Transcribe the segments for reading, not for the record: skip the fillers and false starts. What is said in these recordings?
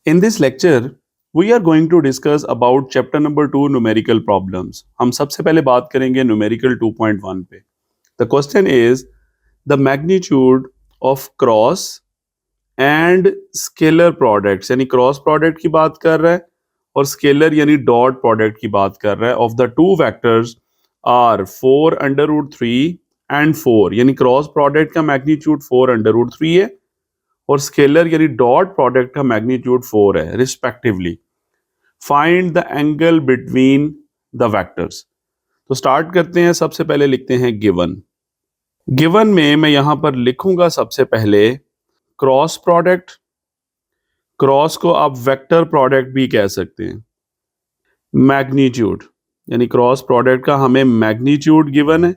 In this lecture, we are going to discuss about chapter number 2 numerical problems. हम सबसे पहले बात करेंगे numerical 2.1 पे. The question is the magnitude of cross and scalar products यानी cross product की बात कर रहा है और स्केलर यानी डॉट प्रोडक्ट की बात कर रहा है of the two vectors are 4 under root 3 and 4 यानी क्रॉस प्रोडक्ट का मैग्नीट्यूड 4 अंडर रूट 3 है और स्केलर यानी डॉट प्रोडक्ट का मैग्नीट्यूड 4 है respectively. Find the angle between the vectors. तो स्टार्ट करते हैं. सबसे पहले लिखते हैं गिवन. गिवन में मैं यहां पर लिखूंगा सबसे पहले क्रॉस प्रोडक्ट. क्रॉस को आप वेक्टर प्रोडक्ट भी कह सकते हैं. मैग्नीट्यूड यानी क्रॉस प्रोडक्ट का हमें मैग्नीट्यूड गिवन है.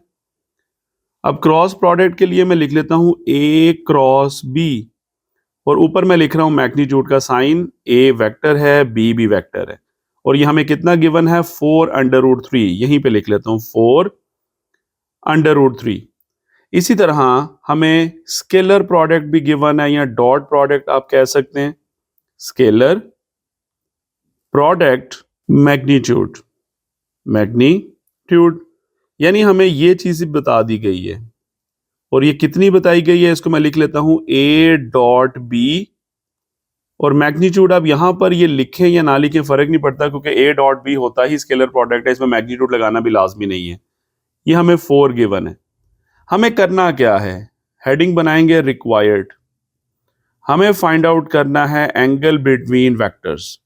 अब क्रॉस प्रोडक्ट के लिए मैं लिख लेता हूं ए क्रॉस बी और ऊपर मैं लिख रहा हूं मैग्नीट्यूड का साइन. ए वेक्टर है, बी भी वेक्टर है और ये हमें कितना गिवन है 4 अंडर रूट 3. यहीं पे लिख लेता हूं 4 अंडर रूट 3. इसी तरह हमें स्केलर प्रोडक्ट भी गिवन है या डॉट प्रोडक्ट आप कह सकते हैं. Scalar product magnitude. मैग्नीट्यूड यानी हमें ये चीज बता दी गई है और ये कितनी बताई गई है इसको मैं लिख लेता हूं ए डॉट बी और मैग्नीट्यूड अब यहां पर ये लिखें या ना लिखें फर्क नहीं पड़ता क्योंकि ए डॉट बी होता ही स्केलर प्रोडक्ट है. इसमें मैग्नीट्यूड लगाना भी लाजमी नहीं है. ये हमें 4 गिवन है. हमें करना क्या है? हेडिंग बनाएंगे रिक्वायर्ड. हमें फाइंड आउट करना है एंगल बिटवीन वेक्टर्स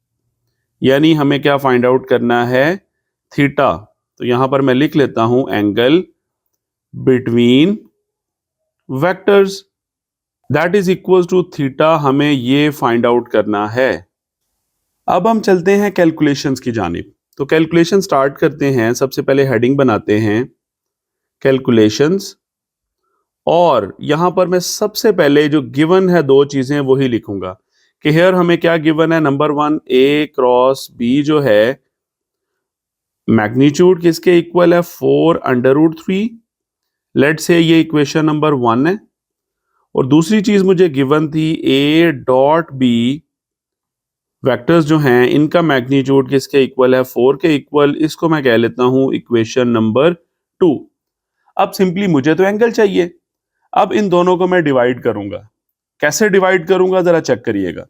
यानी हमें क्या फाइंड आउट करना है थीटा. तो यहां पर मैं लिख लेता हूं angle between vectors that is equal to theta. हमें ये फाइंड आउट करना है. अब हम चलते हैं कैलकुलेशंस की जानिब. तो कैलकुलेशन स्टार्ट करते हैं. सबसे पहले हेडिंग बनाते हैं कैलकुलेशंस और यहां पर मैं सबसे पहले जो गिवन है दो चीजें वही लिखूंगा कि हियर हमें क्या गिवन है. नंबर 1 ए क्रॉस बी जो है मैग्नीट्यूड किसके इक्वल है 4 अंडर रूट 3. लेट्स से ये इक्वेशन नंबर 1 है और दूसरी चीज मुझे गिवन थी ए डॉट बी वेक्टर्स जो हैं इनका मैग्नीट्यूड किसके इक्वल है 4 के इक्वल. इसको मैं कह लेता हूं इक्वेशन नंबर 2. अब सिंपली मुझे तो एंगल चाहिए. अब इन दोनों को मैं डिवाइड करूंगा. कैसे डिवाइड करूंगा जरा चेक करिएगा.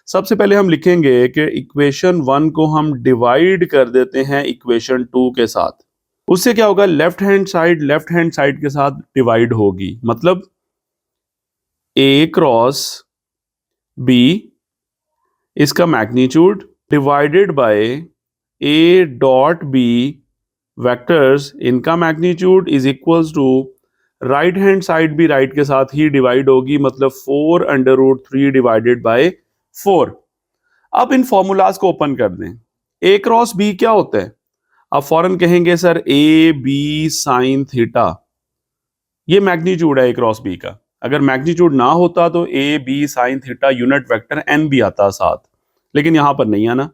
सबसे पहले हम लिखेंगे कि इक्वेशन 1 को हम डिवाइड कर देते हैं इक्वेशन 2 के साथ. उससे क्या होगा लेफ्ट हैंड साइड के साथ डिवाइड होगी. मतलब ए क्रॉस बी इसका magnitude divided by A dot B vectors इनका magnitude is equals to right hand side भी राइट के साथ ही डिवाइड होगी. मतलब 4 अंडर रूट 3 डिवाइडेड बाय 4. अब इन फॉर्मूलाज को ओपन कर दें. ए क्रॉस बी क्या होता है? आप फौरन कहेंगे sir A B sine theta. ये मैग्नीट्यूड है ए क्रॉस बी का. अगर मैग्नीट्यूड ना होता तो A B sine theta unit vector N भी आता साथ, लेकिन यहां पर नहीं आना.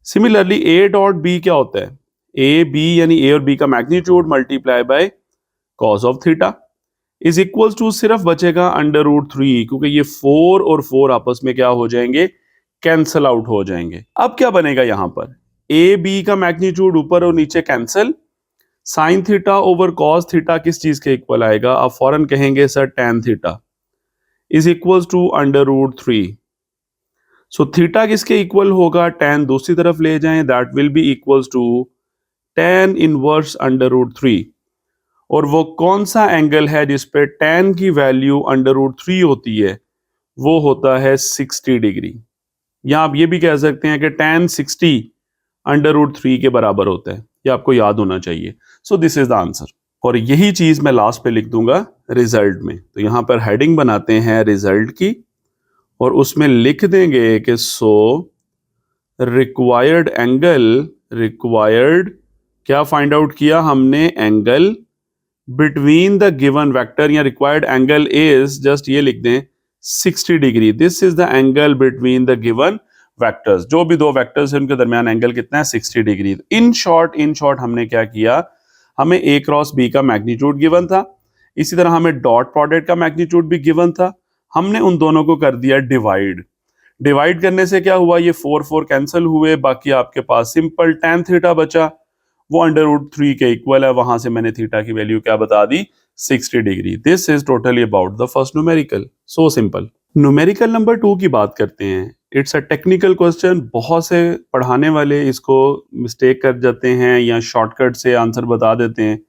सिमिलरली ए डॉट बी क्या होता है? ए बी यानी ए और बी का magnitude multiply by cos of theta is equals to सिर्फ बचेगा अंडर रूट 3 क्योंकि ये 4 और 4 आपस में क्या हो जाएंगे कैंसल आउट हो जाएंगे. अब क्या बनेगा यहां पर ए बी का मैग्नीट्यूड ऊपर और नीचे cancel. Sine theta over cos theta किस चीज के इक्वल आएगा? आप फौरन कहेंगे sir tan theta is equals to under root 3. So theta किसके इक्वल होगा? टैन दूसरी तरफ ले जाएं that will be equals to tan inverse under root 3. और वो कौन सा एंगल है जिसपे टैन की वैल्यू अंडर रूट 3 होती है? वो होता है 60 डिग्री. या आप ये भी कह सकते हैं कि टैन 60 अंडर रूट 3 के बराबर होता है. ये आपको याद होना चाहिए. सो दिस इज द आंसर और यही चीज मैं लास्ट पे लिख दूंगा रिजल्ट में. तो यहां पर हेडिंग बनाते हैं रिजल्ट की और उसमें लिख देंगे कि सो रिक्वायर्ड एंगल. रिक्वायर्ड क्या फाइंड आउट किया हमने? Angle between the given vector या रिक्वायर्ड एंगल इज जस्ट ये लिख दें 60 degree. This is the angle between the given vectors. जो भी दो वेक्टर्स हैं उनके दरमियान एंगल कितना है 60 डिग्री. इन शॉर्ट हमने क्या किया? हमें ए क्रॉस बी का मैग्नीट्यूड गिवन था. इसी तरह हमें डॉट प्रोडक्ट का मैग्नीट्यूड भी गिवन था. हमने उन दोनों को कर दिया डिवाइड. डिवाइड करने से क्या हुआ, ये 4 कैंसिल हुए, बाकी आपके पास सिंपल tan थीटा बचा, वो √3 के इक्वल है, वहां से मैंने थीटा की वैल्यू क्या बता दी, 60 degree. This is totally about the first numerical, so simple. Numerical number 2 की बात करते हैं। इट्स अ टेक्निकल क्वेश्चन, बहुत से पढ़ाने वाले इसको मिस्टेक कर जाते हैं या शॉर्टकट से आंसर बता देते हैं।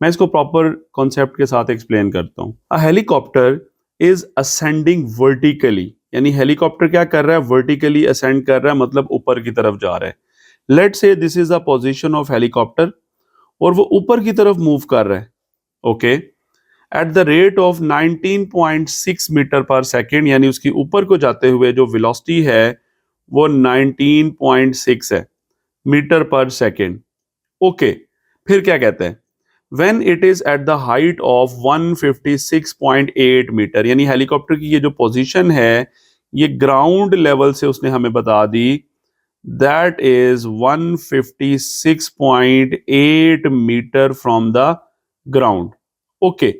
मैं इसको प्रॉपर कॉन्सेप्ट के साथ एक्सप्लेन करता हूँ। A helicopter is ascending vertically, यानी हेलीकॉप्टर क्या कर रहा है, वर्टिकली असेंड कर रहा है, मतलब ऊपर की तरफ जा रहा है। Let's say this is the position of helicopter, और वो ऊपर की तरफ मूव कर रहा है, okay, at the rate of 19.6 metre per second, यानी उसकी ऊपर को जाते हुए जो वेलोसिटी है वो 19.6 है मीटर पर सेकेंड, ओके। फिर क्या कहते हैं, when it is at the height of 156.8 metre, यानी हेलीकॉप्टर की ये जो पोजीशन है ये ग्राउंड लेवल से उसने हमें बता दी, that is 156.8 metre from the ground, okay.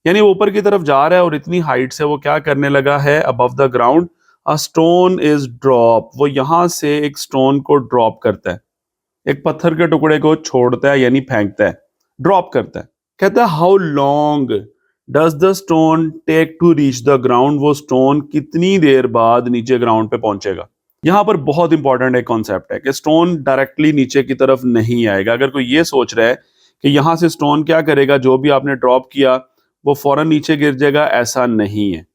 यानी वो ऊपर की तरफ जा रहा है और इतनी हाइट से वो क्या करने लगा है, above the ground a stone is drop, वो यहां से एक स्टोन को ड्रॉप करता है, एक पत्थर के टुकड़े को छोड़ता है, यानी फेंकता है, ड्रॉप करता है। कहता है how long does the stone take to reach the ground, वो स्टोन कितनी देर बाद नीचे ग्राउंड पे पहुंचेगा। यहां पर बहुत इंपॉर्टेंट एक कॉन्सेप्ट है कि स्टोन डायरेक्टली नीचे की तरफ नहीं आएगा। अगर कोई ये सोच रहा है कि यहां से स्टोन क्या करेगा, जो भी आपने ड्रॉप किया वो फौरन नीचे गिर जाएगा, ऐसा नहीं है।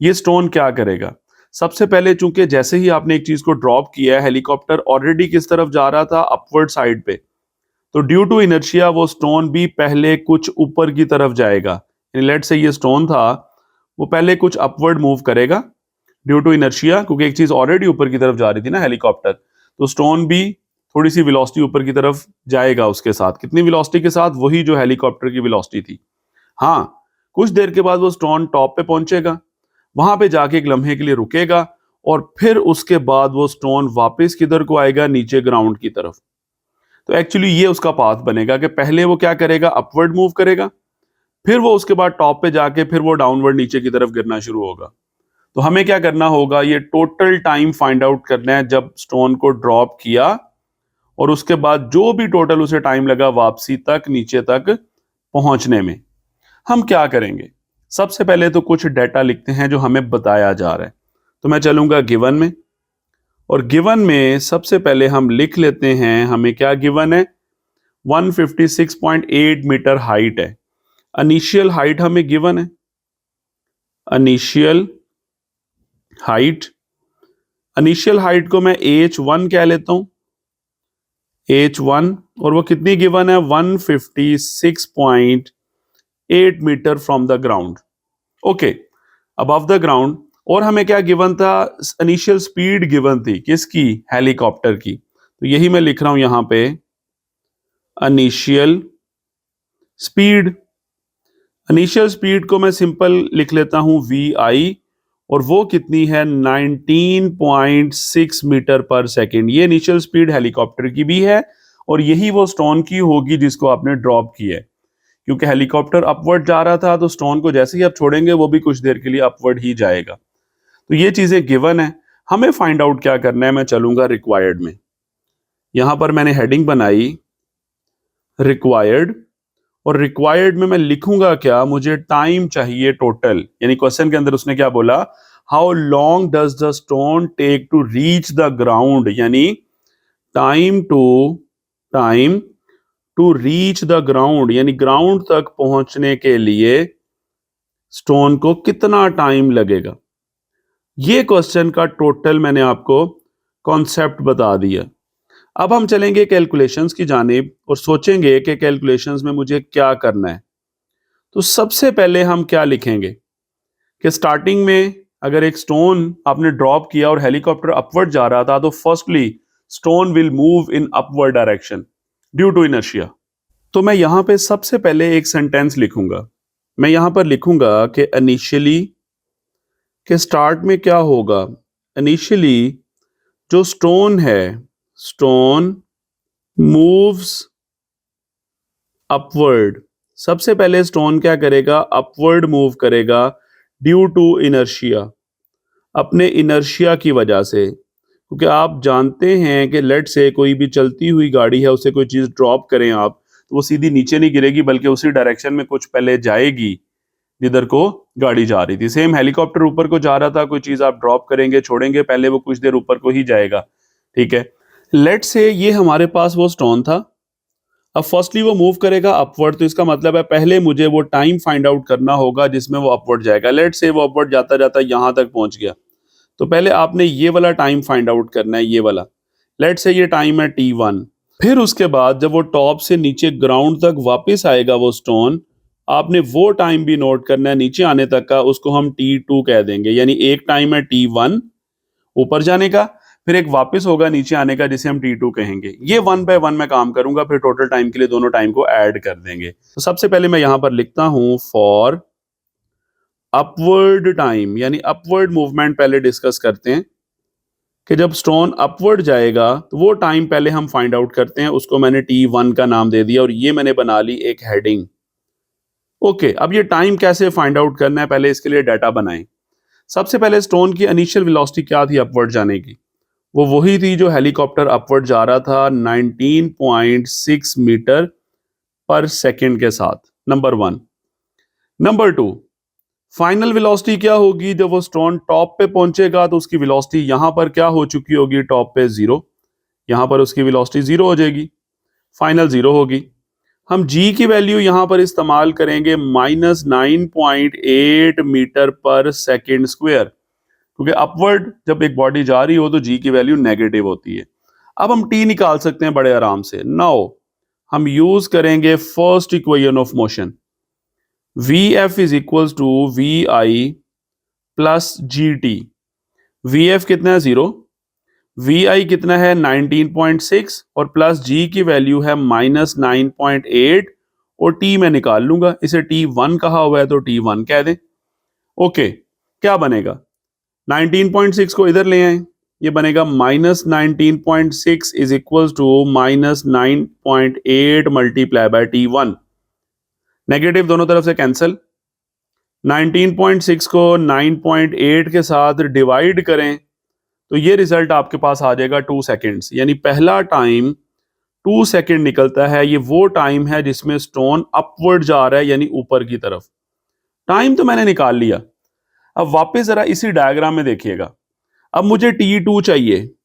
ये स्टोन क्या करेगा, सबसे पहले चूंकि जैसे ही आपने एक चीज को ड्रॉप किया है, हेलीकॉप्टर ऑलरेडी किस तरफ जा रहा था, अपवर्ड साइड पे, तो ड्यू टू इनर्शिया वो स्टोन भी पहले कुछ ऊपर की तरफ जाएगा। लेट्स से ये स्टोन था, वो पहले कुछ अपवर्ड मूव करेगा ड्यू टू इनर्शिया, क्योंकि एक चीज ऑलरेडी ऊपर की तरफ जा रही थी ना हेलीकॉप्टर, तो स्टोन भी थोड़ी सी वेलोसिटी ऊपर की तरफ जाएगा उसके साथ। कितनी वेलोसिटी के साथ, वही जो हेलीकॉप्टर की वेलोसिटी थी। हाँ, कुछ देर के बाद वो स्टोन टॉप पे पहुंचेगा, वहां पे जाके एक लम्हे के लिए रुकेगा, और फिर उसके बाद वो स्टोन वापस किधर को आएगा, नीचे ग्राउंड की तरफ। तो एक्चुअली ये उसका पाथ बनेगा कि पहले वो क्या करेगा, अपवर्ड मूव करेगा, फिर वो उसके बाद टॉप पे जाके फिर वो डाउनवर्ड नीचे की तरफ गिरना शुरू होगा। तो हमें क्या करना होगा, ये टोटल टाइम फाइंड आउट करना है जब स्टोन को ड्रॉप किया, और उसके बाद जो भी टोटल उसे टाइम लगा वापसी तक, नीचे तक पहुंचने में। हम क्या करेंगे, सबसे पहले तो कुछ डेटा लिखते हैं जो हमें बताया जा रहा है। तो मैं चलूंगा गिवन में, और गिवन में सबसे पहले हम लिख लेते हैं, हमें क्या गिवन है, 156.8 मीटर हाइट है। इनिशियल हाइट हमें गिवन है, इनिशियल हाइट, इनिशियल हाइट को मैं h1 कह लेता हूं, h1, और वो कितनी गिवन है, 156.8 metre from the ground, okay, above the ground. और हमें क्या गिवन था, इनिशियल स्पीड गिवन थी, किसकी, हेलीकॉप्टर की। तो यही मैं लिख रहा हूं यहां पे, इनिशियल स्पीड। इनिशियल स्पीड को मैं सिंपल लिख लेता हूं vi, और वो कितनी है, 19.6 मीटर पर सेकेंड। ये इनिशियल स्पीड हेलीकॉप्टर की भी है, और यही वो स्टोन की होगी जिसको आपने ड्रॉप किया है, क्योंकि हेलीकॉप्टर अपवर्ड जा रहा था, तो स्टोन को जैसे ही आप छोड़ेंगे वो भी कुछ देर के लिए अपवर्ड ही जाएगा। तो ये चीजें गिवन है, हमें फाइंड आउट क्या करना है। मैं चलूंगा रिक्वायर्ड में, यहां पर मैंने हेडिंग बनाई रिक्वायर्ड, और रिक्वायर्ड में मैं लिखूंगा क्या, मुझे टाइम चाहिए टोटल, यानी क्वेश्चन के अंदर उसने क्या बोला, how long does the stone take to reach the ground, यानी time to reach the ground, यानी ग्राउंड तक पहुंचने के लिए स्टोन को कितना टाइम लगेगा। ये क्वेश्चन का टोटल मैंने आपको कॉन्सेप्ट बता दिया। अब हम चलेंगे कैलकुलेशंस की जानिब और सोचेंगे कि कैलकुलेशंस में मुझे क्या करना है। तो सबसे पहले हम क्या लिखेंगे कि स्टार्टिंग में अगर एक स्टोन आपने ड्रॉप किया और हेलीकॉप्टर अपवर्ड जा रहा था, तो firstly stone will move in upward direction due to inertia. तो मैं यहां पे सबसे पहले एक सेंटेंस लिखूंगा। मैं यहां पर लिखूंगा कि इनिशियली के स्टार्ट में क्या होगा, इनिशियली जो स्टोन है, स्टोन मूव्स अपवर्ड। सबसे पहले स्टोन क्या करेगा, अपवर्ड मूव करेगा ड्यू टू इनर्शिया। अपने इनर्शिया की वजह से, क्योंकि आप जानते हैं कि लेट से कोई भी चलती हुई गाड़ी है, उसे कोई चीज़ ड्रॉप करें आप, तो वो सीधी नीचे नहीं गिरेगी बल्कि उसी डायरेक्शन में कुछ पहले जाएगी जिधर को गाड़ी जा रही थी। सेम हेलीकॉप्टर ऊपर को जा रहा था, कोई चीज़ आप ड्रॉप करेंगे, छोड़ेंगे, पहले वो कुछ देर ऊपर को ही जाएगा, ठीक है। लेट से ये हमारे पास वो स्टोन था। अब फर्स्टली वो मूव करेगा अपवर्ड, तो इसका मतलब है पहले मुझे वो टाइम फाइंड आउट करना होगा जिसमें वो अपवर्ड जाएगा। लेट से वो अपवर्ड जाता जाता यहां तक पहुंच गया, तो पहले आपने ये वाला टाइम फाइंड आउट करना है, ये वाला। लेट से ये टाइम है t1। फिर उसके बाद जब वो टॉप से नीचे ग्राउंड तक वापस आएगा वो स्टोन, आपने वो टाइम भी नोट करना है नीचे आने तक का, उसको हम t2 कह देंगे। यानी एक टाइम है t1 ऊपर जाने का, फिर एक वापस होगा नीचे आने का जिसे हम t2 कहेंगे। ये 1 बाय 1 में काम करूंगा, फिर टोटल टाइम के लिए दोनों टाइम को ऐड कर देंगे। तो सबसे पहले मैं यहां पर लिखता हूं फॉर अपवर्ड टाइम, यानी अपवर्ड मूवमेंट पहले डिस्कस करते हैं कि जब स्टोन अपवर्ड जाएगा तो वो टाइम पहले हम फाइंड आउट करते हैं। उसको मैंने t1 का नाम दे दिया और ये मैंने बना ली एक हेडिंग। ओके, अब ये टाइम कैसे फाइंड आउट करना है, पहले इसके लिए डाटा बनाएं। सबसे पहले स्टोन की इनिशियल वेलोसिटी क्या थी अपवर्ड जाने की? वो वही थी जो हेलीकॉप्टर अपवर्ड जा रहा था 19.6 मीटर पर सेकेंड के साथ, नंबर 1। नंबर 2, फाइनल वेलोसिटी क्या होगी जब वो स्टोन टॉप पे पहुंचेगा? तो उसकी वेलोसिटी यहां पर क्या हो चुकी होगी? टॉप पे 0। यहां पर उसकी वेलोसिटी 0 हो जाएगी, फाइनल 0 होगी। हम g की वैल्यू यहां पर इस्तेमाल करेंगे -9.8 मीटर पर सेकेंड स्क्वायर, क्योंकि अपवर्ड जब एक बॉडी जा रही हो तो g की वैल्यू नेगेटिव होती है। अब हम t निकाल सकते हैं बड़े आराम से। नाउ हम यूज करेंगे first equation of motion, vf is equals to vi plus gt। vf कितना है? 0। vi कितना है? 19.6 और प्लस g की वैल्यू है -9.8 और t मैं निकाल लूंगा, इसे t1 कहा हुआ है तो t1 कह दें। ओके, क्या बनेगा? 19.6 को इधर ले आए, ये बनेगा -19.6 is equal to -9.8 multiply by t1। Negative दोनों तरफ से कैंसिल। 19.6 को 9.8 के साथ डिवाइड करें तो ये रिजल्ट आपके पास आ जाएगा 2 सेकेंड्स। यानी पहला टाइम 2 सेकेंड निकलता है, ये वो टाइम है जिसमें स्टोन अपवर्ड जा रहा है, यानी ऊपर की तरफ। टाइम तो मैंने निकाल लिया। अब वापस जरा इसी डायग्राम में देखिएगा। अब मुझे t2 चाहिए।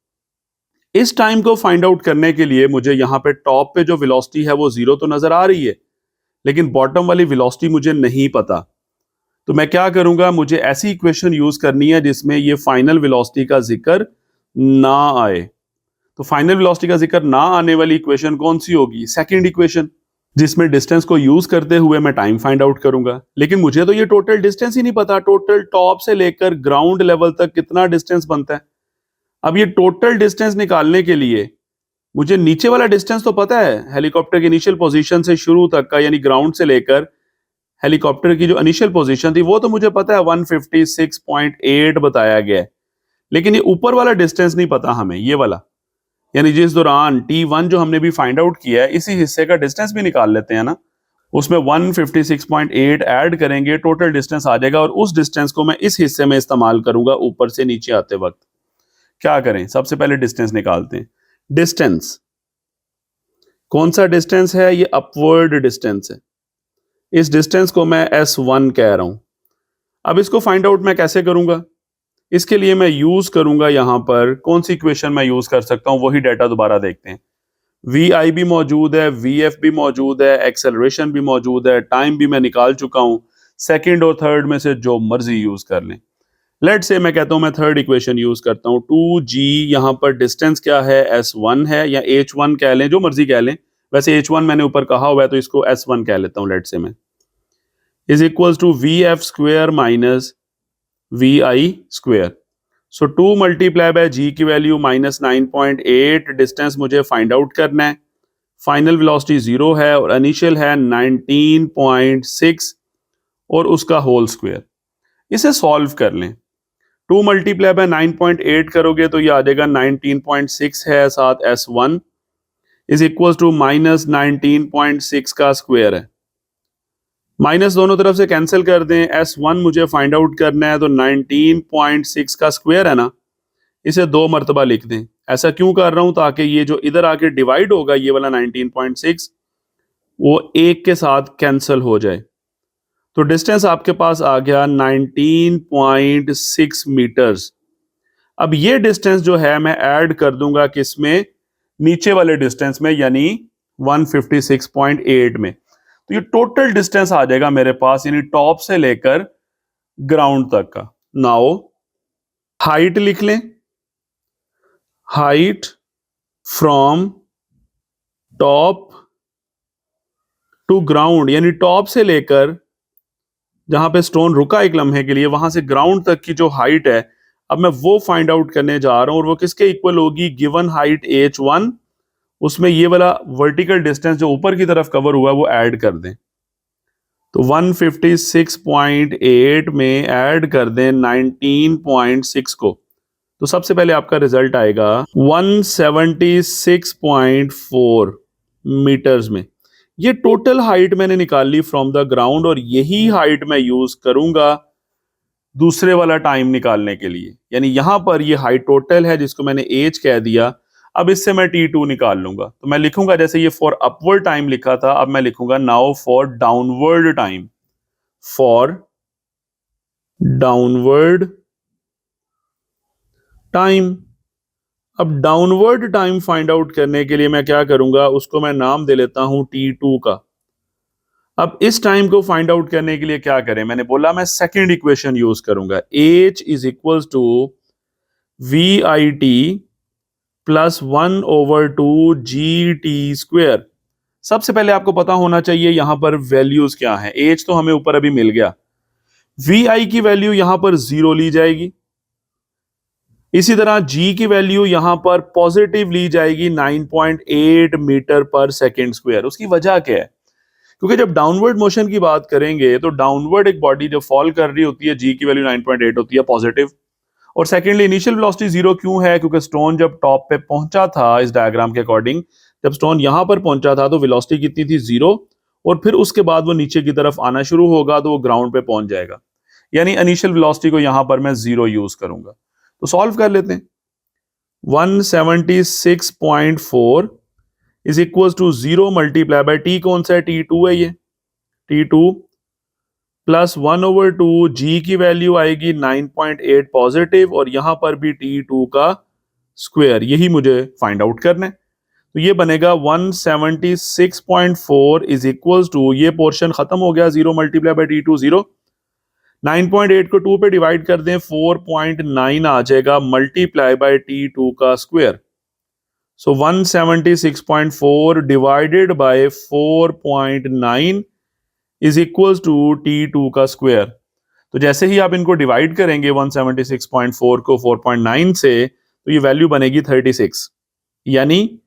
इस टाइम को फाइंड आउट करने के लिए मुझे यहां पे टॉप पे जो वेलोसिटी है वो 0 तो नजर आ रही है, लेकिन बॉटम वाली वेलोसिटी मुझे नहीं पता। तो मैं क्या करूंगा, मुझे ऐसी इक्वेशन यूज करनी है जिसमें ये फाइनल वेलोसिटी का जिक्र ना आए। तो फाइनल वेलोसिटी का जिक्र ना आने वाली इक्वेशन कौन सी होगी? सेकंड इक्वेशन, जिसमें डिस्टेंस को यूज करते हुए मैं टाइम फाइंड आउट करूंगा। लेकिन मुझे तो ये टोटल डिस्टेंस ही नहीं पता, टोटल टॉप से लेकर ग्राउंड लेवल तक कितना डिस्टेंस बनता है। अब ये टोटल डिस्टेंस निकालने के लिए मुझे नीचे वाला डिस्टेंस तो पता है, हेलीकॉप्टर की इनिशियल पोजीशन से शुरू तक का, यानी ग्राउंड से लेकर हेलीकॉप्टर की जो इनिशियल पोजीशन थी वो तो मुझे पता है 156.8 बताया गया है। लेकिन ये ऊपर वाला डिस्टेंस नहीं पता हमें, ये वाला, यानी जिस दौरान t1 जो हमने भी फाइंड आउट किया है, इसी हिस्से का डिस्टेंस भी निकाल लेते हैं ना। उसमें 156.8 ऐड करेंगे, टोटल डिस्टेंस आ जाएगा और उस डिस्टेंस को मैं इस हिस्से में इस्तेमाल करूंगा ऊपर से नीचे आते वक्त। क्या करें, सबसे पहले डिस्टेंस निकालते हैं। डिस्टेंस कौन सा डिस्टेंस है? ये अपवर्ड डिस्टेंस है। इस डिस्टेंस को मैं s1 कह रहा हूं। अब इसको फाइंड आउट मैं कैसे करूंगा? इसके लिए मैं यूज करूंगा यहां पर कौन सी इक्वेशन मैं यूज कर सकता हूं, वही डाटा दोबारा देखते हैं। vi भी मौजूद है, vf भी मौजूद है, एक्सेलरेशन भी मौजूद है, टाइम भी मैं निकाल चुका हूं। सेकंड और थर्ड में से जो मर्जी यूज कर लें। लेट से मैं कहता हूं मैं थर्ड इक्वेशन यूज करता हूं, 2g, यहां पर डिस्टेंस क्या है? s1 है, या h1 कह लें, जो मर्जी कह लें। वैसे h1 मैंने ऊपर कहा हुआ है तो इसको s1 कह लेता हूं। लेट से मैं is equal to vf square minus vi square. So 2 multiply by g की वैल्यू -9.8, डिस्टेंस मुझे फाइंड आउट करना है। फाइनल वेलोसिटी 0 है और इनिशियल है 19.6 और उसका होल स्क्वायर। इसे सॉल्व कर लें। 2 मल्टीप्लाई बाय 9.8 करोगे तो ये आ जाएगा 19.6 है, साथ s1 इज इक्वल टू -19.6 का स्क्वायर है। माइनस दोनों तरफ से कैंसिल कर दें, S1 मुझे फाइंड आउट करना है तो 19.6 का स्क्वायर है ना, इसे 2 मरतबा लिख दें। ऐसा क्यों कर रहा हूं? ताकि ये जो इधर आके डिवाइड होगा ये वाला 19.6 वो एक के साथ कैंसिल हो जाए। तो डिस्टेंस आपके पास आ गया 19.6 मीटर्स। अब ये डिस्टेंस जो है मैं ऐड कर दूंगा किसमें? नीचे वाले डिस्टेंस में, यानी 156.8 में। तो ये टोटल डिस्टेंस आ जाएगा मेरे पास, यानी टॉप से लेकर ग्राउंड तक का। नाउ हाइट लिख लें, height from top to ground, यानी टॉप से लेकर जहां पे स्टोन रुका एक लम्हे के लिए, वहां से ग्राउंड तक की जो हाइट है, अब मैं वो फाइंड आउट करने जा रहा हूं। और वो किसके इक्वल होगी? गिवन हाइट h1, उसमें ये वाला वर्टिकल डिस्टेंस जो ऊपर की तरफ कवर हुआ है वो ऐड कर दें। तो 156.8 में ऐड कर दें 19.6 को, तो सबसे पहले आपका रिजल्ट आएगा 176.4 मीटर्स में। ये टोटल हाइट मैंने निकाल ली फ्रॉम द ग्राउंड, और यही हाइट मैं यूज करूंगा दूसरे वाला टाइम निकालने के लिए। यानी यहां पर ये हाइट टोटल है जिसको मैंने एज कह दिया। अब इससे मैं T2 निकाल लूंगा, तो मैं लिखूंगा जैसे ये फॉर अपवर्ड टाइम लिखा था, अब मैं लिखूंगा now for downward time, for downward time. अब डाउनवर्ड टाइम फाइंड आउट करने के लिए मैं क्या करूंगा? उसको मैं नाम दे लेता हूं T2 का। अब इस टाइम को फाइंड आउट करने के लिए क्या करें? मैंने बोला मैं सेकंड इक्वेशन यूज करूंगा, H is equal to VIT plus 1/2 GT square. सबसे पहले आपको पता होना चाहिए यहां पर वैल्यूज क्या हैं। H तो हमें ऊपर अभी मिल गया, VI की वैल्यू यहां पर 0 ली जाएगी, इसी तरह G की वैल्यू यहां पर पॉजिटिव ली जाएगी 9.8 मीटर पर सेकेंड स्क्वायर। उसकी वजह क्या है? क्योंकि जब डाउनवर्ड मोशन की बात करेंगे तो डाउनवर्ड एक बॉडी जब फॉल कर रही होती है, G की वैल्यू 9.8 होती है पॉजिटिव। और सेकेंडली इनिशियल वेलोसिटी 0 क्यों है? क्योंकि स्टोन जब टॉप पे पहुंचा था, इस डायग्राम के अकॉर्डिंग जब स्टोन यहां पर पहुंचा था तो वेलोसिटी कितनी थी? 0। और फिर उसके बाद वो नीचे की तरफ आना शुरू होगा तो वो ग्राउंड पे पहुंच जाएगा, यानी इनिशियल वेलोसिटी को यहां पर मैं 0 यूज करूंगा। तो सॉल्व कर लेते हैं। 176.4 is equal to 0 multiply by T कौन सा है? T2 है, ये T2 प्लस 1/2 G की वैल्यू आएगी 9.8 पॉजिटिव, और यहां पर भी T2 का स्क्वायर, यही मुझे फाइंड आउट करना है। तो ये बनेगा 176.4 इज इक्वल टू, ये पोर्शन खत्म हो गया, 0 मल्टीप्लाई बाय T2 0, 9.8 को 2 पे डिवाइड कर दें 4.9 आ जाएगा मल्टीप्लाई बाय T2 का square. So 176.4 divided by 4.9 is equal to T2 का स्क्वायर। तो जैसे ही आप इनको डिवाइड करेंगे 176.4 को 4.9 से, तो ये वैल्यू बनेगी 36, यानी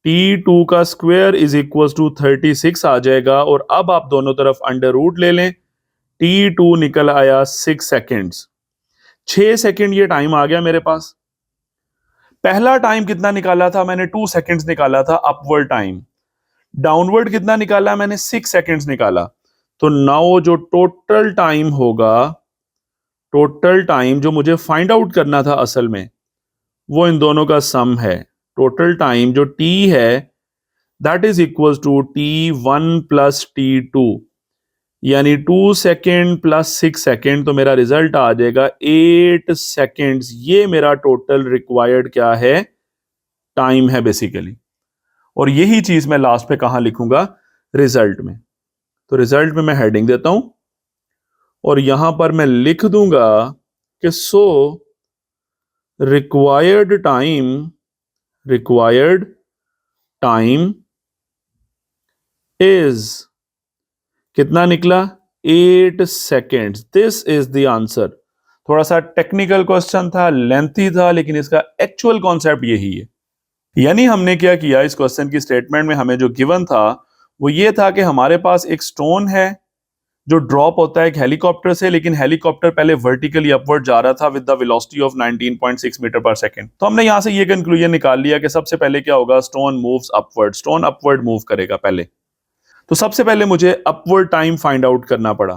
T2 का स्क्वायर इज इक्वल टू 36 आ जाएगा। और अब आप दोनों तरफ अंडर रूट ले लें, T2 निकल आया 6 सेकेंड्स। 6 सेकेंड ये टाइम आ गया मेरे पास। पहला टाइम कितना निकाला था मैंने? 2 सेकेंड्स निकाला था अपवर्ड टाइम। डाउनवर्ड कितना निकाला मैंने? 6 सेकेंड्स निकाला। तो नाउ जो टोटल टाइम होगा, टोटल टाइम जो मुझे फाइंड आउट करना था असल में, वो इन दोनों का सम है। टोटल टाइम जो T है that is equal to T1 plus T2, यानी 2 सेकेंड प्लस 6 सेकेंड, तो मेरा रिजल्ट आ जाएगा 8 सेकेंड्स। ये मेरा टोटल रिक्वायर्ड क्या है? टाइम है बेसिकली। और यही चीज मैं लास्ट पे कहां लिखूंगा? रिजल्ट में। तो रिजल्ट में मैं हेडिंग देता हूं और यहां पर मैं लिख दूंगा कि सो रिक्वायर्ड टाइम इज, कितना निकला? 8 seconds. This is the answer. थोड़ा सा टेक्निकल क्वेश्चन था, लेंथी था, लेकिन इसका एक्चुअल कॉन्सेप्ट यही है। यानी हमने क्या किया, इस क्वेश्चन की स्टेटमेंट में हमें जो गिवन था वो ये था कि हमारे पास एक स्टोन है जो ड्रॉप होता है एक हेलीकॉप्टर से, लेकिन हेलीकॉप्टर पहले वर्टिकली अपवर्ड जा रहा था with the velocity of 19.6 metre per second. तो हमने यहां से ये कंक्लूजन निकाल लिया कि सबसे पहले क्या होगा? Stone moves upward, stone upward move करेगा पहले। तो सबसे पहले मुझे अपवर्ड टाइम फाइंड आउट करना पड़ा।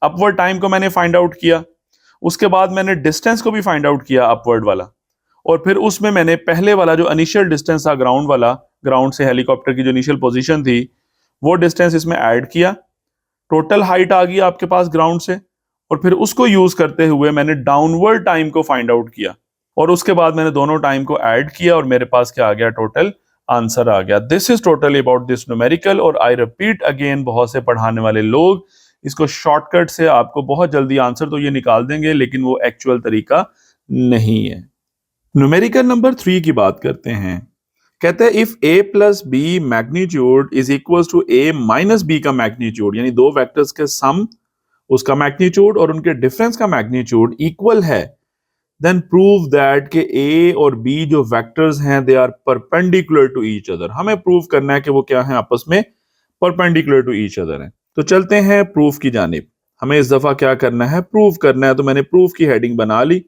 अपवर्ड टाइम को मैंने फाइंड आउट किया, उसके बाद मैंने डिस्टेंस को भी फाइंड आउट किया अपवर्ड वाला, और फिर उसमें मैंने पहले वाला जो इनिशियल डिस्टेंस था ग्राउंड वाला, ग्राउंड से हेलीकॉप्टर की जो इनिशियल पोजीशन थी, वो डिस्टेंस इसमें ऐड किया। टोटल हाइट आ गई आपके पास ग्राउंड से, और फिर उसको यूज करते हुए मैंने डाउनवर्ड टाइम को फाइंड आउट किया, और उसके बाद मैंने दोनों टाइम को ऐड किया और मेरे पास क्या आ गया, टोटल आंसर आ गया। This is totally about this numerical. और आई रिपीट अगेन, बहुत से पढ़ाने वाले लोग इसको शॉर्टकट से आपको बहुत जल्दी आंसर तो ये निकाल देंगे, लेकिन वो एक्चुअल तरीका नहीं है। न्यूमेरिकल नंबर 3 की बात करते हैं। कहते हैं if a plus B magnitude is equal to a minus B का मैग्नीट्यूड, यानी दो वेक्टर्स के सम, उसका मैग्नीट्यूड और उनके डिफरेंस का मैग्नीट्यूड इक्वल है, देन प्रूव दैट के a और b जो वेक्टर्स हैं they are perpendicular to each other. हमें प्रूव करना है कि वो क्या है, आपस में परपेंडिकुलर टू ईच अदर है। तो चलते हैं प्रूफ की जानिब। हमें इस दफा क्या करना है, प्रूव करना है। तो मैंने प्रूफ की हेडिंग बना ली।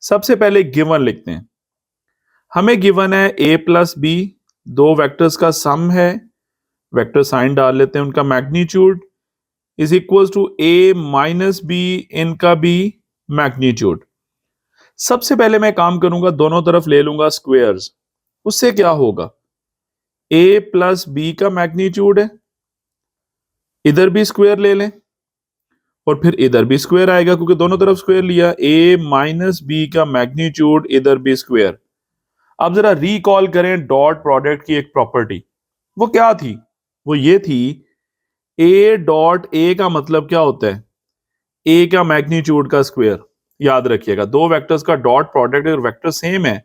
सबसे पहले गिवन लिखते हैं। हमें गिवन है a प्लस बी, दो वेक्टर्स का सम है, वेक्टर साइन डाल लेते हैं, उनका magnitude is equal to a minus B, इनका भी मैग्नीट्यूड। सबसे पहले मैं काम करूंगा, दोनों तरफ ले लूंगा स्क्वेयर्स। उससे क्या होगा, a प्लस बी का मैग्नीट्यूड है, इधर भी स्क्वायर ले लें, और फिर इधर भी स्क्वायर आएगा क्योंकि दोनों तरफ स्क्वायर लिया। a माइनस बी का मैग्नीट्यूड, इधर भी स्क्वायर। अब जरा रिकॉल करें डॉट प्रोडक्ट की एक प्रॉपर्टी। वो क्या थी, वो ये थी, a डॉट a का मतलब क्या होता है, a का मैग्नीट्यूड का स्क्वायर। याद रखिएगा, दो वेक्टर्स का डॉट प्रोडक्ट अगर वेक्टर सेम है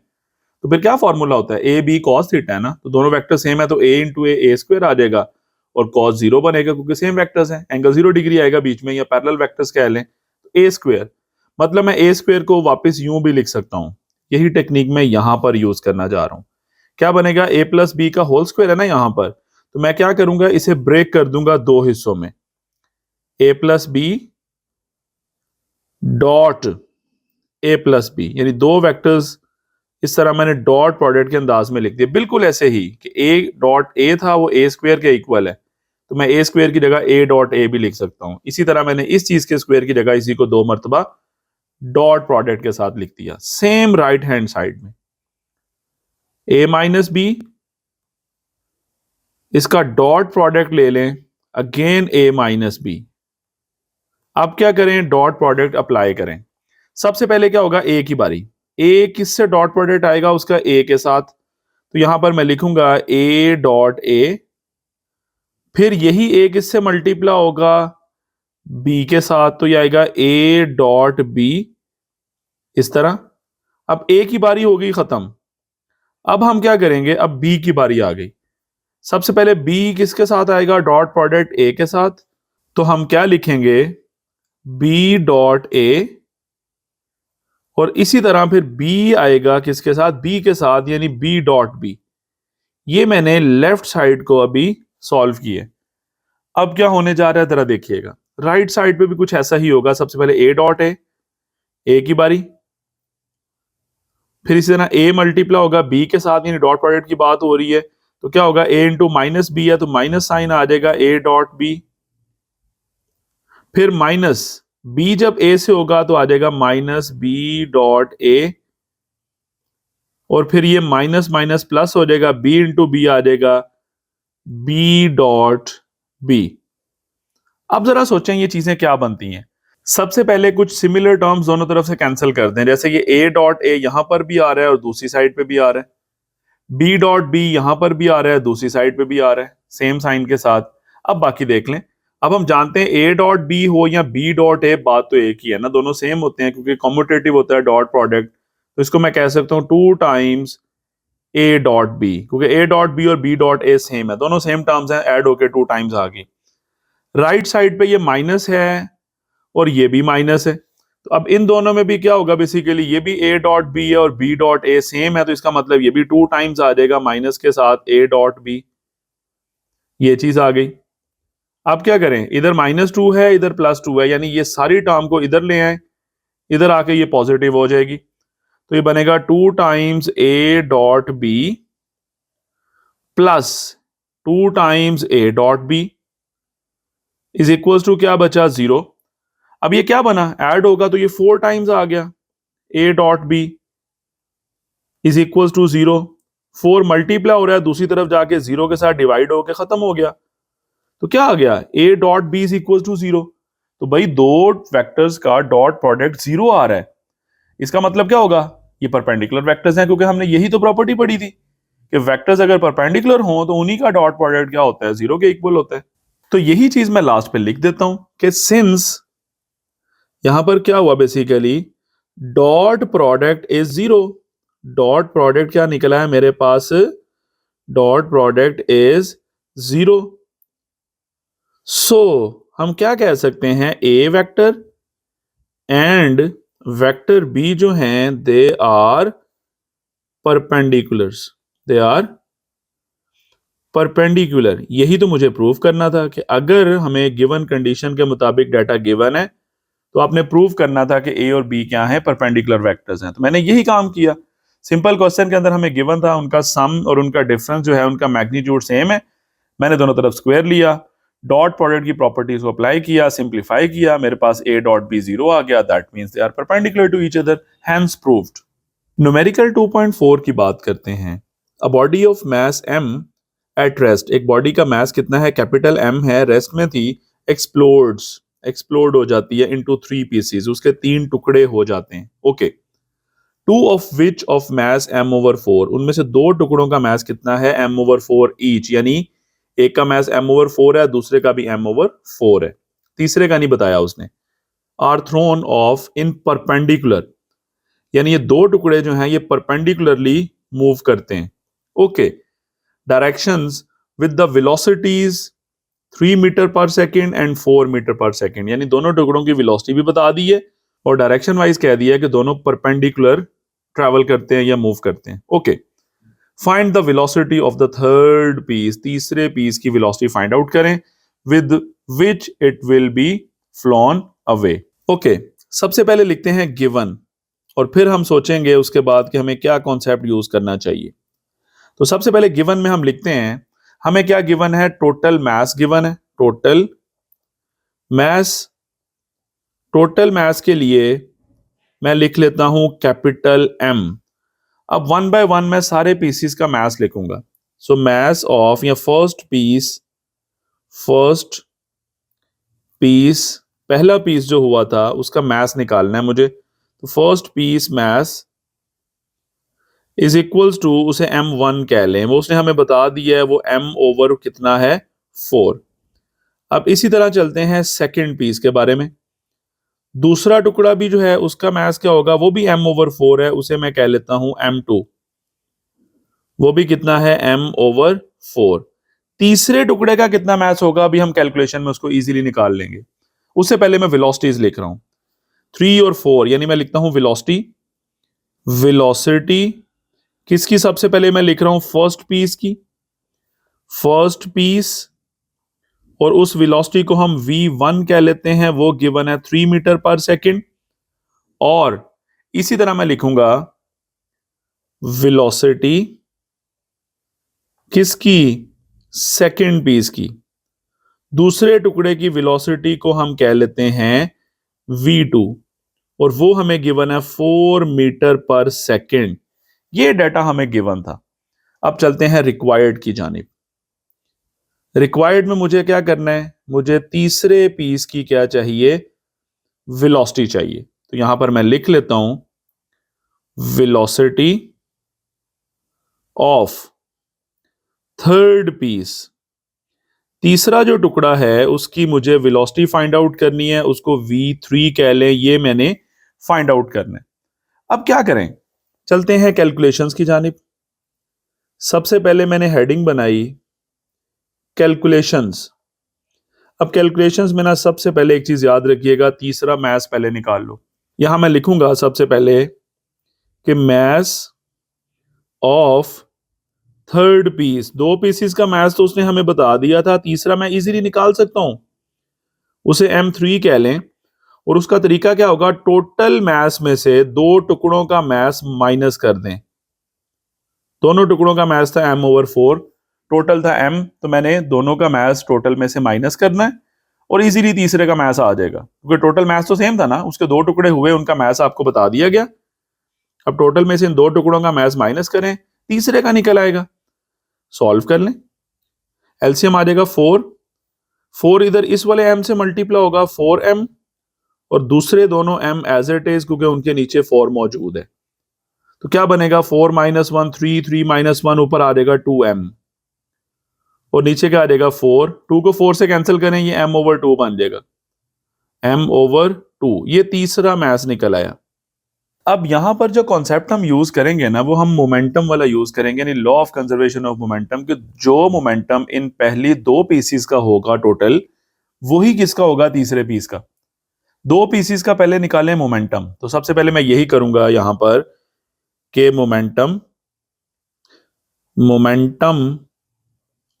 तो फिर क्या फॉर्मूला होता है, ए बी कॉस थीटा है ना। तो दोनों वेक्टर सेम है तो a इंटू ए स्क्वायर आ जाएगा, और कॉस 0 बनेगा क्योंकि सेम वेक्टर्स हैं, एंगल 0 डिग्री आएगा बीच में, या पैरेलल वेक्टर्स कह लें तो a स्क्वायर। मतलब मैं a स्क्वायर को वापस यूं भी लिख सकता हूं। यही टेक्निक मैं यहां पर यूज करना जा रहा हूं। क्या बनेगा, a प्लस बी का होल स्क्वायर है ना यहां पर, तो मैं क्या करूंगा, इसे ब्रेक कर दूंगा दो हिस्सों में, a plus B dot a plus B, यानी दो वेक्टर्स इस तरह मैंने डॉट प्रोडक्ट के अंदाज में लिख दिया, बिल्कुल ऐसे ही कि a डॉट a था वो a स्क्वायर के इक्वल है, तो मैं a स्क्वायर की जगह a डॉट a भी लिख सकता हूं। इसी तरह मैंने इस चीज के स्क्वायर की जगह इसी को दो मर्तबा डॉट प्रोडक्ट के साथ लिख दिया। सेम राइट हैंड साइड में a माइनस बी, इसका डॉट प्रोडक्ट ले लें, अगेन a माइनस बी। अब क्या करें, डॉट प्रोडक्ट अप्लाई करें। सबसे पहले क्या होगा, a की बारी, a किससे डॉट प्रोडक्ट आएगा, उसका a के साथ। तो यहां पर मैं लिखूंगा a डॉट a, फिर यही a किससे मल्टीप्लाई होगा, b के साथ, तो ये आएगा a डॉट b, इस तरह। अब a की बारी हो गई खत्म। अब हम क्या करेंगे, अब b की बारी आ गई। सबसे पहले b किसके साथ आएगा, डॉट प्रोडक्ट a के साथ। तो हम क्या लिखेंगे, b डॉट a, और इसी तरह फिर b आएगा किसके साथ, b के साथ, यानी b डॉट b। ये मैंने लेफ्ट साइड को अभी सॉल्व किए। अब क्या होने जा रहा है, जरा देखिएगा, राइट साइड पे भी कुछ ऐसा ही होगा। सबसे पहले a डॉट a, a की बारी, फिर इसी तरह a मल्टीप्लाई होगा b के साथ, यानी डॉट प्रोडक्ट की बात हो रही है, तो क्या होगा, a इंटू माइनस बी है तो माइनस साइन आ जाएगा a डॉट b। फिर माइनस b जब a से होगा तो आ जाएगा माइनस b डॉट a, और फिर ये माइनस माइनस प्लस हो जाएगा, b इंटू बी आ जाएगा b डॉट b। अब जरा सोचें ये चीजें क्या बनती हैं। सबसे पहले कुछ सिमिलर टर्म्स दोनों तरफ से कैंसिल कर दें, जैसे ये a डॉट a यहां पर भी आ रहा है और दूसरी साइड पे भी आ रहा है, b डॉट b यहां पर भी आ रहा है, दूसरी साइड पे भी आ रहा है, सेम साइन के साथ। अब बाकी देख लें। अब हम जानते हैं a डॉट b हो या b डॉट a, बात तो एक ही है ना, दोनों सेम होते हैं क्योंकि कम्यूटेटिव होता है डॉट प्रोडक्ट। तो इसको मैं कह सकता हूं 2 टाइम्स a डॉट b, क्योंकि a डॉट b और b डॉट a सेम है, दोनों सेम टर्म्स हैं, ऐड होके 2 टाइम्स आ गई। राइट साइड पे ये माइनस है और ये भी माइनस है, तो अब इन दोनों में भी क्या होगा, बेसिकली ये भी a डॉट b है और b डॉट a सेम है, तो इसका मतलब ये भी 2 टाइम्स आ जाएगा माइनस के साथ a डॉट b। ये चीज आ गई। अब क्या करें, इधर -2 है, इधर +2 है, यानी ये सारी टर्म को इधर ले आए, इधर आके ये पॉजिटिव हो जाएगी, तो ये बनेगा 2 times a dot b plus 2 times a dot b। Is equal to क्या बचा 0। अब ये क्या बना, ऐड होगा तो ये 4 टाइम्स आ गया, a dot B is equal to 0। 4 multiply हो रहा है, दूसरी तरफ जाके 0 के साथ डिवाइड होके खत्म हो गया, तो क्या आ गया, a dot B is equal to 0। तो भाई दो वेक्टर्स का डॉट प्रोडक्ट 0 आ रहा है, इसका मतलब क्या होगा, ये परपेंडिकुलर वेक्टर्स हैं, क्योंकि हमने यही तो प्रॉपर्टी पढ़ी थी कि वेक्टर्स अगर परपेंडिकुलर हो तो उन्हीं का डॉट प्रोडक्ट क्या होता है, 0 के इक्वल होता है। तो यही चीज मैं लास्ट पे लिख देता हूं कि सिंस यहां पर क्या हुआ, basically dot product is 0, dot product क्या निकला है मेरे पास, डॉट प्रोडक्ट इज 0। सो हम क्या कह सकते हैं, A vector and vector B जो हैं they are perpendiculars, they are perpendicular. यही तो मुझे प्रूव करना था कि अगर हमें गिवन कंडीशन के मुताबिक डाटा गिवन है तो आपने प्रूव करना था कि ए और बी क्या है, परपेंडिकुलर वेक्टर्स हैं। तो मैंने यही काम किया। सिंपल क्वेश्चन के अंदर हमें गिवन था उनका सम और उनका डिफरेंस जो है उनका मैग्नीट्यूड सेम है, मैंने दोनों तरफ स्क्वायर लिया, डॉट प्रोडक्ट की प्रॉपर्टीज को अप्लाई किया, सिंप्लीफाई किया, मेरे पास a डॉट बी 0 आ गया, that means they are perpendicular to each other, hence proved. Numerical 2.4 की बात करते हैं। A body of mass m at rest, एक बॉडी का मास कितना है, कैपिटल M है, रेस्ट में थी, एक्सप्लोड हो जाती है इनटू 3 पीसेस, उसके 3 टुकड़े हो जाते हैं। Okay, 2 of which of mass m over 4, उनमें से 2 टुकड़ों का मास कितना है, m ओवर 4 ईच, यानी एक का मास m ओवर 4 है, दूसरे का भी m ओवर 4 है, तीसरे का नहीं बताया उसने। Are thrown off in perpendicular, यानी ये 2 टुकड़े जो हैं ये परपेंडिकुलरली मूव करते हैं। Okay, directions with the velocities 3 metre per second and 4 metre per second, यानी दोनों टुकड़ों की वेलोसिटी भी बता दी है और डायरेक्शन वाइज कह दिया है कि दोनों परपेंडिकुलर ट्रैवल करते हैं या मूव करते हैं। Okay, find the velocity of the third piece, तीसरे पीस की वेलोसिटी फाइंड आउट करें, with which it will be flown away. Okay, सबसे पहले लिखते हैं गिवन और फिर हम सोचेंगे उसके बाद कि हमें क्या कॉन्सेप्ट यूज करना चाहिए। तो सबसे पहले गिवन में हम लिखते हैं, हमें क्या गिवन है, टोटल मास गिवन है, टोटल मास। टोटल मास के लिए मैं लिख लेता हूं कैपिटल M। अब 1 बाय 1 मैं सारे पीसीस का मास लिखूंगा। सो मास ऑफ, या फर्स्ट पीस पहला पीस जो हुआ था उसका मास निकालना है मुझे। तो first piece mass is equals to, उसे M1 कह लें, वो उसने हमें बता दिया है, वो M ओवर कितना है 4। अब इसी तरह चलते हैं सेकंड पीस के बारे में। दूसरा टुकड़ा भी जो है उसका मास क्या होगा, वो भी M ओवर 4 है, उसे मैं कह लेता हूं M2, वो भी कितना है M ओवर 4। तीसरे टुकड़े का कितना मास होगा अभी हम कैलकुलेशन में उसको इजीली निकाल लेंगे। उससे पहले मैं वेलोसिटीज लिख रहा हूं, 3 और 4, यानी मैं लिखता हूं वेलोसिटी किसकी, सबसे पहले मैं लिख रहा हूं फर्स्ट पीस और उस वेलोसिटी को हम v1 कह लेते हैं, वो गिवन है 3 मीटर पर सेकेंड। और इसी तरह मैं लिखूंगा वेलोसिटी किसकी, सेकेंड पीस की, दूसरे टुकड़े की वेलोसिटी को हम कह लेते हैं v2 और वो हमें गिवन है 4 मीटर पर सेकेंड। ये डाटा हमें गिवन था। अब चलते हैं रिक्वायर्ड की जानिब। रिक्वायर्ड में मुझे क्या करना है, मुझे तीसरे पीस की क्या चाहिए, वेलोसिटी चाहिए। तो यहां पर मैं लिख लेता हूं वेलोसिटी ऑफ थर्ड पीस, तीसरा जो टुकड़ा है उसकी मुझे वेलोसिटी फाइंड आउट करनी है, उसको v3 कह लें, ये मैंने फाइंड आउट करना है। अब क्या करें, चलते हैं कैलकुलेशंस की जानिब। सबसे पहले मैंने हेडिंग बनाई कैलकुलेशंस। अब कैलकुलेशंस में ना सबसे पहले एक चीज याद रखिएगा, तीसरा मास पहले निकाल लो। यहां मैं लिखूंगा सबसे पहले कि mass of third piece, 2 pieces का मास तो उसने हमें बता दिया था, तीसरा मैं इजीली निकाल सकता हूं, उसे M3 कह लें। और उसका तरीका क्या होगा, टोटल मास में से 2 टुकड़ों का मास माइनस कर दें। दोनों टुकड़ों का मास था M ओवर 4, टोटल था M, तो मैंने दोनों का मास टोटल में से माइनस करना है और इजीली तीसरे का मास आ जाएगा, क्योंकि टोटल मास तो सेम था ना, उसके दो टुकड़े हुए, उनका मास आपको बता दिया गया। अब टोटल में से इन दो टुकड़ों का मास माइनस करें, तीसरे का निकल आएगा। सॉल्व कर लें, एलसीएम आ जाएगा 4। 4 इधर इस वाले m से मल्टीप्लाई होगा 4m, और दूसरे दोनों m एज इट इज, क्योंकि उनके नीचे 4 मौजूद है। तो क्या बनेगा, 4 - 1 3, 3 - 1 ऊपर आ जाएगा 2m, और नीचे क्या आ जाएगा 4। 2 को 4 से कैंसिल करें, ये m/2 बन जाएगा, m/2। ये तीसरा मास निकल आया। अब यहां पर जो कॉन्सेप्ट हम यूज करेंगे ना, वो हम मोमेंटम वाला यूज करेंगे, यानी law of conservation of momentum, कि जो मोमेंटम इन पहली दो पीसीस का होगा टोटल, वही किसका होगा, तीसरे पीस का। दो पीसीस का पहले निकालें मोमेंटम। तो सबसे पहले मैं यही करूंगा यहां पर कि मोमेंटम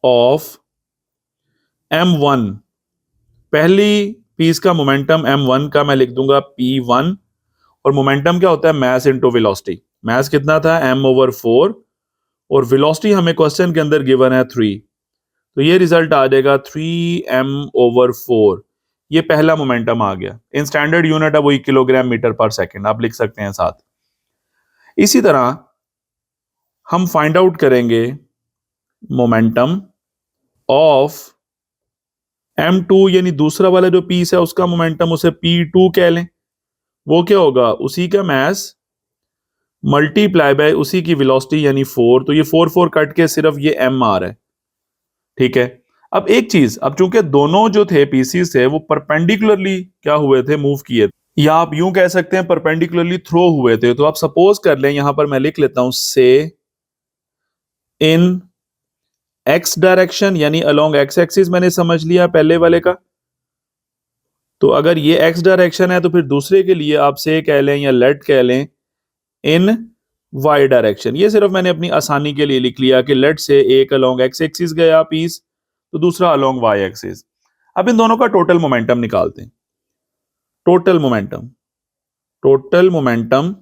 ऑफ m1, पहली पीस का मोमेंटम m1 का मैं लिख दूंगा p1, और मोमेंटम क्या होता है, मास इनटू वेलोसिटी। मास कितना था, m/4, और वेलोसिटी हमें क्वेश्चन के अंदर गिवन है 3, तो ये रिजल्ट आ जाएगा 3m/4। ये पहला मोमेंटम आ गया। इन स्टैंडर्ड यूनिट है वही किलोग्राम मीटर पर सेकंड, आप लिख सकते हैं साथ। इसी तरह हम फाइंड आउट करेंगे मोमेंटम ऑफ m2, यानी दूसरा वाला जो पीस है उसका मोमेंटम, उसे p2 कह लें। वो क्या होगा, उसी का मास मल्टीप्लाई बाय उसी की वेलोसिटी, यानी 4। तो ये 4 4 कट के सिर्फ ये m आ रहा है, ठीक है। अब एक चीज, अब चूंकि दोनों जो थे पीसीस थे वो परपेंडिकुलरली क्या हुए थे, मूव किए, या आप यूं कह सकते हैं परपेंडिकुलरली थ्रो हुए थे। तो आप सपोज कर लें, यहां पर मैं लिख लेता हूं, से इन x डायरेक्शन, यानी अलोंग x एक्सिस मैंने समझ लिया पहले वाले का। तो अगर ये x डायरेक्शन है तो फिर दूसरे के लिए आप से कह लें या लेट कह लें इन y डायरेक्शन। ये सिर्फ मैंने अपनी आसानी के लिए लिख लिया कि लेट से एक अलोंग x एक्सिस गया पीस, तो दूसरा अलोंग y एक्सिस। अब इन दोनों का टोटल मोमेंटम निकालते हैं। Total momentum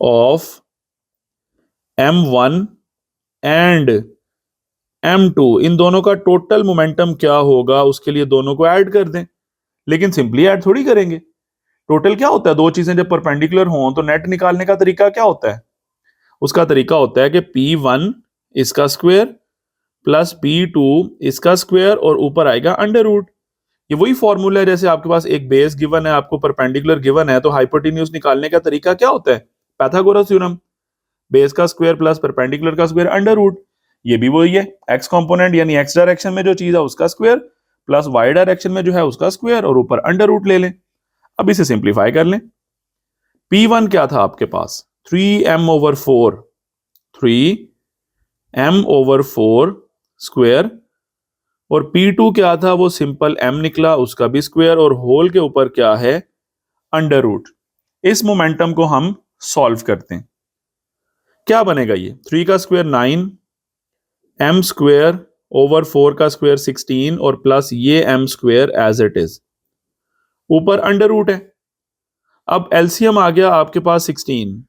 of m1 and m2, इन दोनों का टोटल मोमेंटम क्या होगा, उसके लिए दोनों को ऐड कर दें। लेकिन सिंपली ऐड थोड़ी करेंगे। टोटल क्या होता है, दो चीजें जब परपेंडिकुलर हों तो नेट निकालने का तरीका क्या होता है, उसका तरीका होता है कि p1 इसका स्क्वायर प्लस p2 इसका स्क्वायर, और ऊपर आएगा अंडर रूट। ये वही फॉर्मूला है, जैसे आपके पास एक बेस गिवन है, आपको परपेंडिकुलर गिवन है, तो हाइपोटेन्यूज निकालने का तरीका क्या होता है, पाइथागोरस थ्योरम, बेस का स्क्वायर प्लस परपेंडिकुलर का स्क्वायर अंडर रूट। ये भी वही है, एक्स कंपोनेंट यानी एक्स डायरेक्शन में जो चीज है उसका स्क्वायर प्लस वाई डायरेक्शन में जो है उसका स्क्वायर, और ऊपर अंडर रूट ले लें। अब इसे सिंप्लीफाई कर लें। P1 क्या था आपके पास, 3m/4, 3m/4 स्क्वायर, और P2 क्या था, वो सिंपल m निकला, उसका भी स्क्वायर, और होल के ऊपर क्या है, अंडर रूट। इस मोमेंटम को हम सॉल्व करते हैं। क्या बनेगा, ये 3 का स्क्वायर 9, m स्क्वायर ओवर 4 का स्क्वायर 16, और प्लस ये m square as it is, ऊपर अंडर रूट है। अब एलसीएम आ गया आपके पास 16,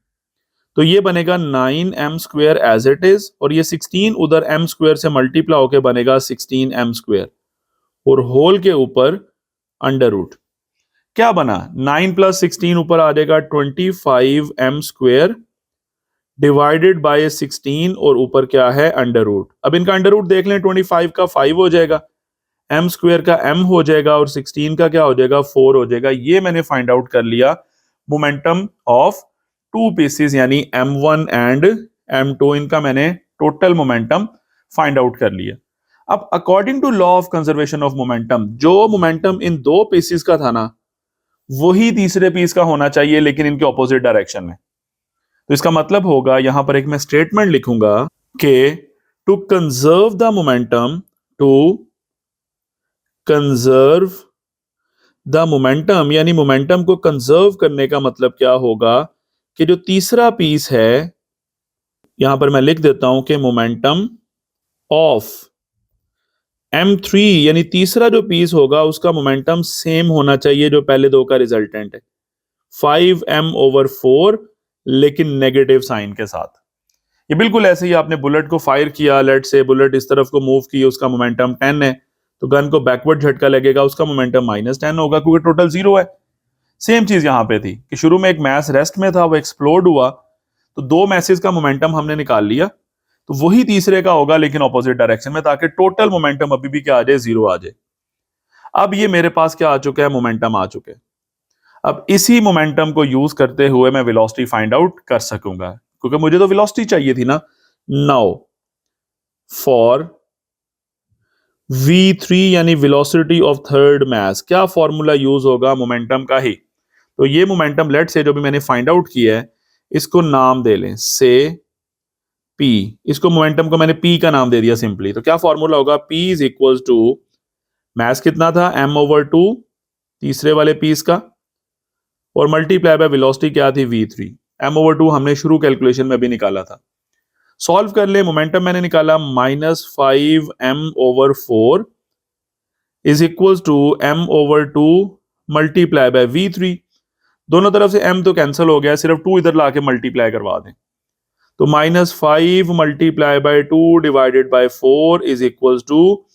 तो ये बनेगा 9m square as it is, और ये 16 उधर m स्क्वायर से मल्टीप्लाई होकर बनेगा 16m स्क्वायर, और होल के ऊपर अंडर रूट। क्या बना, 9 + 16 ऊपर आ जाएगा 25m स्क्वायर डिवाइडेड बाय 16, और ऊपर क्या है, अंडर रूट। अब इनका अंडर रूट देख लें, 25 का 5 हो जाएगा, m स्क्वायर का m हो जाएगा, और 16 का क्या हो जाएगा, 4 हो जाएगा। ये मैंने फाइंड आउट कर लिया मोमेंटम ऑफ टू पीसेस, यानी m1 एंड m2, इनका मैंने टोटल मोमेंटम फाइंड आउट कर लिया। अब according to law of conservation of momentum, जो मोमेंटम इन दो पीसेस का था ना, वही तीसरे पीस का होना चाहिए, लेकिन इनके ऑपोजिट डायरेक्शन में। तो इसका मतलब होगा, यहां पर एक मैं स्टेटमेंट लिखूंगा कि to conserve the momentum, to conserve the momentum, यानी मोमेंटम को कंजर्व करने का मतलब क्या होगा कि जो तीसरा पीस है, यहां पर मैं लिख देता हूं कि मोमेंटम ऑफ m3, यानी तीसरा जो पीस होगा उसका मोमेंटम सेम होना चाहिए जो पहले दो का रिजल्टेंट है, 5m/4, लेकिन नेगेटिव साइन के साथ। ये बिल्कुल ऐसे ही आपने बुलेट को फायर किया, लेट से बुलेट इस तरफ को मूव की, उसका मोमेंटम 10 है, तो गन को बैकवर्ड झटका लगेगा, उसका मोमेंटम -10 होगा क्योंकि टोटल 0 है। सेम चीज यहां पे थी कि शुरू में एक मैस रेस्ट में था, वो एक्सप्लोड हुआ, तो 2 मैसेज का मोमेंटम हमने निकाल लिया, तो वही तीसरे का होगा लेकिन ऑपोजिट डायरेक्शन में, ताकि टोटल मोमेंटम अभी भी क्या आ जाए, 0 आ जाए। अब ये मेरे पास क्या आ चुका है, मोमेंटम आ चुके हैं। अब इसी मोमेंटम को यूज करते हुए मैं वेलोसिटी फाइंड आउट कर सकूंगा, क्योंकि मुझे तो वेलोसिटी चाहिए थी ना। नाउ फॉर v3 यानी वेलोसिटी ऑफ थर्ड मास, क्या फॉर्मूला यूज होगा, मोमेंटम का ही। तो ये मोमेंटम लेट से जो भी मैंने फाइंड आउट किया है, इसको नाम दे लें से p, इसको मोमेंटम को मैंने p का नाम दे दिया सिंपली। तो क्या फॉर्मूला होगा, p is equal to mass कितना था m/2 तीसरे वाले पीस का, और मल्टीप्लाई बाय वेलोसिटी क्या थी v3। m/2 हमने शुरू कैलकुलेशन में भी निकाला था। सॉल्व कर ले, मोमेंटम मैंने निकाला -5m/4 is equal to m/2 multiply by v3। दोनों तरफ से m तो कैंसिल हो गया, सिर्फ 2 इधर लाके मल्टीप्लाई करवा दें, तो -5 multiply by 2 divided by 4 is equal to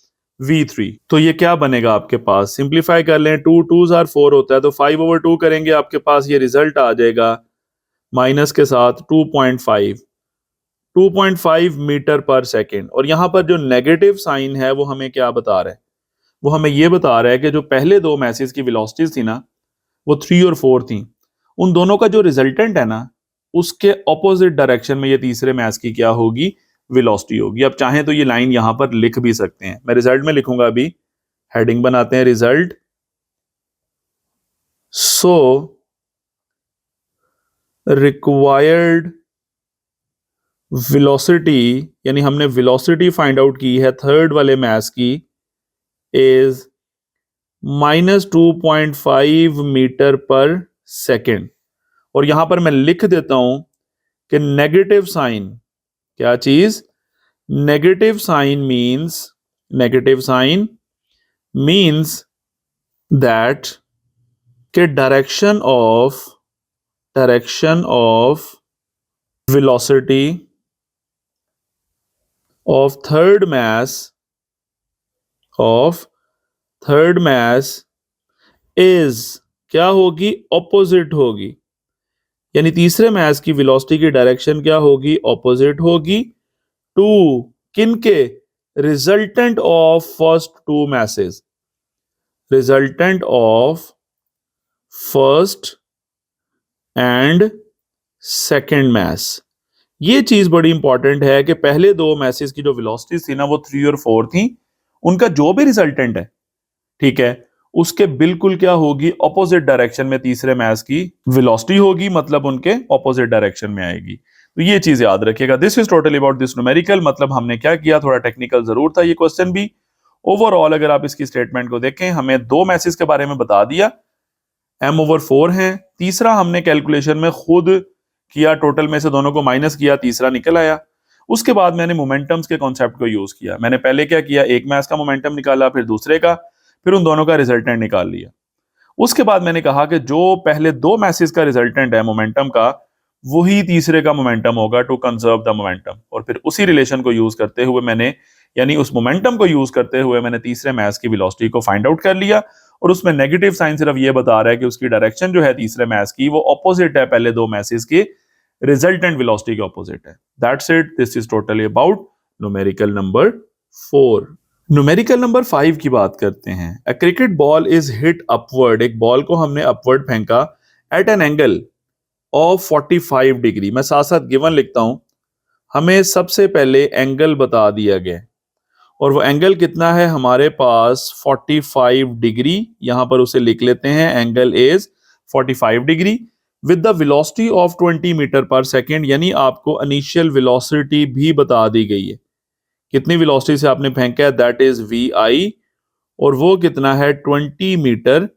v3। तो ये क्या बनेगा आपके पास, सिंप्लीफाई कर लें, 2 2s आर 4 होता है, तो 5/2 करेंगे, आपके पास ये रिजल्ट आ जाएगा माइनस के साथ 2.5 मीटर पर सेकेंड। और यहां पर जो नेगेटिव साइन है वो हमें क्या बता रहा है, वो हमें ये बता रहा है कि जो पहले दो मैसेज की वेलोसिटीज थी ना, वो 3 और 4 थी, उन दोनों का जो रिजल्टेंट है ना, उसके ऑपोजिट डायरेक्शन में ये तीसरे मैच की क्या होगी, वेलोसिटी होगी। अब चाहें तो ये लाइन यहां पर लिख भी सकते हैं, मैं रिजल्ट में लिखूंगा, अभी हेडिंग बनाते हैं रिजल्ट। सो रिक्वायर्ड वेलोसिटी, यानी हमने वेलोसिटी फाइंड आउट की है थर्ड वाले मैच की, इज -2.5 मीटर पर सेकेंड। और यहां पर मैं लिख देता हूं कि नेगेटिव साइन, क्या चीज, नेगेटिव साइन मीन्स दैट के direction of velocity of third mass is क्या होगी, ऑपोजिट होगी। यानी तीसरे मास की वेलोसिटी की डायरेक्शन क्या होगी, ऑपोजिट होगी टू किनके, resultant of first two masses, resultant of first and second mass. ये चीज बड़ी इंपॉर्टेंट है कि पहले दो मैसेज की जो वेलोसिटीज थी ना, वो 3 और 4 थी, उनका जो भी रिजल्टेंट है, ठीक है, उसके बिल्कुल क्या होगी, ऑपोजिट डायरेक्शन में तीसरे मैच की वेलोसिटी होगी, मतलब उनके ऑपोजिट डायरेक्शन में आएगी। तो ये चीज याद रखिएगा। This is totally about this numerical, मतलब हमने क्या किया, थोड़ा टेक्निकल जरूर था ये क्वेश्चन भी। ओवरऑल अगर आप इसकी स्टेटमेंट को देखें, हमें दो मैसेज के बारे में बता दिया, m/4 है, तीसरा हमने कैलकुलेशन में खुद किया, टोटल में से दोनों को माइनस किया, तीसरा निकल आया। उसके बाद मैंने मोमेंटम्स के कॉन्सेप्ट को यूज किया, मैंने पहले क्या किया, एक मैच का मोमेंटम निकाला, फिर दूसरे का, फिर उन दोनों का रिजल्टेंट निकाल लिया। उसके बाद मैंने कहा कि जो पहले दो मैसेज का रिजल्टेंट है मोमेंटम का, वही तीसरे का मोमेंटम होगा, टू कंजर्व द मोमेंटम। और फिर उसी रिलेशन को यूज करते हुए मैंने, यानी उस मोमेंटम को यूज करते हुए मैंने तीसरे मैच की वेलोसिटी को फाइंड आउट कर लिया। और उसमें नेगेटिव साइन सिर्फ ये बता रहा है कि उसकी डायरेक्शन जो है तीसरे मैच की, वो ऑपोजिट है पहले दो मैसेज की रिजल्टेंट वेलोसिटी के ऑपोजिट है। That's it, this is totally about numerical number 4। Numerical number 5 की बात करते हैं। A cricket ball is hit upward, एक बॉल को हमने अपवर्ड फेंका at an angle of 45 degree. मैं साथ साथ गिवन लिखता हूं, हमें सबसे पहले एंगल बता दिया गया, और वो एंगल कितना है हमारे पास, 45 डिग्री। यहां पर उसे लिख लेते हैं, angle is 45 degree with the velocity of 20 metre per second. यानी आपको इनिशियल वेलोसिटी भी बता दी गई है, कितनी वेलोसिटी से आपने फेंका है, दैट इज vi, और वो कितना है, 20 मीटर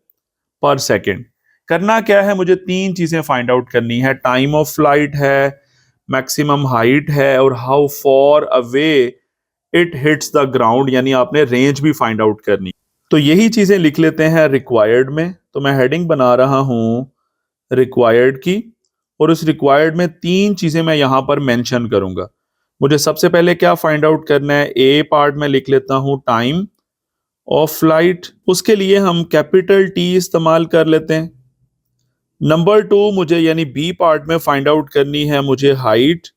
पर सेकेंड। करना क्या है, मुझे तीन चीजें फाइंड आउट करनी है, टाइम ऑफ फ्लाइट है, मैक्सिमम हाइट है, और how for away it hits the ground, यानी आपने रेंज भी फाइंड आउट करनी। तो यही चीजें लिख लेते हैं रिक्वायर्ड में। तो मैं हेडिंग बना रहा हूं रिक्वायर्ड की, और उस रिक्वायर्ड में तीन चीजें मैं यहां पर मेंशन करूंगा। मुझे सबसे पहले क्या फाइंड आउट करना है, ए पार्ट में लिख लेता हूं टाइम, ऑफ फ्लाइट, उसके लिए हम कैपिटल टी इस्तेमाल कर लेते हैं। नंबर 2 मुझे यानी बी पार्ट में फाइंड आउट करनी है मुझे हाइट,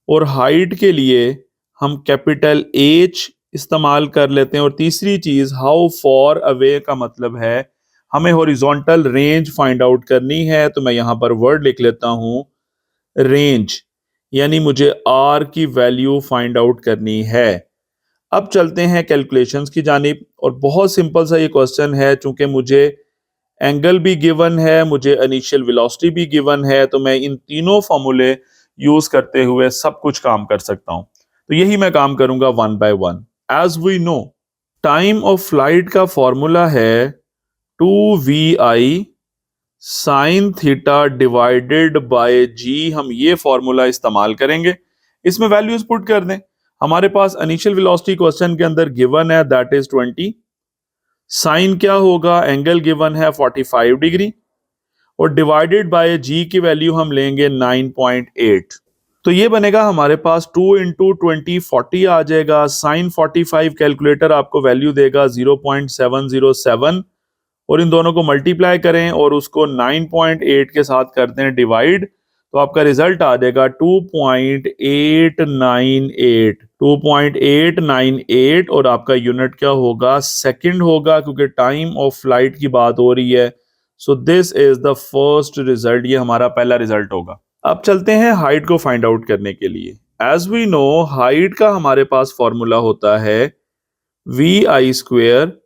और हाइट के लिए हम कैपिटल एच इस्तेमाल कर लेते हैं। और तीसरी चीज हाउ फॉर अवे का मतलब है हमें हॉरिजॉन्टल रेंज फाइंड आउट करनी है, तो मैं यहां पर वर्ड लिख लेता हूं रेंज, यानी मुझे आर की वैल्यू फाइंड आउट करनी है। अब चलते हैं कैलकुलेशंस की जानिब, और बहुत सिंपल सा ये क्वेश्चन है, चूंकि मुझे एंगल भी गिवन है, मुझे इनिशियल वेलोसिटी भी गिवन है, तो मैं इन तीनों फॉर्मूले यूज करते हुए सब कुछ काम कर सकता हूं। तो यही मैं काम करूंगा one by one. As we know time of flight का फॉर्मूला है 2vi sine theta divided by g. हम ये फॉर्मूला इस्तेमाल करेंगे, इसमें वैल्यूज पुट कर दें। हमारे पास इनिशियल वेलोसिटी क्वेश्चन के अंदर गिवन है, दैट इज 20। साइन क्या होगा, एंगल गिवन है 45 डिग्री, और डिवाइडेड बाय जी की वैल्यू हम लेंगे 9.8। तो ये बनेगा हमारे पास 2 इंटू 20 40 आ जाएगा। साइन 45 कैलकुलेटर आपको वैल्यू देगा 0.707, और इन दोनों को मल्टीप्लाई करें और उसको 9.8 के साथ करते हैं डिवाइड, तो आपका रिजल्ट आ जाएगा 2.898। 2.898, और आपका यूनिट क्या होगा, सेकंड होगा, क्योंकि टाइम ऑफ फ्लाइट की बात हो रही है। सो this is the first result, ये हमारा पहला रिजल्ट होगा। अब चलते हैं हाइट को फाइंड आउट करने के लिए। एज वी नो हाइट का हमारे पास फॉर्मूला होता है V I square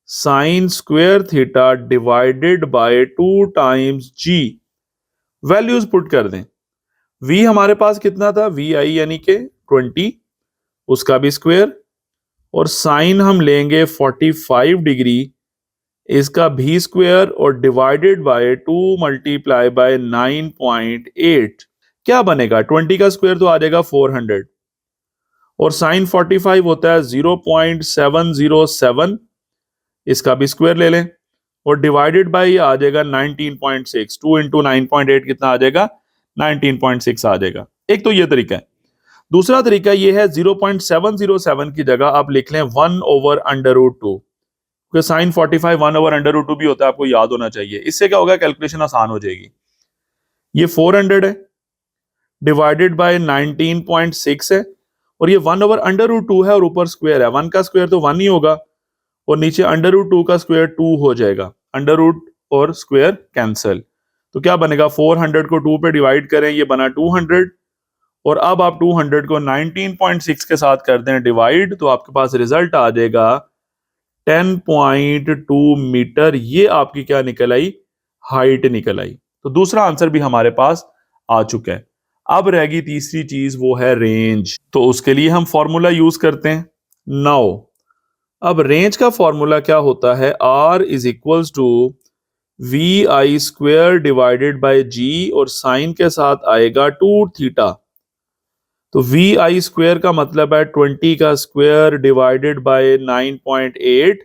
sine square theta divided by 2 times G. Values put कर दें। v हमारे पास कितना था, वी आई यानी कि 20, उसका भी स्क्वेयर, और साइन हम लेंगे 45 डिग्री, इसका भी स्क्वेयर, और डिवाइडेड बाय 2 मल्टीप्लाई बाय 9.8। क्या बनेगा, 20 का स्क्वायर तो आ जाएगा 400, और साइन 45 होता है 0.707, इसका भी स्क्वायर ले लें, और डिवाइडेड बाय आ जाएगा 19.6। 2 इंटू 9.8 कितना आ जाएगा, 19.6 आ जाएगा। एक तो ये तरीका है। दूसरा तरीका ये है 0.707 की जगह आप लिख लें 1/√2, क्योंकि साइन 45 1/√2 भी होता है, आपको याद होना चाहिए। इससे क्या होगा, कैलकुलेशन आसान हो जाएगी। ये 400 है, डिवाइडेड बाय 19.6 है, और ये 1/√2 है, और ऊपर स्क्वायर है। 1 का स्क्वायर तो 1 ही होगा, और नीचे √2 का स्क्वायर 2 हो जाएगा। अंडर रूट और स्क्वायर कैंसिल, तो क्या बनेगा, 400 को 2 पे डिवाइड करें, ये बना 200, और अब आप 200 को 19.6 के साथ कर दें डिवाइड, तो आपके पास रिजल्ट आ जाएगा 10.2 मीटर। ये आपकी क्या निकल आई, हाइट निकल आई। तो दूसरा आंसर भी हमारे पास आ चुका है। अब रहेगी तीसरी चीज, वो है रेंज। तो उसके लिए हम फॉर्मूला यूज करते हैं नाउ। अब रेंज का फॉर्मूला क्या होता है, R is equals to v I square divided by g, और साइन के साथ आएगा 2 थीटा। तो वी आई स्क्वेयर का मतलब है 20 का स्क्वेयर डिवाइडेड बाय 9.8,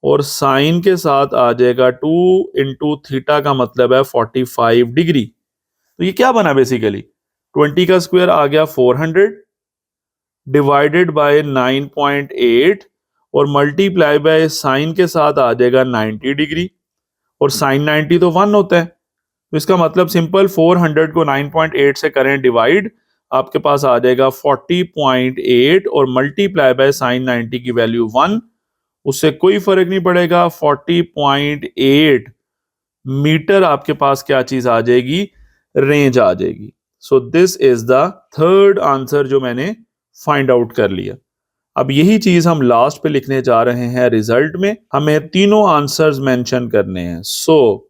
और साइन के साथ आ जाएगा 2 इंटू थीटा का मतलब है 45 डिग्री। तो ये क्या बना, बेसिकली 20 का स्क्वायर आ गया 400 डिवाइडेड बाय 9.8, और मल्टीप्लाई बाय साइन के साथ आ जाएगा 90 डिग्री, और साइन 90 तो 1 होता है। तो इसका मतलब सिंपल, 400 को 9.8 से करें डिवाइड, आपके पास आ जाएगा 40.8, और मल्टीप्लाई बाय साइन 90 की वैल्यू 1, उससे कोई फर्क नहीं पड़ेगा। 40.8 मीटर आपके पास क्या चीज आ जाएगी, रेंज आ जाएगी। सो this is the third answer जो मैंने फाइंड आउट कर लिया। अब यही चीज हम लास्ट पे लिखने जा रहे हैं रिजल्ट में, हमें तीनों आंसर्स मेंशन करने हैं। सो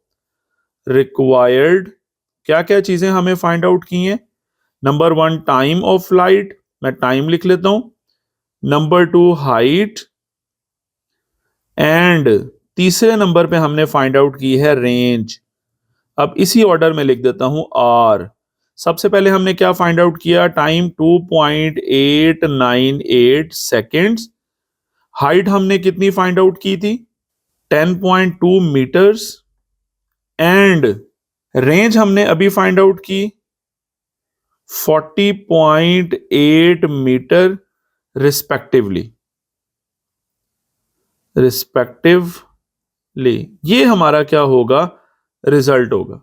रिक्वायर्ड, क्या क्या चीजें हमें फाइंड आउट की हैं। नंबर 1 टाइम ऑफ फ्लाइट, मैं टाइम लिख लेता हूं। नंबर 2 हाइट, एंड तीसरे नंबर पे हमने फाइंड आउट की है रेंज। अब इसी ऑर्डर में लिख देता हूं आर। सबसे पहले हमने क्या फाइंड आउट किया, टाइम 2.898 सेकेंड्स। हाइट हमने कितनी फाइंड आउट की थी, 10.2 मीटर्स, एंड रेंज हमने अभी फाइंड आउट की 40.8 मीटर रिस्पेक्टिवली। रिस्पेक्टिवली, ये हमारा क्या होगा, रिजल्ट होगा।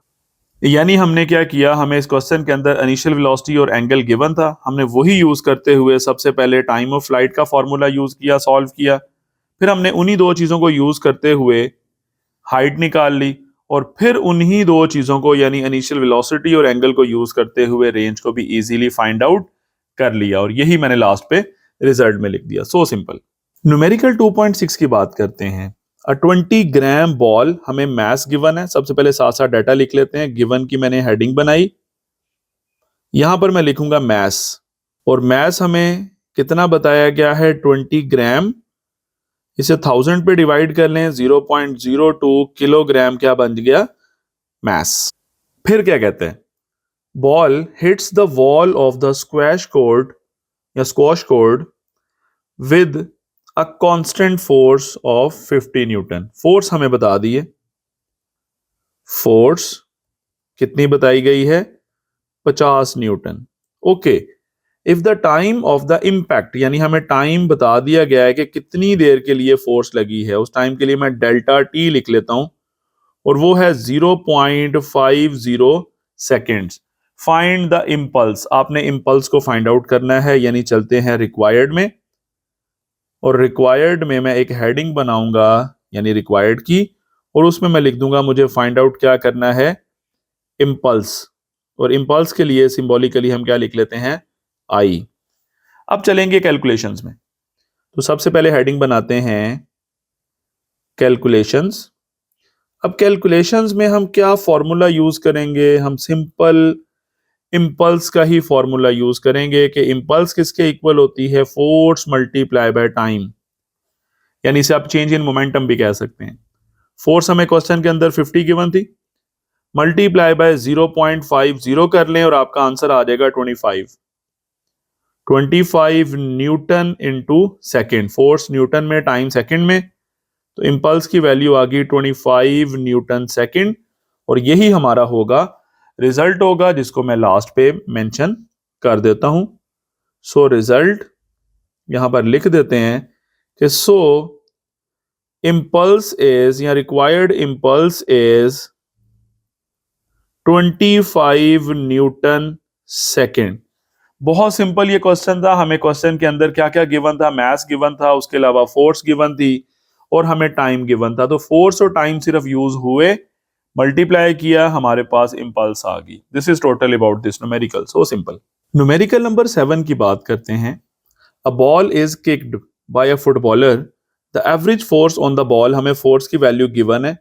यानी हमने क्या किया, हमें इस क्वेश्चन के अंदर इनिशियल वेलोसिटी और एंगल गिवन था, हमने वही यूज करते हुए सबसे पहले टाइम ऑफ फ्लाइट का फॉर्मूला यूज किया, सॉल्व किया, फिर हमने उन्हीं दो चीजों को यूज करते हुए हाइट निकाल ली, और फिर उन्हीं दो चीजों को यानी इनिशियल वेलोसिटी और एंगल को यूज करते हुए रेंज को भी इजीली फाइंड आउट कर लिया, और यही मैंने लास्ट पे रिजल्ट में लिख दिया। So simple. न्यूमेरिकल 2.6 की बात करते हैं। 20 ग्राम बॉल, हमें मास गिवन है। सबसे पहले साथ साथ डाटा लिख लेते हैं। गिवन की मैंने हेडिंग बनाई, यहां पर मैं लिखूंगा मास, और मास हमें कितना बताया गया है, 20 ग्राम। इसे 1000 पे डिवाइड कर लें, 0.02 किलोग्राम क्या बन गया, मास। फिर क्या कहते हैं, ball hits the wall of the squash court या squash court with a constant force of 50 newton. Force हमें बता दिए, फोर्स कितनी बताई गई है, 50 newton. Okay, if the time of the impact, यानी हमें टाइम बता दिया गया है कि कितनी देर के लिए फोर्स लगी है, उस टाइम के लिए मैं डेल्टा टी लिख लेता हूं, और वो है 0.50 सेकेंड्स। फाइंड द इम्पल्स, आपने इम्पल्स को फाइंड आउट करना है, यानी चलते हैं रिक्वायर्ड में, और रिक्वायर्ड में मैं एक हेडिंग बनाऊंगा यानी रिक्वायर्ड की, और उसमें मैं लिख दूंगा मुझे फाइंड आउट क्या करना है, इम्पल्स। और इम्पल्स के लिए सिंबॉलिकली हम क्या लिख लेते हैं, आई। अब चलेंगे कैलकुलेशंस में। तो सबसे पहले हेडिंग बनाते हैं कैलकुलेशंस। अब कैलकुलेशंस में हम क्या फॉर्मूला यूज करेंगे, हम सिंपल इम्पल्स का ही फॉर्मूला यूज करेंगे कि इम्पल्स किसके इक्वल होती है, फोर्स मल्टीप्लाई बाय टाइम, यानी इसे आप चेंज इन मोमेंटम भी कह सकते हैं। फोर्स हमें क्वेश्चन के अंदर 50 गिवन थी, मल्टीप्लाई बाय 0.50 कर लें और आपका आंसर आ जाएगा 25 Newton into second. Force Newton में, टाइम सेकेंड में, तो इम्पल्स की वैल्यू आ गई 25 न्यूटन सेकेंड, और यही हमारा होगा रिजल्ट होगा, जिसको मैं लास्ट पे मेंशन कर देता हूं। सो रिजल्ट यहां पर लिख देते हैं कि सो इम्पल्स इज या required impulse is 25 Newton second. बहुत सिंपल ये क्वेश्चन था। हमें क्वेश्चन के अंदर क्या क्या गिवन था, मास गिवन था, उसके अलावा फोर्स गिवन थी, और हमें टाइम गिवन था। तो फोर्स और टाइम सिर्फ यूज हुए, मल्टीप्लाई किया, हमारे पास इंपल्स आ गई। This is total about this numerical, so simple. Numerical number 7 की बात करते हैं। A ball is kicked bye a footballer, the average force on the ball, हमें फोर्स की वैल्यू गिवन है,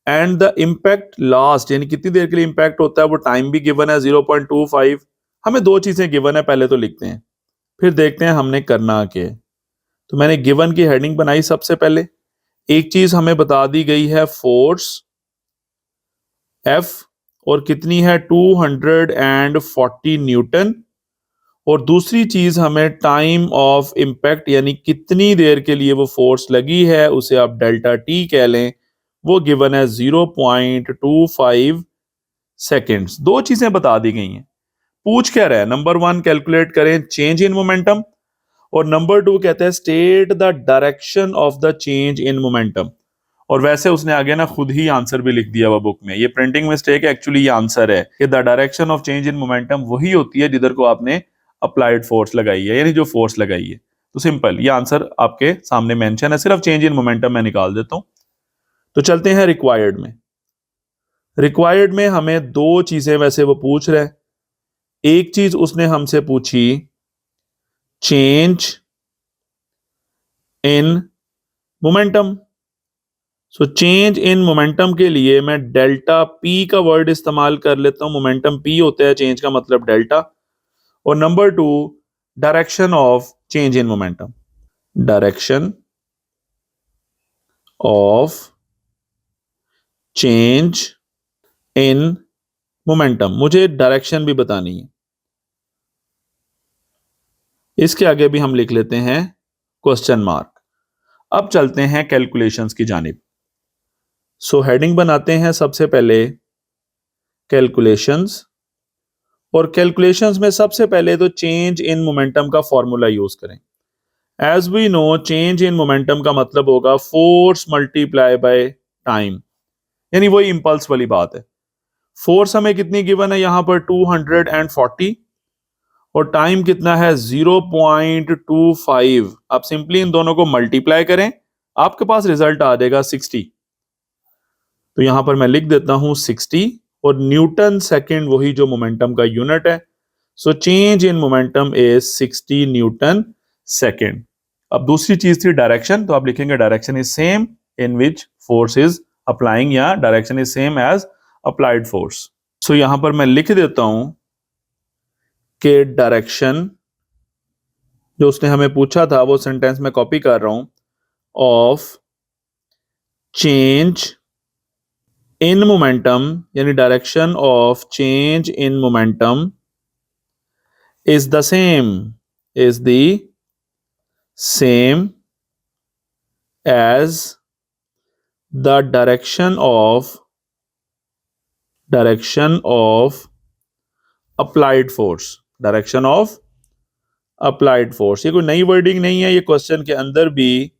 एंड द इम्पैक्ट लास्ट, यानी कितनी देर के लिए इंपैक्ट होता है, वो टाइम भी गिवन है 0.25। हमें दो चीजें गिवन है, पहले तो लिखते हैं, फिर देखते हैं हमने करना क्या है। तो मैंने गिवन की हेडिंग बनाई। सबसे पहले एक चीज हमें बता दी गई है, फोर्स एफ, और कितनी है 240 न्यूटन, और दूसरी चीज हमें टाइम ऑफ इंपैक्ट, यानी कितनी देर के लिए वो फोर्स लगी है, उसे आप डेल्टा टी कह लें, वो गिवन है 0.25 सेकेंड्स। दो चीजें बता दी गई हैं। पूछ क्या रहा है, नंबर 1 कैलकुलेट करें चेंज इन मोमेंटम, और नंबर 2 कहते हैं state the direction of the change in momentum. और वैसे उसने आगे ना खुद ही आंसर भी लिख दिया हुआ बुक में, ये प्रिंटिंग मिस्टेक है, एक्चुअली ये आंसर है कि the direction of change in momentum वही होती है जिधर को आपने अप्लाइड फोर्स लगाई है, यानी जो फोर्स लगाई है। तो सिंपल, ये आंसर आपके सामने मेंशन है, सिर्फ चेंज इन मोमेंटम मैं निकाल देता हूं। तो चलते हैं रिक्वायर्ड में। रिक्वायर्ड में हमें दो चीजें वैसे वो पूछ रहे हैं। एक चीज उसने हमसे पूछी change in momentum. So change in momentum के लिए मैं डेल्टा पी का वर्ड इस्तेमाल कर लेता हूं। मोमेंटम पी होता है, चेंज का मतलब डेल्टा। और number 2 direction of change in momentum, direction of change in momentum, मुझे डायरेक्शन भी बतानी है। इसके आगे भी हम लिख लेते हैं क्वेश्चन मार्क। अब चलते हैं कैलकुलेशंस की जानिब। सो हेडिंग बनाते हैं सबसे पहले कैलकुलेशंस, और कैलकुलेशंस में सबसे पहले तो चेंज इन मोमेंटम का फॉर्मूला यूज करें। As we know change in momentum का मतलब होगा फोर्स मल्टीप्लाई बाय टाइम, यानी वही इंपल्स वाली बात है। फोर्स हमें कितनी गिवन है यहां पर 240 और टाइम कितना है 0.25। आप सिंपली इन दोनों को मल्टीप्लाई करें, आपके पास रिजल्ट आ जाएगा 60। तो यहां पर मैं लिख देता हूं 60 और न्यूटन सेकंड वही जो मोमेंटम का यूनिट है। So change in momentum is 60 newton second. अब दूसरी चीज थी डायरेक्शन, तो आप लिखेंगे direction is same in which force is applying, या direction is same as applied force. So यहां पर मैं लिख देता हूं कि डायरेक्शन जो उसने हमें पूछा था वो सेंटेंस में कॉपी कर रहा हूं, ऑफ चेंज इन मोमेंटम, यानी direction of change in momentum is the same, is the same as the direction of applied force, direction of applied force। ये कोई नई वर्डिंग नहीं है, ये क्वेश्चन के अंदर भी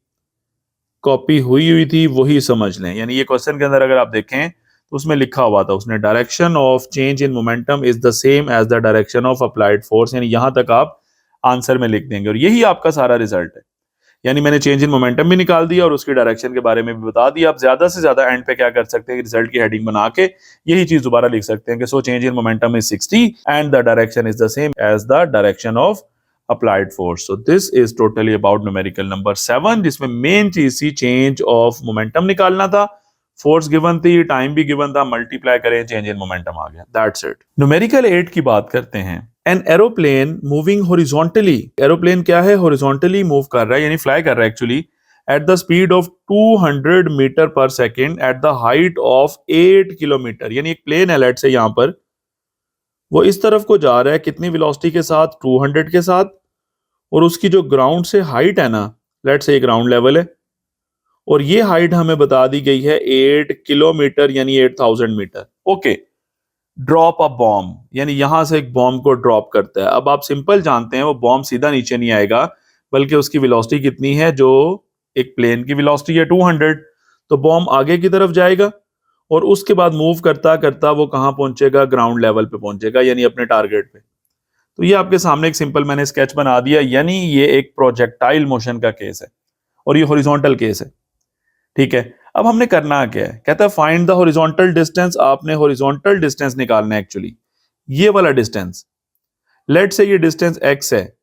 कॉपी हुई थी, वही समझ लें। यानी ये क्वेश्चन के अंदर अगर आप देखें तो उसमें लिखा हुआ था उसने direction of change in momentum is the same as the direction of applied force, यानी यहां तक आप आंसर में लिख देंगे और यही आपका सारा रिजल्ट है। यानी मैंने चेंज इन मोमेंटम भी निकाल दिया और उसकी डायरेक्शन के बारे में भी बता दिया। आप ज्यादा से ज्यादा एंड पे क्या कर सकते हैं, रिजल्ट की हेडिंग बना के यही चीज दोबारा लिख सकते हैं कि so change in momentum is 60 and the direction is the same as the direction of applied force. So this is totally about numerical number 7, जिसमें मेन चीज थी चेंज ऑफ मोमेंटम निकालना था, फोर्स गिवन थी, टाइम भी given था, multiply करें change in momentum आ गया, दैट्स इट। न्यूमेरिकल 8 की बात करते हैं। An aeroplane moving horizontally, aeroplane क्या है, हॉरिजॉन्टली मूव कर रहा है यानी फ्लाई कर रहा है actually, at the speed of 200 metre per second at the height of 8 kilometre. यानी एक प्लेन है लेट से, यहां पर वो इस तरफ को जा रहा है कितनी वेलोसिटी के साथ, 200 के साथ, और उसकी जो ग्राउंड से हाइट है ना, लेट से ग्राउंड लेवल है और ये हाइट हमें बता दी गई है 8 किलोमीटर यानी 8000 metre. Okay, drop a bomb, यानी यहां से एक बॉम्ब को ड्रॉप करता है। अब आप सिंपल जानते हैं वो बॉम्ब सीधा नीचे नहीं आएगा, बल्कि उसकी वेलोसिटी कितनी है, जो एक प्लेन की वेलोसिटी है 200, तो बॉम्ब आगे की तरफ जाएगा और उसके बाद मूव करता करता वो कहां पहुंचेगा, ग्राउंड लेवल पे पहुंचेगा, यानी अपने टारगेट पे। तो ये आपके सामने एक सिंपल मैंने स्केच बना दिया, यानी ये एक प्रोजेक्टाइल मोशन का केस है और ये हॉरिजॉन्टल केस है। ठीक है, अब हमने करना क्या है, कहता है फाइंड द हॉरिजॉन्टल डिस्टेंस। आपने हॉरिजॉन्टल डिस्टेंस निकालना है एक्चुअली, ये वाला डिस्टेंस। लेट से ये डिस्टेंस x है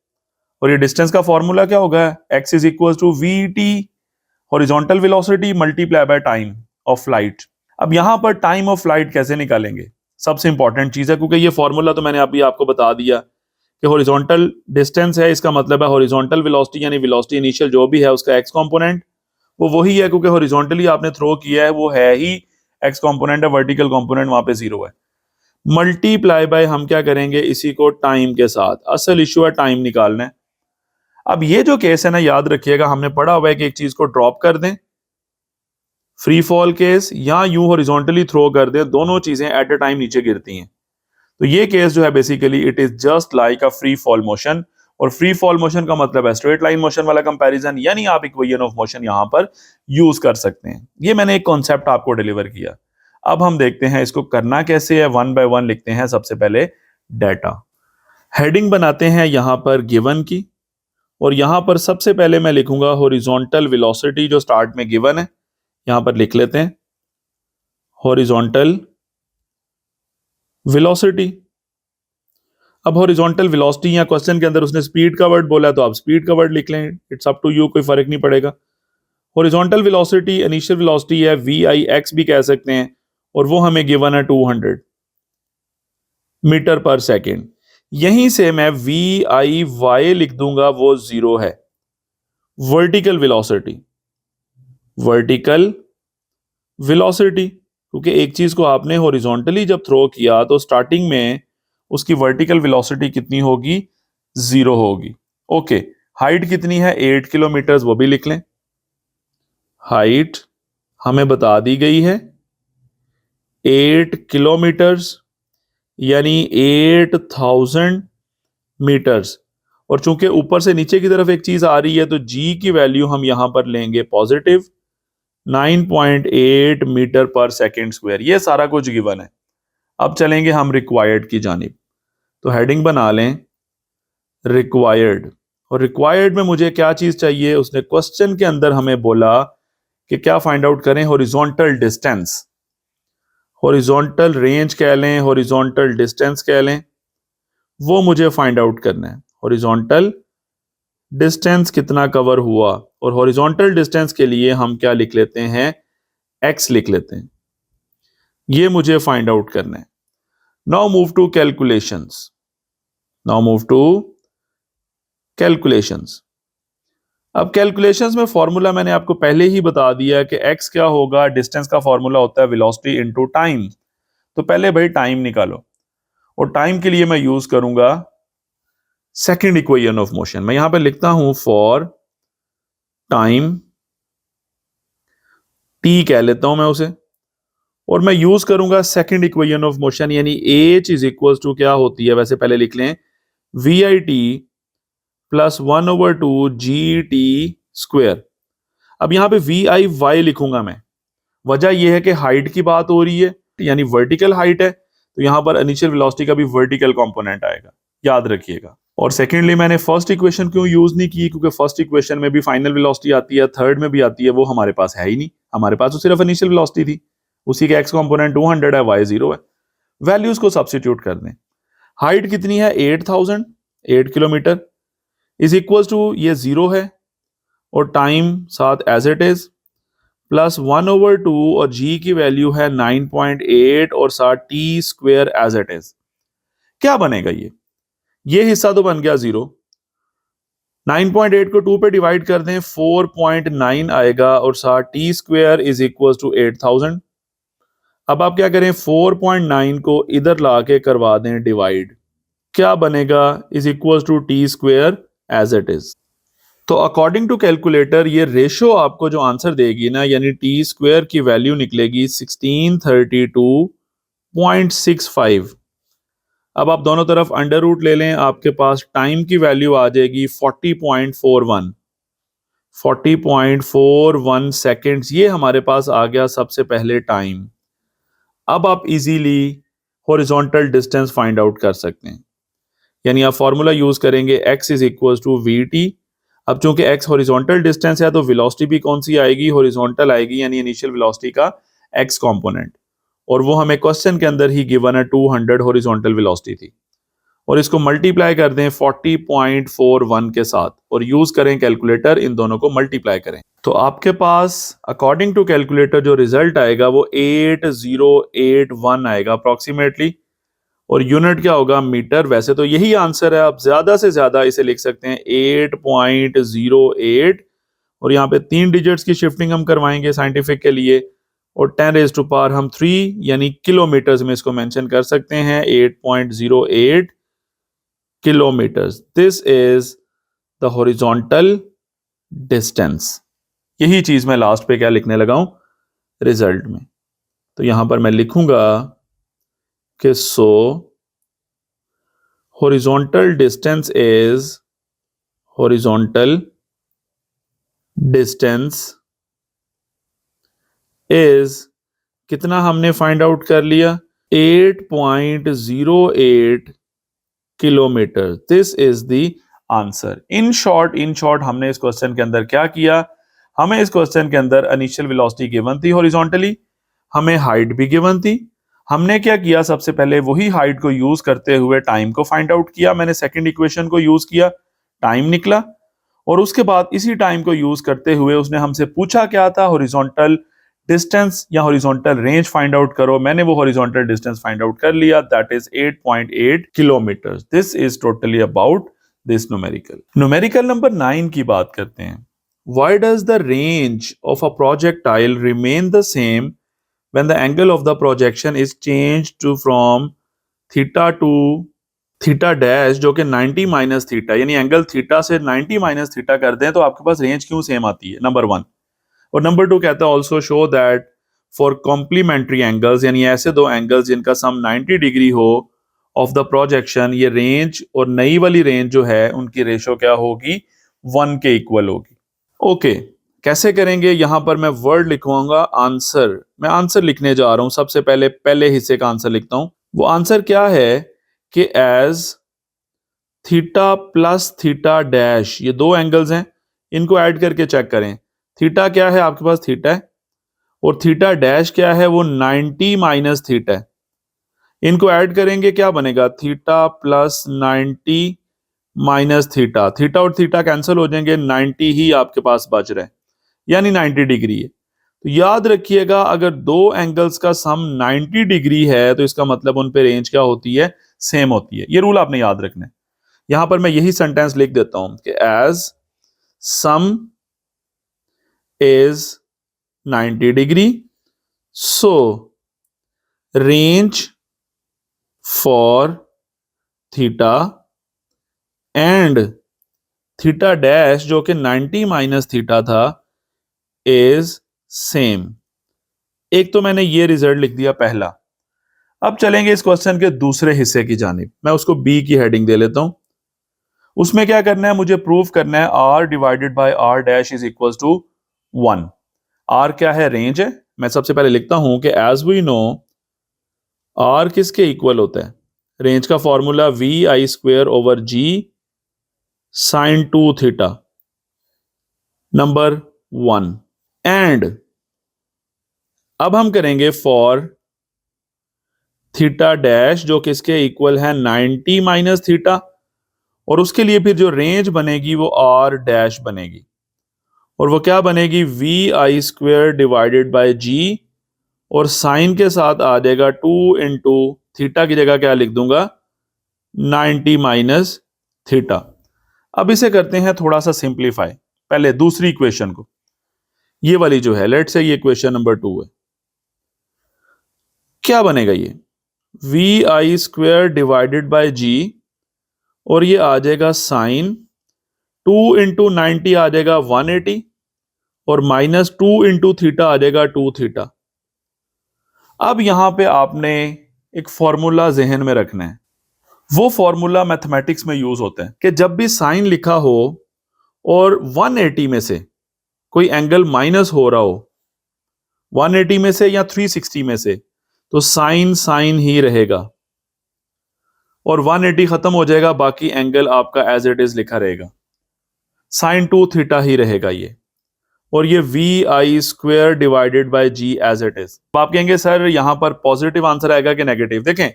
और ये डिस्टेंस का फॉर्मूला क्या होगा, x is equal to vt horizontal velocity multiply by time of flight. अब यहां पर टाइम ऑफ फ्लाइट कैसे निकालेंगे, सबसे इंपॉर्टेंट चीज है, क्योंकि ये फॉर्मूला तो मैंने अभी आपको बता दिया कि हॉरिजॉन्टल डिस्टेंस है, इसका मतलब है हॉरिजॉन्टल वेलोसिटी यानी वेलोसिटी इनिशियल जो भी है उसका x कंपोनेंट वो वही है, क्योंकि हॉरिजॉन्टली आपने थ्रो किया है वो है ही x कंपोनेंट है, वर्टिकल कंपोनेंट वहां पे 0 है। मल्टीप्लाई बाय हम क्या करेंगे, इसी को टाइम के साथ, असल इशू है टाइम निकालना है। अब ये जो केस है ना, याद रखिएगा हमने पढ़ा हुआ है कि एक चीज को ड्रॉप कर दें, फ्री फॉल केस, या यूं हॉरिजॉन्टली थ्रो कर दें, दोनों चीजें एट अ टाइम नीचे गिरती हैं। तो ये केस जो है basically it is just like a free fall motion, और फ्री फॉल मोशन का मतलब है स्ट्रेट लाइन मोशन वाला कंपैरिजन, यानी आप इक्वेशन ऑफ मोशन यहां पर यूज कर सकते हैं। ये मैंने एक कॉन्सेप्ट आपको डिलीवर किया। अब हम देखते हैं इसको करना कैसे है, वन बाय वन लिखते हैं। सबसे पहले डाटा हेडिंग बनाते हैं यहां पर गिवन की, और यहां पर सबसे पहले मैं लिखूंगा हॉरिजॉन्टल वेलोसिटी जो स्टार्ट में गिवन है, यहां पर लिख लेते हैं हॉरिजॉन्टल वेलोसिटी। अब हॉरिजॉन्टल वेलोसिटी या क्वेश्चन के अंदर उसने स्पीड का वर्ड बोला तो आप स्पीड का वर्ड लिख लें, इट्स अप टू यू, कोई फर्क नहीं पड़ेगा। हॉरिजॉन्टल वेलोसिटी इनिशियल वेलोसिटी है, वी आई एक्स भी कह सकते हैं, और वो हमें गिवन है 200 मीटर पर सेकेंड। यहीं से मैं वी आई वाई लिख दूंगा, वो 0 है। वर्टिकल वेलोसिटी, वर्टिकल वेलोसिटी, क्योंकि एक चीज को आपने हॉरिजॉन्टली जब थ्रो किया तो स्टार्टिंग में उसकी वर्टिकल वेलोसिटी कितनी होगी, 0 होगी। ओके, हाइट कितनी है, 8 किलोमीटर, वो भी लिख लें। हाइट हमें बता दी गई है 8 किलोमीटर्स यानी 8000 मीटर्स, और चूंकि ऊपर से नीचे की तरफ एक चीज आ रही है तो जी की वैल्यू हम यहां पर लेंगे positive 9.8 metre per second square. ये सारा कुछ गिवन है। अब चलेंगे हम रिक्वायर्ड की जानिब। तो हेडिंग बना लें रिक्वायर्ड, और रिक्वायर्ड में मुझे क्या चीज चाहिए, उसने क्वेश्चन के अंदर हमें बोला कि क्या फाइंड आउट करें, हॉरिजॉन्टल डिस्टेंस, हॉरिजॉन्टल रेंज कह लें, हॉरिजॉन्टल डिस्टेंस कह लें, वो मुझे फाइंड आउट करना है। हॉरिजॉन्टल डिस्टेंस कितना कवर हुआ, और हॉरिजॉन्टल डिस्टेंस के लिए हम क्या लिख लेते हैं, एक्स लिख लेते हैं। ये मुझे फाइंड आउट करना है। Now move to calculations, now move to calculations. अब कैलकुलेशंस में फॉर्मूला मैंने आपको पहले ही बता दिया कि एक्स क्या होगा, डिस्टेंस का फॉर्मूला होता है वेलोसिटी इनटू टाइम। तो पहले भाई टाइम निकालो, और टाइम के लिए मैं यूज करूंगा सेकंड इक्वेशन ऑफ मोशन। मैं यहां पे लिखता हूं फॉर टाइम, टी कह लेता हूं मैं उसे, और मैं यूज करूंगा सेकंड इक्वेशन ऑफ मोशन, यानी एच इज इक्वल टू क्या होती है, वैसे पहले लिख लें V I T plus 1/2 G T square. अब यहां पे वी आई वाई लिखूंगा मैं, वजह यह है कि हाइट की बात हो रही है, यानी वर्टिकल हाइट है, तो यहां पर इनिशियल वेलोसिटी का भी वर्टिकल कंपोनेंट आएगा, याद रखिएगा। और सेकेंडली मैंने फर्स्ट इक्वेशन क्यों यूज नहीं की, क्योंकि फर्स्ट इक्वेशन में भी फाइनल वेलोसिटी आती है, थर्ड में भी आती है, वो हमारे पास है ही नहीं। हमारे पास तो सिर्फ इनिशियल वेलोसिटी थी, उसी का एक्स कंपोनेंट 200 है, वाई 0 है। वैल्यूज को सब्स्टिट्यूट कर दें। हाइट कितनी है 8000, 8 किलोमीटर, इज इक्वल टू ये 0 है, और टाइम साथ एज इट इज, प्लस 1/2, और जी की वैल्यू है 9.8, और साथ T square as it is. क्या बनेगा ये हिस्सा तो बन गया 0, 9.8 को 2 पे डिवाइड कर दें 4.9 आएगा, और साथ T square is equal to 8000। अब आप क्या करें, 4.9 को इधर लाके करवा दें डिवाइड, क्या बनेगा, is equal to T square as it is. तो अकॉर्डिंग टू कैलकुलेटर ये रेशो आपको जो आंसर देगी ना, यानी टी स्क्वेयर की वैल्यू निकलेगी 1632.65। अब आप दोनों तरफ अंडर रूट ले लें, आपके पास टाइम की वैल्यू आ जाएगी 40.41 सेकेंड्स। ये हमारे पास आ गया सबसे पहले टाइम। अब आप easily horizontal distance find out कर सकते हैं, यानी आप फॉर्मूला यूज करेंगे x is equal to V T. अब चूंकि x हॉरिजॉन्टल डिस्टेंस है तो वेलोसिटी भी कौन सी आएगी, हॉरिजॉन्टल आएगी, यानी इनिशियल वेलोसिटी का x कंपोनेंट, और वो हमें क्वेश्चन के अंदर ही गिवन है 200 हॉरिजॉन्टल वेलोसिटी थी। और इसको मल्टीप्लाई कर दें 40.41 के साथ, और यूज करें कैलकुलेटर, इन दोनों को मल्टीप्लाई करें, तो आपके पास अकॉर्डिंग टू कैलकुलेटर जो रिजल्ट आएगा वो 8081 आएगा अप्रोक्सीमेटली, और यूनिट क्या होगा, मीटर। वैसे तो यही आंसर है, आप ज्यादा से ज्यादा इसे लिख सकते हैं 8.08, और यहाँ पे 3 डिजिट्स की शिफ्टिंग हम करवाएंगे साइंटिफिक के लिए, और 10⁻³ हम 3 यानी किलोमीटर्स में इसको मेंशन कर सकते हैं, 8.08 kilometres. This is the horizontal distance. यही चीज मैं लास्ट पे क्या लिखने लगा हूं, रिजल्ट में। तो यहां पर मैं लिखूंगा कि सो horizontal distance is horizontal distance is कितना हमने फाइंड आउट कर लिया, 8.08 kilometre. This is the answer. In short हमने इस क्वेश्चन के अंदर क्या किया, हमें इस क्वेश्चन के अंदर इनिशियल वेलोसिटी गिवन थी हॉरिजॉन्टली, हमें हाइट भी गिवन थी। हमने क्या किया, सबसे पहले वही हाइट को यूज करते हुए टाइम को फाइंड आउट किया। मैंने सेकंड इक्वेशन को यूज किया, टाइम निकला, और उसके बाद इसी टाइम को यूज करते हुए उसने हमसे पूछा क्या था, हॉरिजॉन्टल डिस्टेंस या हॉरिजॉन्टल रेंज फाइंड आउट करो। मैंने वो हॉरिजॉन्टल डिस्टेंस फाइंड आउट कर लिया, that is 8.8 kilometre. This is totally about this numerical. Numerical number 9 की बात करते हैं। Why does the range of a projectile remain the same when the angle of the projection is changed to from theta to theta dash, जो कि 90 minus theta, यानी angle theta से 90 minus theta कर दें तो आपके पास रेंज क्यों same आती है, नंबर 1। और नंबर 2 कहता है also show that for complementary angles, यानी ऐसे दो एंगल्स जिनका सम 90 डिग्री हो ऑफ द प्रोजेक्शन, ये रेंज और नई वाली रेंज जो है उनकी रेशो क्या होगी, 1 के इक्वल होगी। ओके, कैसे करेंगे? यहां पर मैं वर्ड लिखवाऊंगा आंसर। मैं आंसर लिखने जा रहा हूं। सबसे पहले हिस्से का आंसर लिखता हूं। वो आंसर क्या है कि as theta plus theta dash, ये दो एंगल्स हैं, इनको ऐड करके चेक करें। थीटा क्या है आपके पास, थीटा है, और थीटा डैश क्या है, वो 90 माइनस थीटा है। इनको ऐड करेंगे क्या बनेगा, theta plus 90 minus theta. Theta और थीटा कैंसिल हो जाएंगे, 90 ही आपके पास बच रहा है, यानी 90 डिग्री है। तो याद रखिएगा, अगर दो एंगल्स का सम 90 डिग्री है तो इसका मतलब उन पे रेंज क्या होती है, सेम होती है। ये रूल आपने याद रखना है। यहां पर मैं यही सेंटेंस लिख देता हूं कि as sum is 90 degree, so range for theta and theta dash जो कि 90 माइनस थीटा था इज सेम। एक तो मैंने ये रिजल्ट लिख दिया पहला। अब चलेंगे इस क्वेश्चन के दूसरे हिस्से की जानिब। मैं उसको बी की हेडिंग दे लेता हूं। उसमें क्या करना है, मुझे प्रूव करना है R divided by R dash is equal to 1। R क्या है, रेंज है। मैं सबसे पहले लिखता हूं कि एज वी नो आर किसके इक्वल होता है, रेंज का formula V I square over G sine 2 theta, number 1। And अब हम करेंगे फॉर थीटा डैश जो किसके इक्वल है, 90 माइनस थीटा, और उसके लिए फिर जो रेंज बनेगी वो आर डैश बनेगी, और वो क्या बनेगी, v I square divided by g, और साइन के साथ आ जाएगा 2 इंटू थीटा की जगह क्या लिख दूंगा, 90 माइनस थीटा। अब इसे करते हैं थोड़ा सा सिंप्लीफाई। पहले दूसरी इक्वेशन को, ये वाली जो है, लेट्स से ये इक्वेशन नंबर 2 है। क्या बनेगा ये, we I square divided by g, और ये आ जाएगा साइन 2 इंटू 90 आ जाएगा 180, और माइनस 2 इंटू थीटा आ जाएगा 2 थीटा। अब यहां पे आपने एक फॉर्मूला जहन में रखना है। वो फॉर्मूला मैथमेटिक्स में यूज होता है कि जब भी साइन लिखा हो और 180 में से कोई एंगल माइनस हो रहा हो, 180 में से या 360 में से, तो साइन साइन ही रहेगा, और 180 खत्म हो जाएगा, बाकी एंगल आपका एज इट इज लिखा रहेगा, साइन 2 थीटा ही रहेगा ये, और ये we I square divided by G as it is. आप कहेंगे सर यहां पर पॉजिटिव आंसर आएगा कि नेगेटिव? देखें,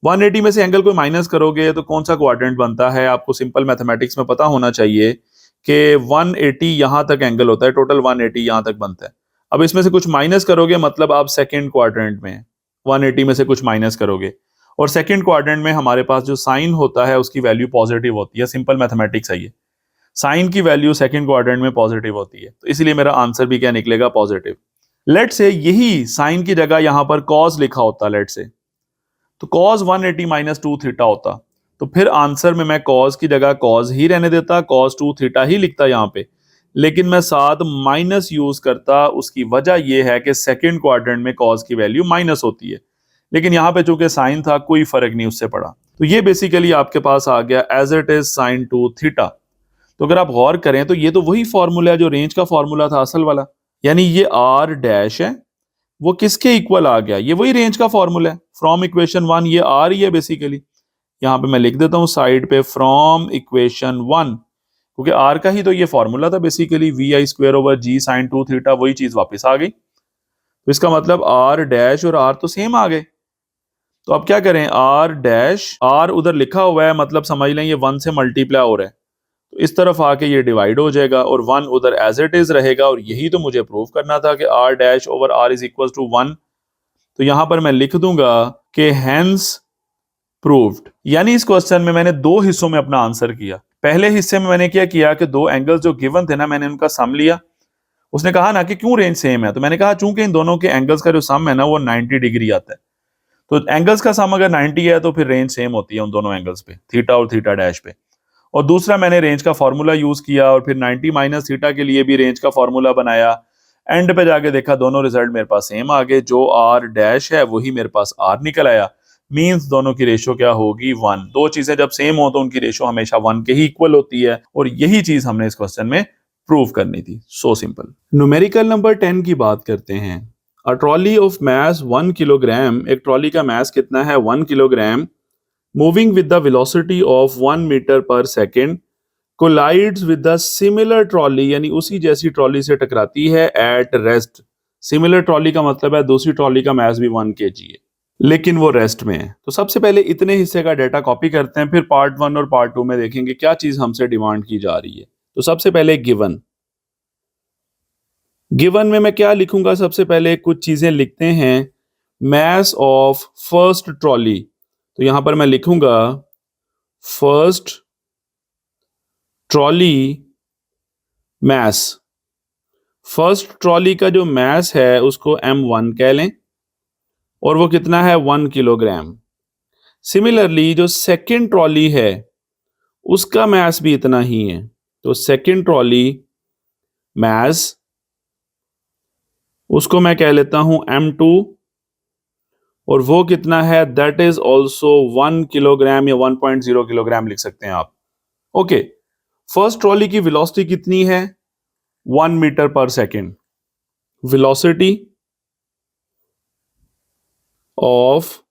180 में से एंगल को माइनस करोगे तो कौन सा क्वाड्रेंट बनता है, आपको सिंपल मैथमेटिक्स में पता होना चाहिए कि 180 यहां तक एंगल होता है, टोटल 180 यहां तक बनता है। अब इसमें से कुछ माइनस करोगे मतलब आप सेकंड क्वाड्रेंट में 180 में से कुछ माइनस करोगे, और सेकंड क्वाड्रेंट में हमारे पास जो साइन होता है उसकी वैल्यू पॉजिटिव होती है। सिंपल मैथमेटिक्स है ये, साइन की वैल्यू सेकंड क्वाड्रेंट में पॉजिटिव होती है, तो इसलिए मेरा आंसर भी क्या निकलेगा, पॉजिटिव। लेट से यही साइन की जगह यहां पर कॉस लिखा होता, लेट से तो कॉस 180 माइनस 2 थीटा होता, तो फिर आंसर में मैं कॉस की जगह कॉस ही रहने देता, कॉस 2 थीटा ही लिखता यहां पे, लेकिन मैं साथ माइनस यूज करता। उसकी वजह यह है कि सेकंड क्वाड्रेंट में कॉस की वैल्यू माइनस होती है, लेकिन यहां पे चूंकि साइन था कोई फर्क नहीं उससे पड़ा, तो ये बेसिकली आपके पास आ गया as it is sine 2 theta. तो अगर आप गौर करें तो ये तो वही फॉर्मूला है जो रेंज का फॉर्मूला था असल वाला, यानी ये आर डैश है वो किसके इक्वल आ गया, ये वही रेंज का फॉर्मूला है फ्रॉम इक्वेशन 1, ये आर ही है बेसिकली। यहां पे मैं लिख देता हूं साइड पे फ्रॉम इक्वेशन 1, क्योंकि आर का ही तो ये फॉर्मूला था basically, V I square over G sine 2 theta, वही चीज वापस आ गई। तो इसका मतलब आर डैश और आर तो सेम आ गए। तो अब क्या करें, आर डैश, आर उधर लिखा हुआ है मतलब समझ लें ये 1 से मल्टीप्लाई हो रहा है, तो इस तरफ आके ये डिवाइड हो जाएगा और 1 उधर एज इट इज रहेगा, और यही तो मुझे प्रूव करना था कि R dash over R is equal to 1। तो यहां पर मैं लिख दूंगा कि हेंस प्रूव्ड। यानी इस क्वेश्चन में मैंने दो हिस्सों में अपना आंसर किया। पहले हिस्से में मैंने क्या किया कि दो एंगल्स जो गिवन थे ना, मैंने उनका सम लिया। उसने कहा ना कि क्यों रेंज सेम है, तो मैंने कहा चूंकि इन दोनों के एंगल्स का जो सम है ना वो 90 डिग्री आता है, तो एंगल्स का सम अगर 90 है तो फिर रेंज सेम होती है उन दोनों एंगल्स पे, थीटा और थीटा डैश पे। और दूसरा मैंने रेंज का फॉर्मूला यूज किया और फिर 90 माइनस थीटा के लिए भी रेंज का फॉर्मूला बनाया। एंड पे जाके देखा दोनों रिजल्ट मेरे पास सेम आ गए, जो आर डैश है वही मेरे पास आर निकल आया, मींस दोनों की रेशो क्या होगी 1। दो चीजें जब सेम हो तो उनकी रेशो हमेशा 1 के ही इक्वल होती है, और यही चीज हमने इस क्वेश्चन में प्रूव करनी थी। So simple. न्यूमेरिकल नंबर 10 की बात करते हैं। A trolley of mass 1 kilogram, एक ट्रॉली का मास कितना है 1 kilogram, moving with the velocity of 1 metre per second, collides with the similar trolley, यानी उसी जैसी ट्रॉली से टकराती है एट रेस्ट। सिमिलर ट्रॉली का मतलब है दूसरी ट्रॉली का मास भी 1 kg है, लेकिन वो रेस्ट में है। तो सबसे पहले इतने हिस्से का डाटा कॉपी करते हैं, फिर पार्ट 1 और पार्ट 2 में देखेंगे क्या चीज हमसे डिमांड की जा रही है। तो सबसे पहले गिवन में मैं क्या लिखूंगा, सबसे पहले कुछ चीजें लिखते हैं। मास ऑफ फर्स्ट ट्रॉली, तो यहां पर मैं लिखूंगा फर्स्ट ट्रॉली मास। फर्स्ट ट्रॉली का जो मास है उसको m1 कह लें, और वो कितना है 1 किलोग्राम। सिमिलरली जो सेकेंड ट्रॉली है उसका मास भी इतना ही है, तो सेकेंड ट्रॉली मास उसको मैं कह लेता हूं m2, और वो कितना है, दैट इज ऑल्सो 1 किलोग्राम या 1.0 किलोग्राम लिख सकते हैं आप। ओके, फर्स्ट ट्रॉली की वेलोसिटी कितनी है 1 metre per second. Velocity of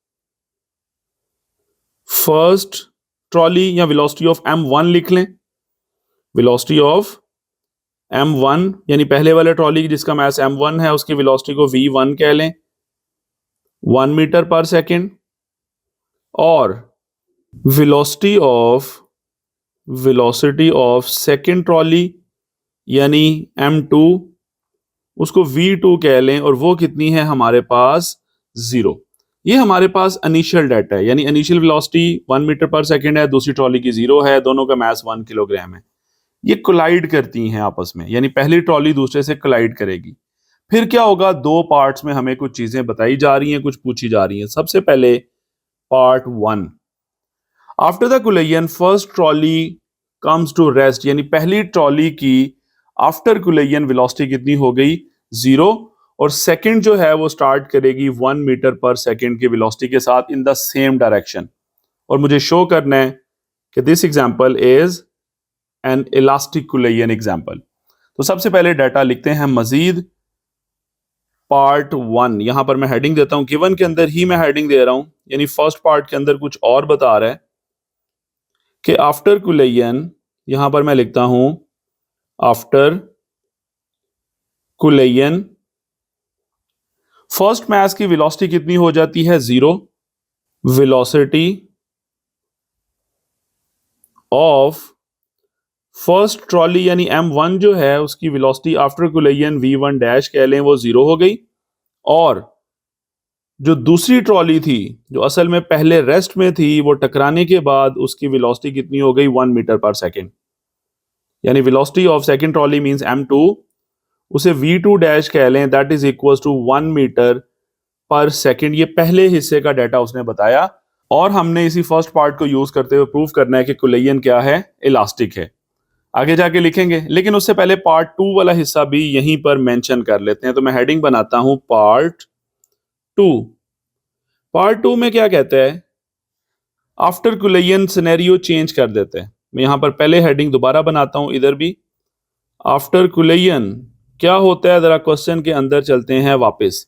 first trolley या वेलोसिटी ऑफ m1 लिख लें। वेलोसिटी ऑफ m1 यानी पहले वाले ट्रॉली जिसका मास m1 है उसकी वेलोसिटी को v1 कह लें, 1 मीटर पर सेकेंड। और वेलोसिटी ऑफ सेकेंड ट्रॉली यानी m2 उसको v2 कह लें, और वो कितनी है हमारे पास 0। ये हमारे पास इनिशियल डाटा है, यानी initial velocity 1 metre per second है, दूसरी ट्रॉली की 0 है, दोनों का मास 1 किलोग्राम है। ये कोलाइड करती हैं आपस में, यानी पहली ट्रॉली दूसरे से कोलाइड करेगी। फिर क्या होगा, दो पार्ट्स में हमें कुछ चीजें बताई जा रही हैं, कुछ पूछी जा रही हैं। सबसे पहले part 1, after the collision first trolley comes to rest, यानी पहली ट्रॉली की आफ्टर कोलिजन वेलोसिटी कितनी हो गई 0, और सेकंड जो है वो स्टार्ट करेगी 1 मीटर पर सेकंड की वेलोसिटी के साथ इन द सेम डायरेक्शन। और मुझे शो करना है कि this example is an elastic collision example. तो सबसे पहले डाटा लिखते हैं मजीद पार्ट 1, यहां पर मैं हेडिंग देता हूं, गिवन के अंदर ही मैं हेडिंग दे रहा हूं, यानी फर्स्ट पार्ट के अंदर कुछ और बता रहा है कि आफ्टर कोलिजन, यहां पर मैं लिखता हूं आफ्टर कोलिजन फर्स्ट मास की वेलोसिटी कितनी हो जाती है 0। वेलोसिटी ऑफ फर्स्ट ट्रॉली यानी m1 जो है उसकी velocity after collision v1 dash कह लें, वो 0 हो गई। और जो दूसरी ट्रॉली थी जो असल में पहले रेस्ट में थी, वो टकराने के बाद उसकी वेलोसिटी कितनी हो गई 1 मीटर पर सेकेंड, यानी velocity of second trolley means m2, उसे v2 डैश कह लें, that is equal to 1 metre per second. ये पहले हिस्से का डाटा उसने बताया, और हमने इसी फर्स्ट पार्ट को यूज करते हुए प्रूव करना है कि कोलिजन क्या है, इलास्टिक है। आगे जाके लिखेंगे, लेकिन उससे पहले पार्ट 2 वाला हिस्सा भी यहीं पर मेंशन कर लेते हैं। तो मैं हेडिंग बनाता हूं पार्ट 2। पार्ट 2 में क्या कहता है, आफ्टर कोलिजन सिनेरियो चेंज कर देते हैं। मैं यहां पर पहले हेडिंग दोबारा बनाता हूं, इधर भी आफ्टर कोलिजन क्या होता है, जरा क्वेश्चन के अंदर चलते हैं वापस।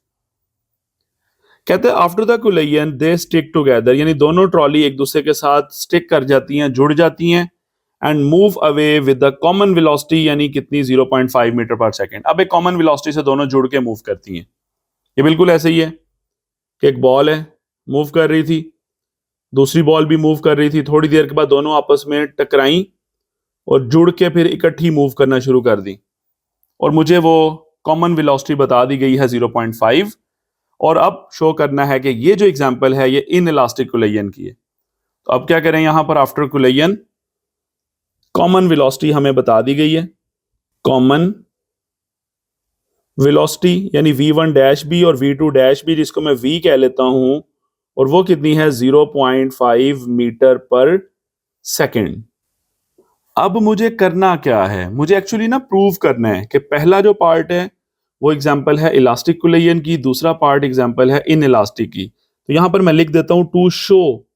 कहते हैं after the collision they stick together, यानी दोनों ट्रॉली एक दूसरे के साथ स्टिक कर जाती हैं, जुड़ जाती हैं, and move away with the common velocity, यानी कितनी 0.5 मीटर पर सेकेंड। अब एक कॉमन वेलोसिटी से दोनों जुड़ के मूव करती हैं। ये बिल्कुल ऐसे ही है कि एक बॉल है, मूव कर रही थी, दूसरी बॉल भी मूव कर रही थी, थोड़ी देर के बाद दोनों आपस में टकराई और जुड़ के फिर इकट्ठी मूव करना शुरू कर दी, और मुझे वो कॉमन वेलोसिटी बता दी गई है 0.5। और अब शो करना है कि ये जो एग्जांपल है ये इन इलास्टिक कोलिजन की है। तो अब क्या करें, यहां पर आफ्टर कोलिजन कॉमन वेलोसिटी हमें बता दी गई है, कॉमन वेलोसिटी यानी v1 डैश बी और v2 डैश बी, जिसको मैं v कह लेता हूं, और वो कितनी है 0.5 मीटर पर सेकेंड। अब मुझे करना क्या है, मुझे एक्चुअली ना प्रूव करना है कि पहला जो पार्ट है वो एग्जांपल है इलास्टिक कोलिजन की, दूसरा पार्ट एग्जांपल है इन इलास्टिक की। तो यहां पर मैं लिख देता हूं टू शो।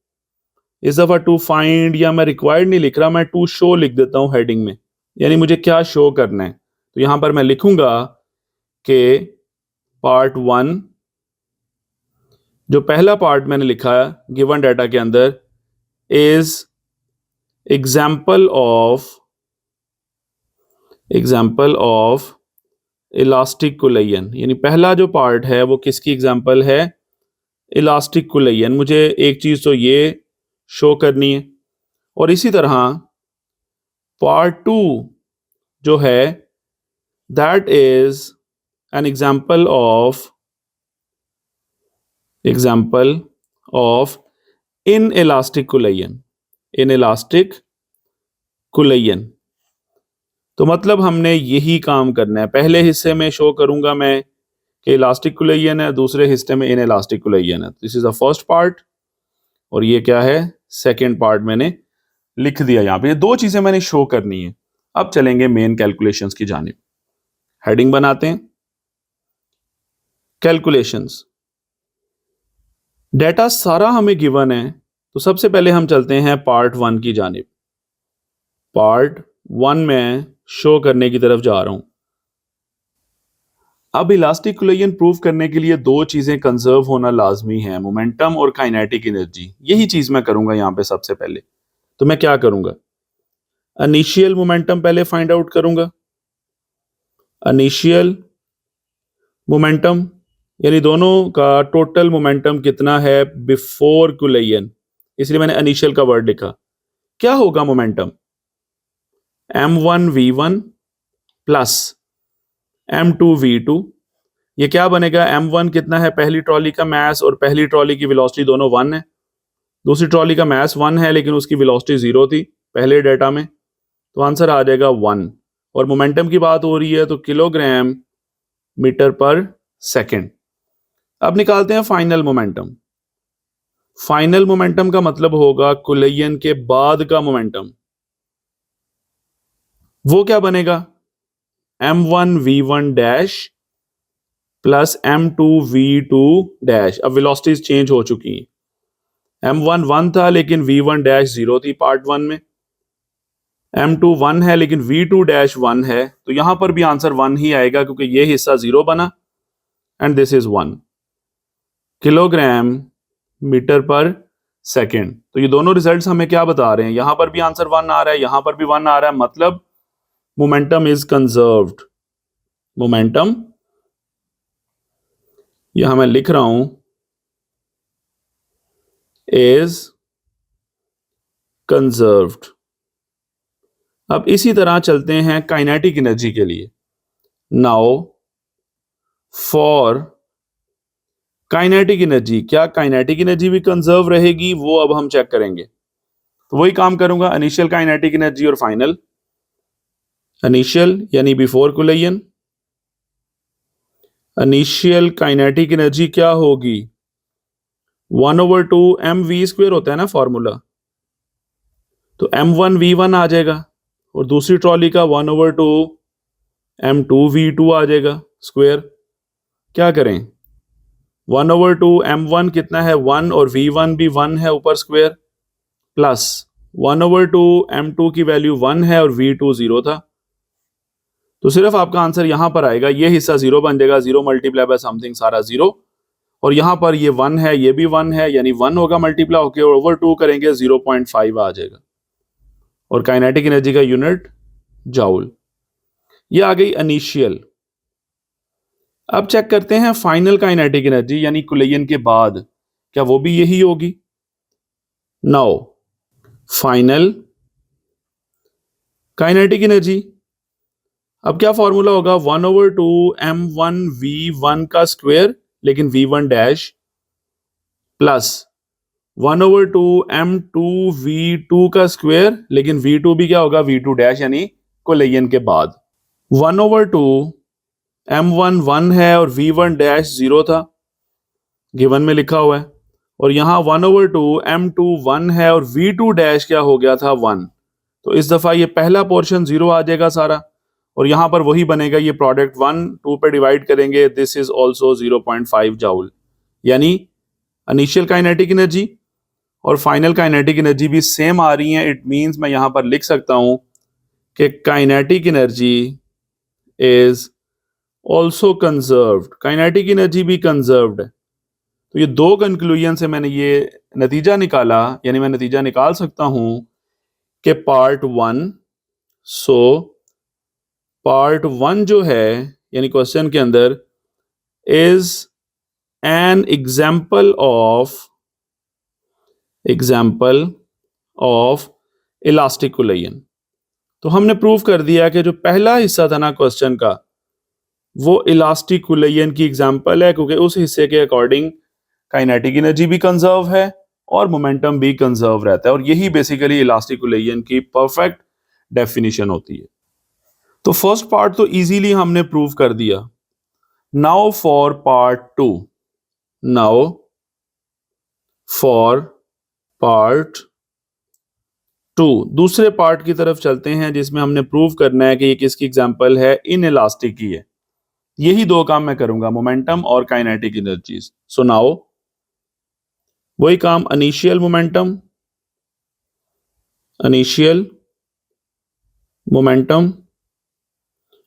इस दफा टू फाइंड या मैं रिक्वायर्ड नहीं लिख रहा, मैं टू शो लिख देता हूं हेडिंग में, यानी मुझे क्या शो करना है। तो यहां पर मैं लिखूंगा कि पार्ट 1, जो पहला पार्ट मैंने लिखा है गिवन डाटा के अंदर, इज एग्जाम्पल ऑफ इलास्टिक कुलयन। यानी पहला जो पार्ट है वो किसकी एग्जाम्पल है? इलास्टिक कुलयन। मुझे एक चीज तो ये शो करनी है, और इसी तरह पार्ट 2 जो है that is an example of inelastic collision. तो मतलब हमने यही काम करना है। पहले हिस्से में शो करूंगा मैं कि इलास्टिक कुलयन है, दूसरे हिस्से में इन इलास्टिक कुलयन है। This is the first part, और ये क्या है? सेकेंड पार्ट मैंने लिख दिया यहां पे। ये दो चीजें मैंने शो करनी है। अब चलेंगे मेन कैलकुलेशंस की जानिब। हेडिंग बनाते हैं, कैलकुलेशंस। डेटा सारा हमें गिवन है, तो सबसे पहले हम चलते हैं पार्ट 1 की जानिब। पार्ट 1 में शो करने की तरफ जा रहा हूं। अब इलास्टिक कुलयन प्रूव करने के लिए दो चीजें कंजर्व होना लाजमी है, मोमेंटम और काइनेटिक एनर्जी। यही चीज मैं करूंगा यहां पे सबसे पहले। तो मैं क्या करूंगा? इनिशियल मोमेंटम पहले फाइंड आउट करूंगा। इनिशियल मोमेंटम यानी दोनों का टोटल मोमेंटम कितना है बिफोर कुलयन, इसलिए मैंने इनिशियल का वर्ड लिखा। क्या होगा मोमेंटम? m1v1 plus m2v2। ये क्या बनेगा? m1 कितना है? पहली ट्रॉली का मास और पहली ट्रॉली की वेलोसिटी दोनों 1 है। दूसरी ट्रॉली का मास 1 है लेकिन उसकी वेलोसिटी 0 थी पहले डेटा में, तो आंसर आ जाएगा 1। और मोमेंटम की बात हो रही है तो किलोग्राम मीटर पर सेकेंड। अब निकालते हैं फाइनल मोमेंटम। फाइनल मोमेंटम का मतलब होगा कुलयन के बाद का मोमेंटम। वो क्या बनेगा? m1v1 dash plus m2v2 dash. अब वेलोसिटीज चेंज हो चुकी हैं। m1 1 था लेकिन v1 डैश 0 थी पार्ट 1 में। m2 1 है लेकिन v2 डैश 1 है, तो यहां पर भी आंसर 1 ही आएगा क्योंकि ये हिस्सा 0 बना and this is 1 kilogram metre per second. तो ये दोनों रिजल्ट्स हमें क्या बता रहे हैं? यहां पर भी आंसर 1 आ रहा है, यहां पर भी 1 आ रहा है, मतलब मोमेंटम इज कंजर्व्ड। मोमेंटम यहां मैं लिख रहा हूं इज कंजर्व्ड। अब इसी तरह चलते हैं काइनेटिक एनर्जी के लिए। नाउ फॉर काइनेटिक एनर्जी, क्या काइनेटिक एनर्जी भी कंजर्व रहेगी? वो अब हम चेक करेंगे। तो वही काम करूंगा, इनिशियल काइनेटिक एनर्जी और फाइनल। इनिशियल यानी बिफोर कुलयन। इनिशियल काइनेटिक एनर्जी क्या होगी? 1/2 mv² होता है ना फॉर्मूला, तो m1v1 आ जाएगा और दूसरी ट्रॉली का 1/2 m2v2 आ जाएगा स्क्वायर। क्या करें? 1/2 m1 कितना है? 1, और v1 भी 1 है ऊपर स्क्वायर, प्लस 1/2 m2 की वैल्यू 1 है और v2 0 था। तो सिर्फ आपका आंसर यहां पर आएगा, ये हिस्सा 0 बन जाएगा, 0 मल्टीप्लाई बाय समथिंग सारा 0, और यहां पर ये 1 है, ये भी 1 है, यानी 1 होगा मल्टीप्लाई होके, ओवर 2 करेंगे 0.5 आ जाएगा। और काइनेटिक एनर्जी का यूनिट जाउल। ये आ गई इनिशियल। अब चेक करते हैं फाइनल काइनेटिक एनर्जी यानी कुलयन के बाद, क्या वो भी यही होगी? नाउ फाइनल काइनेटिक एनर्जी, अब क्या फॉर्मूला होगा? 1/2 m1v1 का स्क्वायर लेकिन v1 डैश, प्लस 1/2 m2v2 का स्क्वायर लेकिन v2 भी क्या होगा? v2 डैश, यानी कुलयन के बाद। 1/2 m1 1 है और v1 डैश 0 था, गिवन में लिखा हुआ है, और यहां 1/2 m2 1 है और v2 डैश क्या हो गया था? 1। तो इस दफा ये पहला पोर्शन 0 आ जाएगा सारा, और यहां पर वही बनेगा, ये प्रोडक्ट 1 2 पे डिवाइड करेंगे, दिस इज ऑल्सो 0.5 जाउल, यानी इनिशियल काइनेटिक एनर्जी और फाइनल काइनेटिक एनर्जी भी सेम आ रही हैं। इट मींस मैं यहां पर लिख सकता हूं कि kinetic energy is also conserved, kinetic energy भी कंजर्व्ड है। तो ये दो कंक्लूजन से मैंने ये नतीजा निकाला, यानी मैं नतीजा निकाल सकता हूं कि part one, so part one जो है यानी क्वेश्चन के अंदर is an example of elastic collision. तो हमने प्रूव कर दिया कि जो पहला हिस्सा था ना क्वेश्चन का, वो इलास्टिक कोलिजन की एग्जाम्पल है, क्योंकि उस हिस्से के अकॉर्डिंग काइनेटिक एनर्जी भी कंजर्व है और मोमेंटम भी कंजर्व रहता है, और यही बेसिकली इलास्टिक कोलिजन की परफेक्ट डेफिनेशन होती है। तो फर्स्ट पार्ट तो इजीली हमने प्रूव कर दिया। Now for part two, now for part two, दूसरे पार्ट की तरफ चलते हैं, जिसमें हमने प्रूव करना है कि ये किसकी एग्जांपल है, इन इलास्टिक की है। यही दो काम मैं करूंगा, मोमेंटम और काइनेटिक एनर्जीज। सो नाउ वही काम, इनिशियल मोमेंटम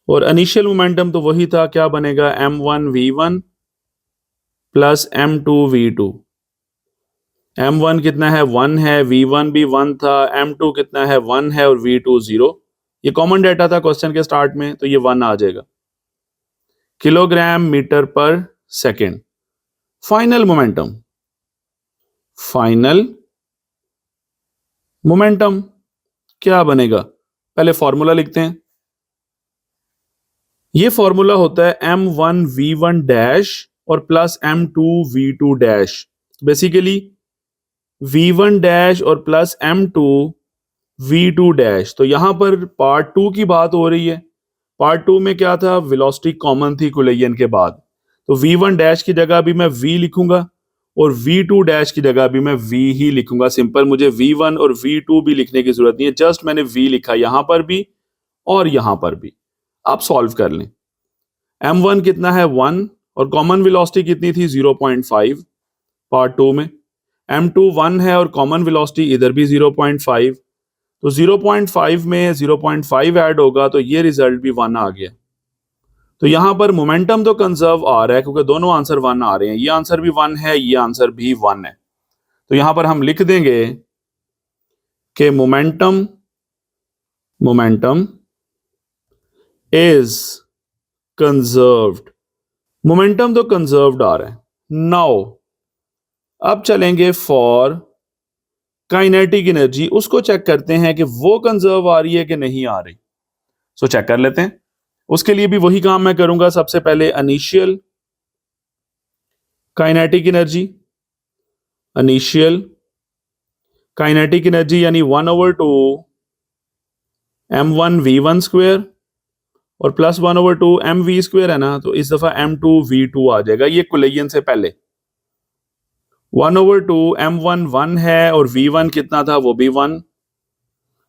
और इनिशियल मोमेंटम तो वही था, क्या बनेगा, m1v1 प्लस m2v2। m1 कितना है, 1 है, v1 भी 1 था, m2 कितना है, 1 है, और v2 0। ये कॉमन डेटा था क्वेश्चन के स्टार्ट में, तो ये 1 आ जाएगा, kilogram metre per second. Final momentum क्या बनेगा, पहले फॉर्मूला लिखते हैं। ये फॉर्मूला होता है m1v1 डैश और plus m2v2 dash. Basically v1 dash और प्लस m2v2 डैश। तो यहां पर पार्ट टू की बात हो रही है। पार्ट टू में क्या था, वेलोसिटी कॉमन थी कोलिजन के बाद, तो v1 डैश की जगह भी मैं v लिखूंगा और v2 डैश की जगह भी मैं v ही लिखूंगा। सिंपल, मुझे v1 और v2 भी लिखने की जरूरत नहीं है, जस्ट मैंने v लिखा यहां पर भी और यहां पर भी। आप सॉल्व कर लें। m1 कितना है, 1, और कॉमन वेलोसिटी कितनी थी, 0.5 पार्ट टू में। m2 1 है और कॉमन वेलोसिटी इधर भी 0.5, तो 0.5 में 0.5 ऐड होगा, तो ये रिजल्ट भी 1 आ गया। तो यहां पर मोमेंटम तो कंजर्व आ रहा है, क्योंकि दोनों आंसर 1 आ रहे हैं, ये आंसर भी 1 है, ये आंसर भी 1 है। तो यहां पर हम लिख देंगे कि मोमेंटम इज कंजर्व्ड। मोमेंटम तो कंजर्व्ड आ रहा है। नाउ अब चलेंगे फॉर काइनेटिक एनर्जी, उसको चेक करते हैं कि वो कंजर्व आ रही है कि नहीं आ रही। सो चेक कर लेते हैं। उसके लिए भी वही काम मैं करूंगा। सबसे पहले इनिशियल काइनेटिक एनर्जी यानी 1/2 m1v1 स्क्वायर और प्लस 1/2 mv स्क्वायर है ना, तो इस दफा m2v2 आ जाएगा, ये कोलिजन से पहले। 1/2 m1 1 है और v1 कितना था, वो भी 1,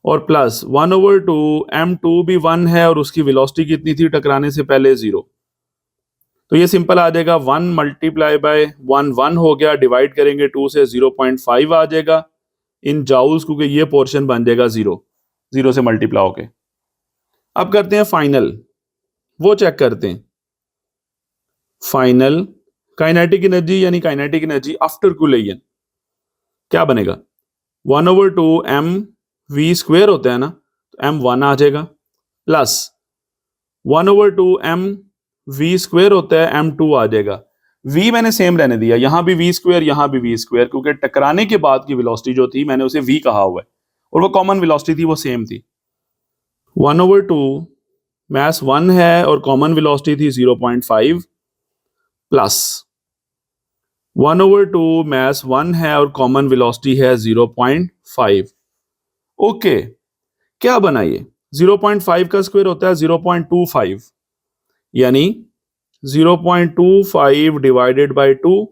और प्लस 1/2 m2 भी 1 है और उसकी वेलोसिटी कितनी थी टकराने से पहले, 0। तो ये सिंपल आ जाएगा, 1 मल्टीप्लाई बाय 1 1 हो गया, डिवाइड करेंगे 2 से 0.5 आ जाएगा इन जाउल्स, क्योंकि ये पोर्शन बन जाएगा 0 से मल्टीप्लाई होके। अब करते हैं फाइनल, वो चेक करते हैं। फाइनल काइनेटिक एनर्जी यानी काइनेटिक एनर्जी आफ्टर कोलिजन क्या बनेगा, 1/2 mv स्क्वायर होता है ना, तो m1 आ जाएगा, प्लस 1/2 mv स्क्वायर होता है, m2 आ जाएगा। v मैंने सेम रहने दिया, यहां भी v स्क्वायर, यहां भी v स्क्वायर, क्योंकि टकराने के बाद की वेलोसिटी जो थी मैंने उसे v कहा हुआ है और वो कॉमन वेलोसिटी थी, वो सेम थी। 1/2 मास 1 है और कॉमन वेलोसिटी थी 0.5, प्लस 1/2 मास 1 है और कॉमन वेलोसिटी है 0.5। ओके, क्या बना ये, 0.5 का स्क्वायर होता है 0.25, यानी 0.25 डिवाइडेड बाय 2,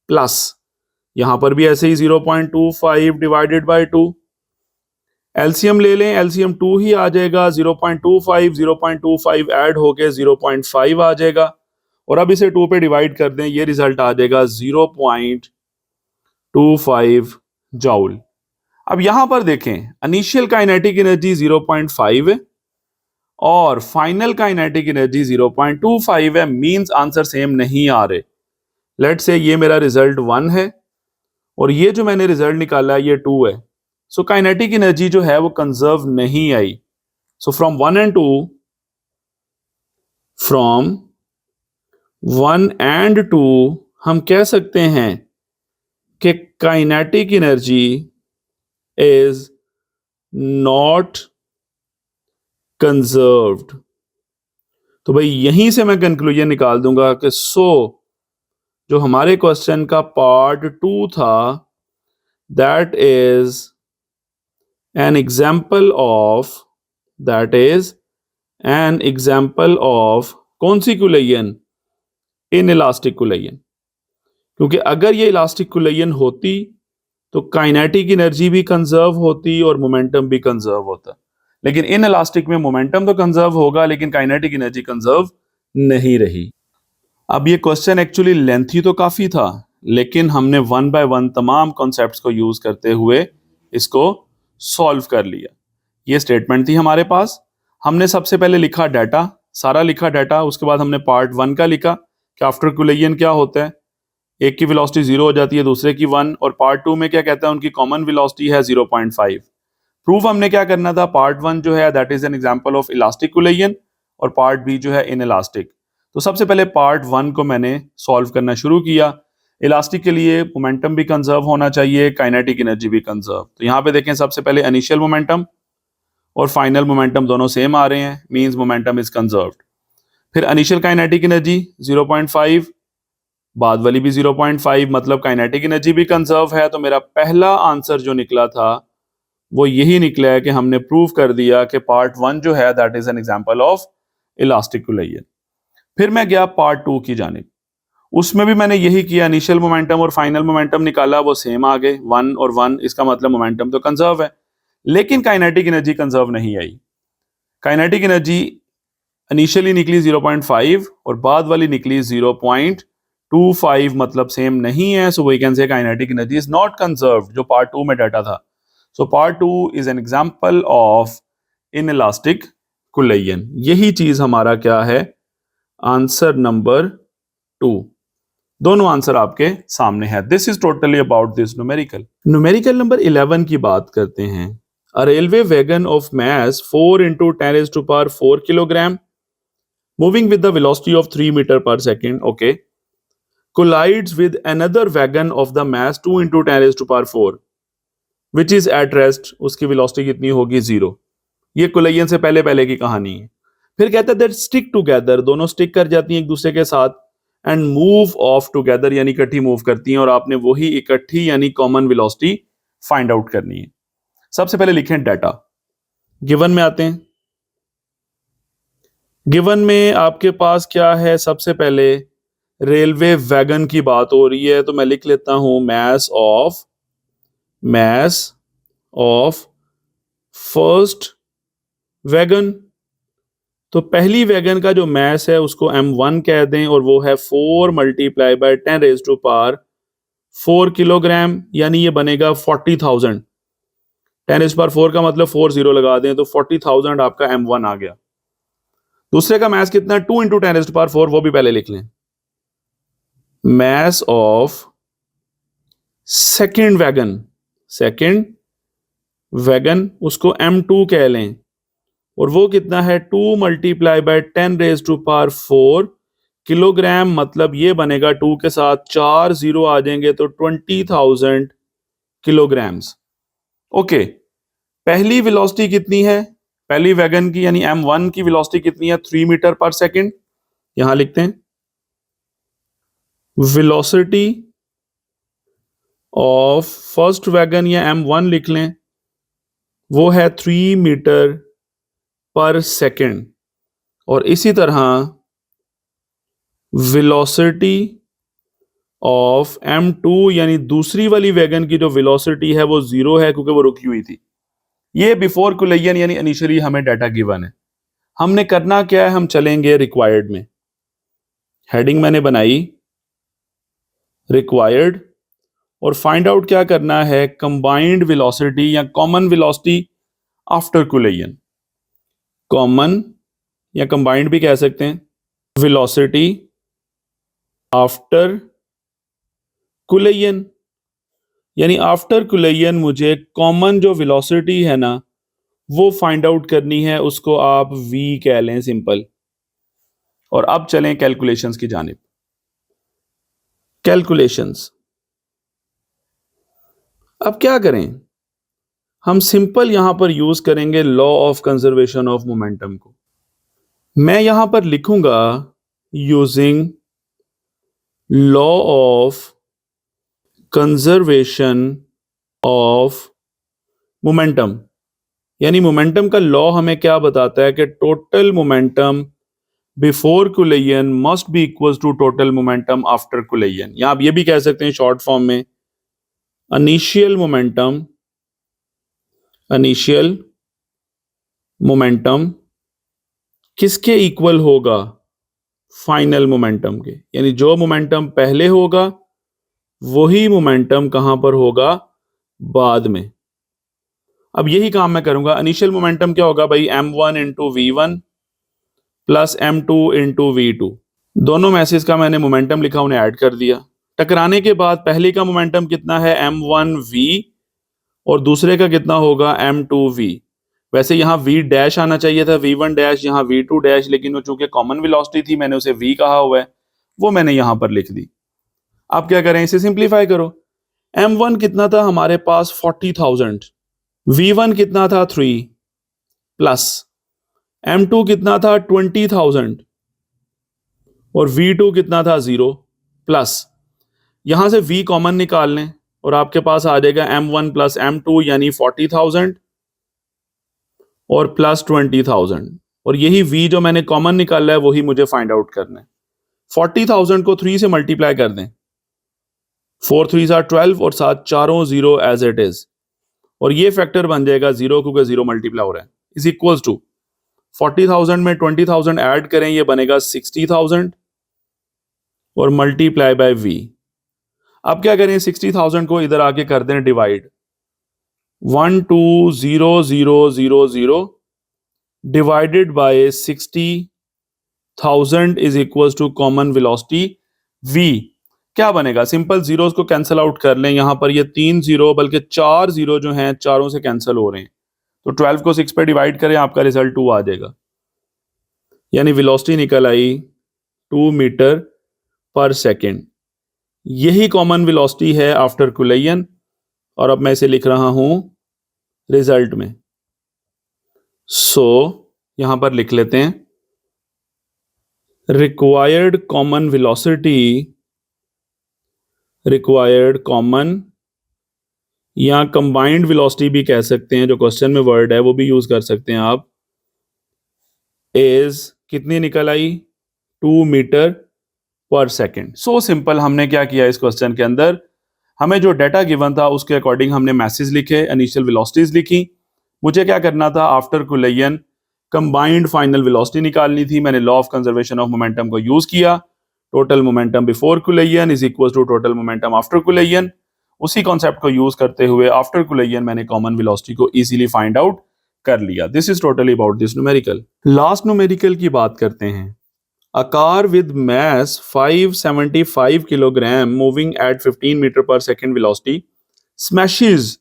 प्लस यहां पर भी ऐसे ही 0.25 डिवाइडेड बाय 2। एलसीएम ले लें, एलसीएम 2 ही आ जाएगा, 0.25 ऐड होके 0.5 आ जाएगा, और अब इसे 2 पे डिवाइड कर दें, ये रिजल्ट आ जाएगा 0.25। 0.25 जॉउल। अब यहां पर देखें, इनिशियल काइनेटिक एनर्जी 0.5 है और फाइनल काइनेटिक एनर्जी 0.25 है, मींस आंसर सेम नहीं आ रहे। लेट्स से ये मेरा रिजल्ट 1 है और ये जो मैंने रिजल्ट निकाला है ये 2 है। सो काइनेटिक एनर्जी जो है वो कंजर्व नहीं आई। So from 1 and 2, from 1 and 2 हम कह सकते हैं कि kinetic energy is not conserved. तो भाई यहीं से मैं कंक्लूजन निकाल दूंगा कि जो हमारे क्वेश्चन का पार्ट 2 था, that is an example of कौन सी कुलयन? इनइलास्टिक कुलयन। क्योंकि अगर ये इलास्टिक कुलयन होती तो काइनेटिक एनर्जी भी कंजर्व होती और मोमेंटम भी कंजर्व होता। लेकिन इनइलास्टिक में मोमेंटम तो कंजर्व होगा लेकिन काइनेटिक एनर्जी कंजर्व नहीं रही। अब ये क्वेश्चन एक्चुअली लेंथी तो काफी था, लेकिन हमने 1 बाय 1 तमाम कॉन्सेप्ट्स को यूज करते हुए इसको सॉल्व कर लिया। ये स्टेटमेंट थी हमारे पास। हमने सबसे पहले लिखा डाटा, सारा लिखा डाटा, उसके बाद हमने पार्ट 1 का लिखा कि आफ्टर कुलयन क्या होता है, एक की वेलोसिटी 0 हो जाती है, दूसरे की 1, और पार्ट 2 में क्या कहता है, उनकी कॉमन वेलोसिटी है 0.5। प्रूफ हमने क्या करना था, पार्ट 1 जो है that is an example of elastic collision और पार्ट बी जो है इनइलास्टिक। तो सबसे पहले पार्ट 1 को मैंने सॉल्व करना शुरू किया। इलास्टिक के लिए मोमेंटम भी कंजर्व होना चाहिए, काइनेटिक एनर्जी भी कंजर्व। तो यहाँ पे देखें, सबसे पहले इनिशियल मोमेंटम और फाइनल मोमेंटम दोनों सेम आ रहे हैं, मींस मोमेंटम इज कंजर्व्ड। फिर इनिशियल काइनेटिक एनर्जी 0.5, बाद वाली भी 0.5, मतलब काइनेटिक एनर्जी भी कंजर्व है। तो मेरा पहला आंसर जो निकला था वो यही निकला है कि हमने प्रूव कर दिया कि पार्ट 1 जो है that is an example of elastic collision. फिर मैं गया पार्ट 2 की जानिब, उसमें भी मैंने यही किया, इनिशियल मोमेंटम और फाइनल मोमेंटम निकाला, वो सेम आ गए 1 और 1, इसका मतलब मोमेंटम तो कंजर्व है। लेकिन काइनेटिक एनर्जी कंजर्व नहीं आई। काइनेटिक एनर्जी इनिशियली निकली 0.5 और बाद वाली निकली 0.25, मतलब सेम नहीं है। So we can say kinetic energy is not conserved, जो पार्ट 2 में डाटा था। So part 2 is an example of inelastic collision. यही चीज हमारा क्या है, आंसर नंबर 2। दोनों आंसर आपके सामने है। This is totally about this numerical. Numerical number 11 की बात करते हैं। A railway wagon of mass 4 into 10 raised to power 4 kilogram moving with the velocity of 3 meter per second, okay, collides with another wagon of the mass 2 into 10 raised to power 4 which is at rest। उसकी velocity कितनी होगी, 0। ये कुलयन से पहले पहले की कहानी है। फिर कहता है दैट स्टिक टुगेदर, दोनों स्टिक कर जाती हैं एक दूसरे के साथ, एंड मूव ऑफ टुगेदर, यानी इकट्ठी मूव करती हैं, और आपने वही इकट्ठी यानी कॉमन वेलोसिटी फाइंड आउट करनी है। सबसे पहले लिखें डाटा। गिवन में आते हैं। गिवन में आपके पास क्या है, सबसे पहले रेलवे वैगन की बात हो रही है, तो मैं लिख लेता हूं मैस ऑफ फर्स्ट वैगन। तो पहली वैगन का जो मैस है उसको m1 कह दें और वो है 4 multiply by 10 raise to power 4 kilogram, यानी ये बनेगा 40,000। 10 रेज पावर 4 का मतलब 4 0 लगा दें तो 40,000 आपका m1 आ गया। दूसरे का मैस कितना, 2 इंटू 10 रेज टू पावर 4, वो भी पहले लिख लें। मैस ऑफ सेकेंड वैगन उसको m2 कह लें और वो कितना है, 2 multiply by 10 raise to power 4 kilogram, मतलब ये बनेगा 2 के साथ 4 0 आ जाएंगे तो 20,000 किलोग्राम्स। ओके, पहली वेलोसिटी कितनी है, पहली वैगन की यानी m1 की वेलोसिटी कितनी है, 3 मीटर पर सेकेंड। यहां लिखते हैं वेलोसिटी ऑफ फर्स्ट वैगन या m1 लिख लें, वो है 3 मीटर पर सेकेंड। और इसी तरह वेलोसिटी ऑफ m2 यानी दूसरी वाली वैगन की जो वेलोसिटी है वो 0 है क्योंकि वो रुकी हुई थी। ये बिफोर कुलयन यानी इनिशियली हमें डाटा गिवन है। हमने करना क्या है, हम चलेंगे रिक्वायर्ड में। हेडिंग मैंने बनाई रिक्वायर्ड और फाइंड आउट क्या करना है, कंबाइंड वेलोसिटी या common velocity after collision. Common या कंबाइंड भी कह सकते हैं, वेलोसिटी आफ्टर कोलिजन, यानी आफ्टर कोलिजन मुझे कॉमन जो वेलोसिटी है ना वो फाइंड आउट करनी है, उसको आप v कह लें सिंपल। और अब चलें कैलकुलेशंस की जानिब। कैलकुलेशंस अब क्या करें, हम सिंपल यहां पर यूज करेंगे law of conservation of momentum को। मैं यहां पर लिखूंगा using law of conservation of momentum, यानी मोमेंटम का लॉ हमें क्या बताता है कि total momentum before collision must be equal to total momentum after collision, या आप ये भी कह सकते हैं शॉर्ट फॉर्म में इनिशियल मोमेंटम किसके इक्वल होगा, फाइनल मोमेंटम के, यानी जो मोमेंटम पहले होगा वही मोमेंटम कहां पर होगा, बाद में। अब यही काम मैं करूंगा। इनिशियल मोमेंटम क्या होगा भाई, m1 into v1 plus m2 into v2। दोनों मैसेज का मैंने मोमेंटम लिखा, उन्हें ऐड कर दिया। टकराने के बाद पहले का मोमेंटम कितना है m1v और दूसरे का कितना होगा m2v। वैसे यहाँ v डैश आना चाहिए था, v1 डैश, यहाँ v2 डैश, लेकिन वो चूंकि कॉमन वेलोसिटी थी मैंने उसे v कहा हुआ है, वो मैंने यहां पर लिख दी। अब क्या करें, इसे सिंप्लीफाई करो। m1 कितना था हमारे पास 40,000, v1 कितना था 3 प्लस m2 कितना था 20,000 और v2 कितना था 0 प्लस, यहां से v कॉमन निकाल लें और आपके पास आ जाएगा m1 प्लस m2 यानी 40,000 और प्लस 20,000, और यही v जो मैंने कॉमन निकाला है वही मुझे फाइंड आउट करना है। 40,000 को 3 से मल्टीप्लाई कर दें, 4 3 are 12 और साथ चारों 0 एज इट इज, और ये फैक्टर बन जाएगा 0 क्योंकि 0 मल्टीप्लाई हो रहा है, इज इक्वल्स टू 40,000 में 20,000 ऐड करें, ये बनेगा 60,000 और मल्टीप्लाई बाय v। अब क्या करें, 60,000 को इधर आके कर दें divide, 1 2 0 0 0 0 divided by 60,000 is equals to common velocity v। क्या बनेगा, सिंपल जीरोस को कैंसिल आउट कर लें, यहां पर ये 3 0 बल्कि 4 0 जो हैं चारों से कैंसिल हो रहे हैं, तो 12 को 6 पे डिवाइड करें, आपका रिजल्ट 2 आ जाएगा, यानी वेलोसिटी निकल आई 2 मीटर पर सेकेंड। यही कॉमन वेलोसिटी है आफ्टर कोलिजन, और अब मैं इसे लिख रहा हूं रिजल्ट में। सो यहां पर लिख लेते हैं रिक्वायर्ड कॉमन या कंबाइंड वेलोसिटी भी कह सकते हैं, जो क्वेश्चन में वर्ड है वो भी यूज कर सकते हैं आप, इज कितनी निकल आई 2 metre per second. So simple, हमने क्या किया इस क्वेश्चन के अंदर, हमें जो डाटा गिवन था उसके अकॉर्डिंग हमने मैसेज लिखे, इनिशियल वेलोसिटीज लिखी। मुझे क्या करना था, after collision combined final velocity निकालनी थी। मैंने law of conservation of momentum को यूज किया, total momentum before collision is equal to total momentum after collision. उसी कॉन्सेप्ट को यूज करते हुए आफ्टर कोलिजन मैंने कॉमन वेलोसिटी को इजीली फाइंड आउट कर लिया। This is totally about this numerical. Last numerical की बात करते हैं। A car with mass 575 kilogram moving at 15 meter per second velocity smashes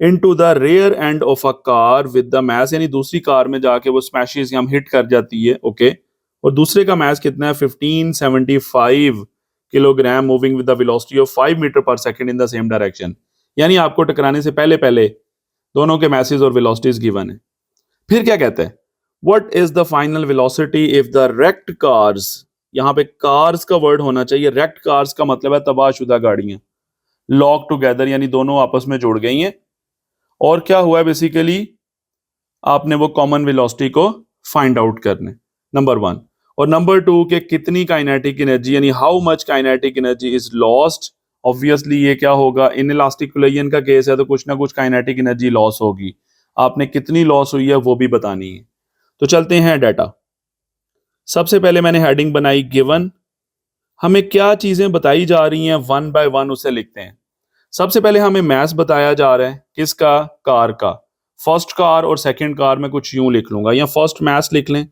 into the rear end of a car with the mass, यानी दूसरी car में जाके वो smashes हम हिट कर जाती है, ओके, और दूसरे का मास कितना है 1575 kilogram moving with the velocity of 5 metre per second in the same direction, यानी आपको टकराने से पहले पहले दोनों के मैसेज और वेलोसिटीज गिवन है। फिर क्या कहते हैं, What is the final velocity if the wrecked cars, यहां पे cars का वर्ड होना चाहिए, wrecked cars का मतलब है तबाहशुदा गाड़ियां, lock together यानी दोनों आपस में जुड़ गई हैं, और क्या हुआ है बेसिकली आपने वो कॉमन वेलोसिटी को फाइंड आउट करने, नंबर 1, और नंबर 2 के कितनी काइनेटिक एनर्जी यानी how much kinetic energy is lost. Obviously ये क्या होगा, इनइलास्टिक कोलिजन का केस है तो कुछ ना कुछ काइनेटिक एनर्जी लॉस होगी, आपने कितनी लॉस हुई है वो भी बतानी है। तो चलते हैं डाटा। सबसे पहले मैंने हेडिंग बनाई गिवन, हमें क्या चीजें बताई जा रही हैं 1 बाय 1 उसे लिखते हैं। सबसे पहले हमें मास बताया जा रहा है किसका, कार का। फर्स्ट कार और सेकंड कार में कुछ यूं लिख लूंगा, या फर्स्ट मास लिख लें,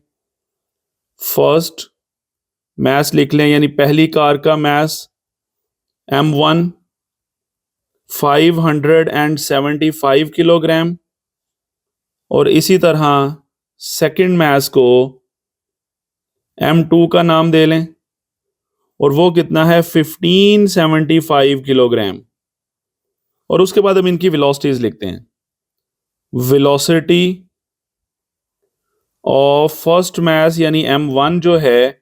फर्स्ट मास लिख लें, यानी पहली कार का मास m1 575 किलोग्राम, और इसी तरह सेकंड मास को m2 का नाम दे लें, और वो कितना है 1575 किलोग्राम। और उसके बाद हम इनकी वेलोसिटीज लिखते हैं। वेलोसिटी ऑफ फर्स्ट मास यानी m1 जो है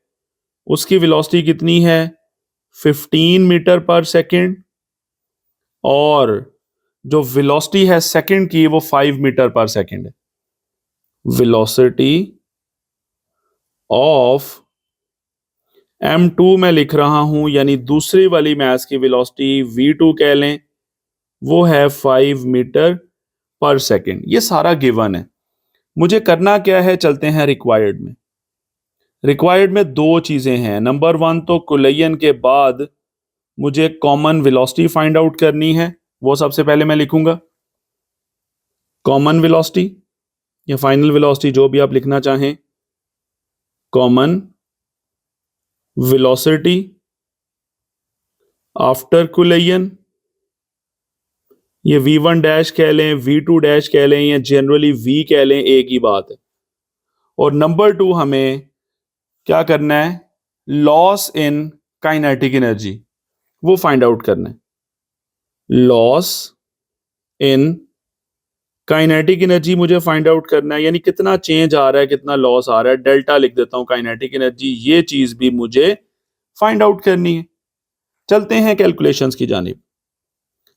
उसकी वेलोसिटी कितनी है 15 मीटर पर सेकंड, और जो वेलोसिटी है सेकंड की वो 5 मीटर पर सेकंड है। वेलोसिटी ऑफ m2 में लिख रहा हूं, यानी दूसरी वाली मास की वेलोसिटी v2 कह लें, वो है 5 मीटर पर सेकंड। ये सारा गिवन है। मुझे करना क्या है, चलते हैं रिक्वायर्ड में। रिक्वायर्ड में दो चीजें हैं। नंबर वन तो कुलयन के बाद मुझे कॉमन वेलोसिटी फाइंड आउट करनी है, वो सबसे पहले मैं लिखूंगा। कॉमन वेलोसिटी या फाइनल वेलोसिटी जो भी आप लिखना चाहें, कॉमन वेलोसिटी आफ्टर कुलयन, ये v1 डैश कह लें, v2 डैश कह लें, या जनरली v कह लें, एक ही बात है। और नंबर टू हमें क्या करना है, लॉस इन काइनेटिक एनर्जी, वो फाइंड आउट करना है। लॉस इन काइनेटिक एनर्जी मुझे फाइंड आउट करना है, यानी कितना चेंज आ रहा है, कितना लॉस आ रहा है। डेल्टा लिख देता हूं काइनेटिक एनर्जी, ये चीज भी मुझे फाइंड आउट करनी है। चलते हैं कैलकुलेशंस की जानिब।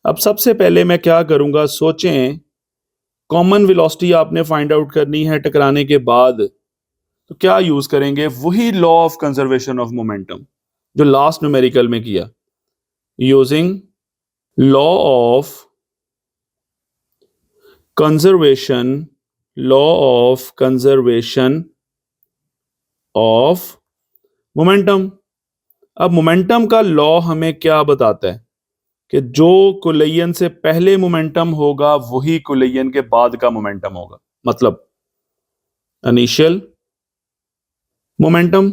अब सबसे पहले मैं क्या करूंगा, सोचें कॉमन वेलोसिटी आपने फाइंड आउट करनी है टकराने के बाद, तो क्या यूज करेंगे, वही law of conservation of momentum जो लास्ट न्यूमेरिकल में किया, using law of conservation, law of conservation of momentum. अब मोमेंटम का लॉ हमें क्या बताता है कि जो कुलयन से पहले मोमेंटम होगा वही कुलयन के बाद का मोमेंटम होगा। मतलब initial momentum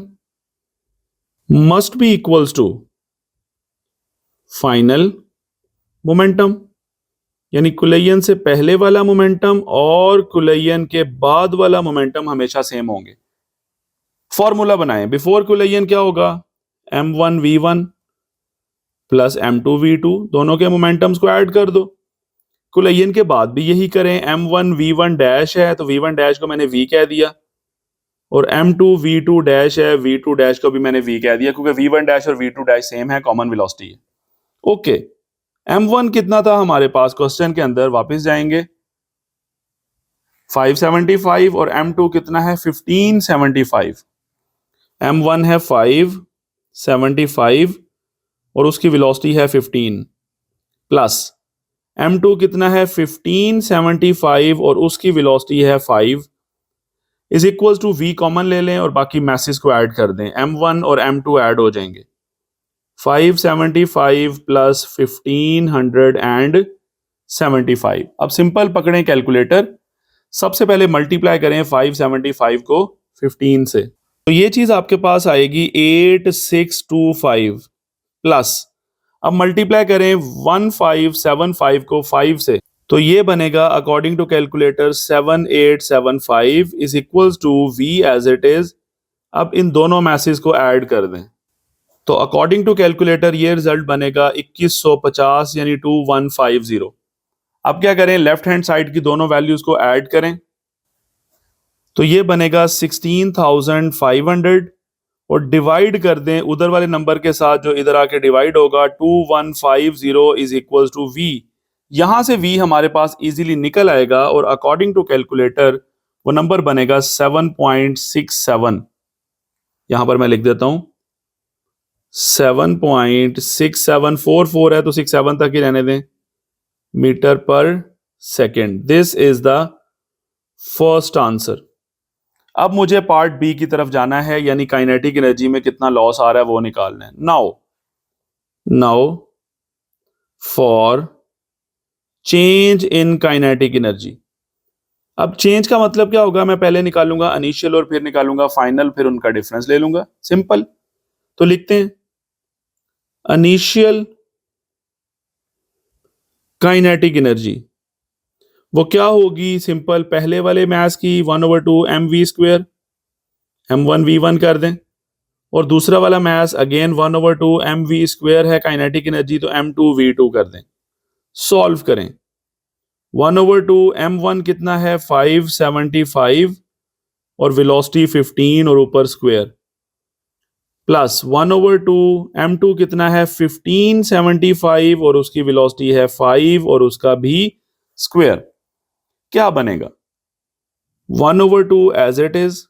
must be equals to final momentum, यानी कुलयन से पहले वाला मोमेंटम और कुलयन के बाद वाला मोमेंटम हमेशा सेम होंगे। फॉर्मूला बनाएं। बिफोर कुलयन क्या होगा, m1 v1 plus m2 v2, दोनों के मोमेंटम्स को ऐड कर दो। कुलयन के बाद भी यही करें, m1 v1 डैश है तो v1 डैश को मैंने v कह दिया, और m2 v2 डैश है, v2 डैश को भी मैंने v कह दिया, क्योंकि v1 डैश और v2 डैश सेम है, कॉमन वेलोसिटी है। ओके, m1 कितना था हमारे पास, क्वेश्चन के अंदर वापस जाएंगे, 575, और m2 कितना है 1575। m1 है 575 और उसकी वेलोसिटी है 15, प्लस m2 कितना है 1575 और उसकी वेलोसिटी है 5, is equals to v common ले लें और बाकी मैसेज को ऐड कर दें, m1 और m2 ऐड हो जाएंगे, 575 प्लस 1575। अब सिंपल पकड़ें कैलकुलेटर, सबसे पहले मल्टीप्लाई करें 575 को 15 से, तो ये चीज आपके पास आएगी 8625, प्लस अब मल्टीप्लाई करें 1575 को 5 से, तो ये बनेगा according to calculator 7875 is equals to v as it is. अब इन दोनों मैसेज को ऐड कर दें, तो अकॉर्डिंग टू कैलकुलेटर ये रिजल्ट बनेगा 2150 यानी 2150। अब क्या करें, लेफ्ट हैंड साइड की दोनों वैल्यूज को ऐड करें, तो ये बनेगा 16500, और डिवाइड कर दें उधर वाले नंबर के साथ जो इधर आके डिवाइड होगा, 2150 इज इक्वल टू v। यहां से v हमारे पास इजीली निकल आएगा और अकॉर्डिंग टू कैलकुलेटर वो नंबर बनेगा 7.67। यहां पर मैं लिख देता हूं 7.6744 है तो 67 तक ही रहने दें, metre per second. This is the first answer. अब मुझे पार्ट बी की तरफ जाना है, यानी काइनेटिक एनर्जी में कितना लॉस आ रहा है वो निकालना है। Now for change in kinetic energy. अब चेंज का मतलब क्या होगा, मैं पहले निकालूंगा इनिशियल और फिर निकालूंगा फाइनल, फिर उनका डिफरेंस ले लूंगा, सिंपल। तो लिखते हैं इनिशियल काइनेटिक एनर्जी वो क्या होगी, सिंपल, पहले वाले मैथ्स की 1/2 mv², m1v1 कर दें, और दूसरा वाला मैथ्स अगेन 1/2 mv² है काइनेटिक एनर्जी, तो m2v2 कर दें। सॉल्व करें, 1/2 m1 कितना है 575 और वेलोसिटी 15 और ऊपर स्क्वायर, प्लस 1/2 m2 कितना है 1575 और उसकी वेलोसिटी है 5 और उसका भी स्क्वायर। क्या बनेगा, 1/2 एज इट इज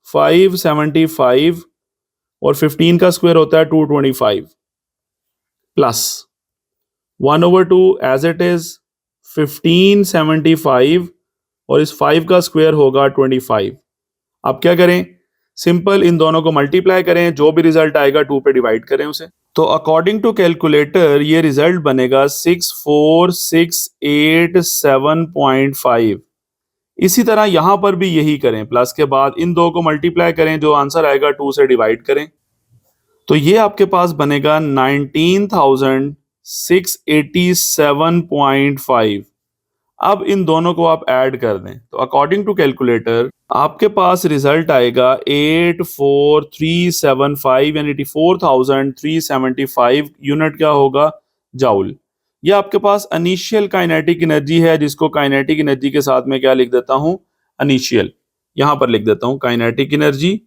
575 और 15 का स्क्वायर होता है 225, प्लस 1/2 एज इट इज 1575 और इस 5 का स्क्वायर होगा 25। अब क्या करें, सिंपल इन दोनों को मल्टीप्लाई करें, जो भी रिजल्ट आएगा 2 पे डिवाइड करें उसे। तो अकॉर्डिंग टू कैलकुलेटर ये रिजल्ट बनेगा 64687.5। इसी तरह यहां पर भी यही करें, प्लस के बाद इन दो को मल्टीप्लाई करें, जो आंसर आएगा 2 से डिवाइड करें, तो ये आपके पास बनेगा 19,687.5। अब इन दोनों को आप ऐड कर दें, तो अकॉर्डिंग टू कैलकुलेटर आपके पास रिजल्ट आएगा 84375, यानी 84,375 यूनिट क्या होगा, जाउल। ये आपके पास इनिशियल काइनेटिक एनर्जी है, जिसको काइनेटिक एनर्जी के साथ में क्या लिख देता हूं, इनिशियल, यहां पर लिख देता हूं काइनेटिक एनर्जी,